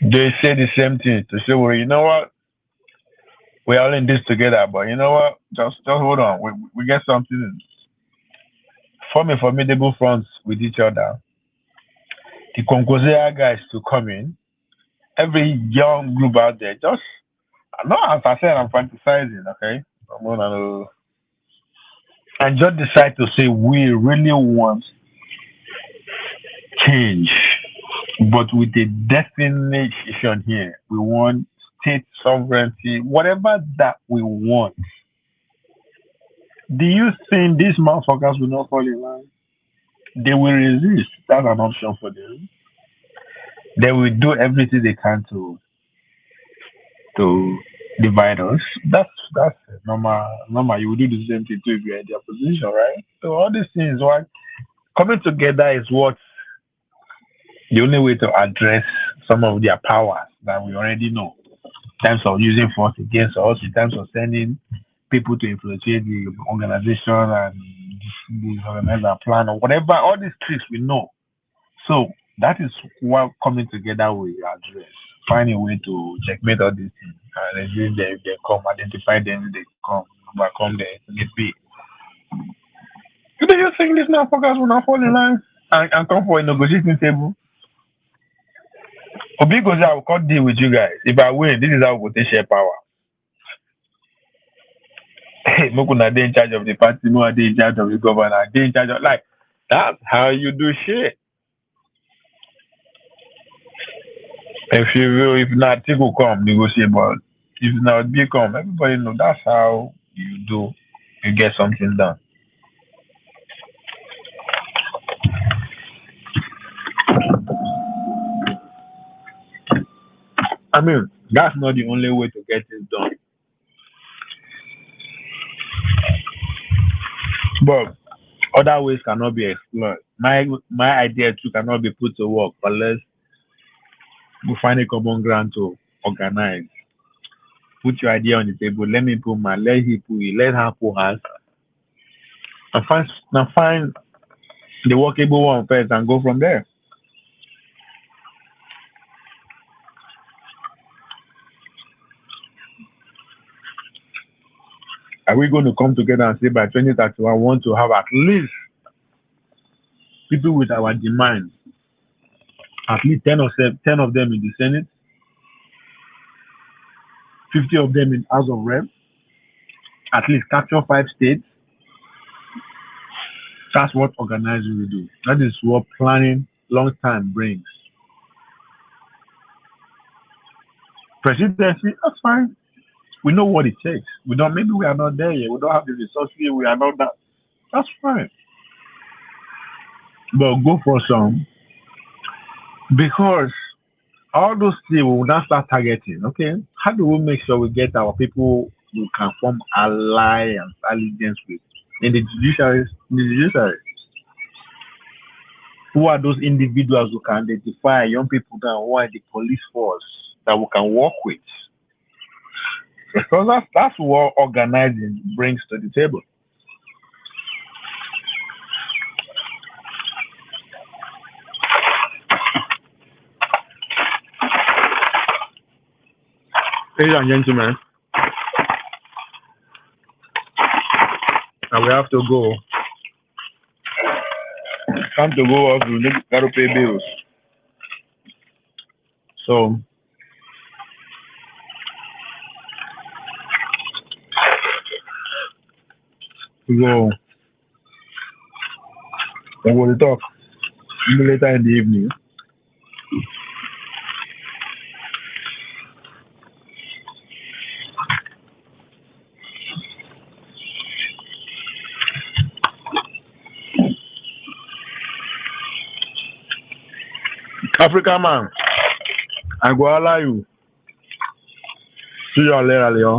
they say the same thing to say, well, you know what? We're all in this together, but you know what? Just hold on. We get something. Form a formidable front with each other. The Concosia guys to come in. Every young group out there, just not as I said, I'm fantasizing, okay? And just decide to say we really want change, but with a definition here. We want state sovereignty, whatever that we want. Do you think these motherfuckers will not fall in line? They will resist. That's an option for them. They will do everything they can to divide us. That's normal. You will do the same thing too if you're in their position, right? So all these things, why coming together is what the only way to address some of their powers that we already know. In terms of using force against us, in terms of sending people to infiltrate the organization and disorganize our plan or whatever, all these tricks we know. So that is what coming together will address. Find a way to checkmate all these things. Resist them if they come, identify them if they come, overcome them if need be. Do you think these motherfuckers will not fall in line and come for a negotiating table? Or because I will cut deal with you guys. If I win, this is how we will share power. Mokuna, they in charge of the party, no, they in charge of the governor, they in charge of that's how you do shit. If not, it will come negotiate, but if not, become everybody know that's how you get something done. I mean, that's not the only way to get it done. But other ways cannot be explored. My idea too cannot be put to work unless we find a common ground to organize. Put your idea on the table. Let me put mine. Let he put it. Let her put hers. And find the workable one first and go from there. we going to come together and say by 2031 I want to have at least people with our demand, at least 10 of them in the Senate, 50 of them in House of Reps, at least capture 5 states? That's what organizing will do. That is what planning long time brings. Presidency, that's fine. We know what it takes. Maybe we are not there yet. We don't have the resources. We are not that. That's fine. But go for some. Because all those things we will now start targeting. Okay, how do we make sure we get our people who can form alliance, allegiance with in the judiciary? Who are those individuals who can identify young people that are in the police force that we can work with? Because that's what organizing brings to the table. Ladies and gentlemen, and we have to go. Time to go off, we got to pay bills. So, we go. We will talk later in the evening. Africa man, I go allow you. See you later, Leon.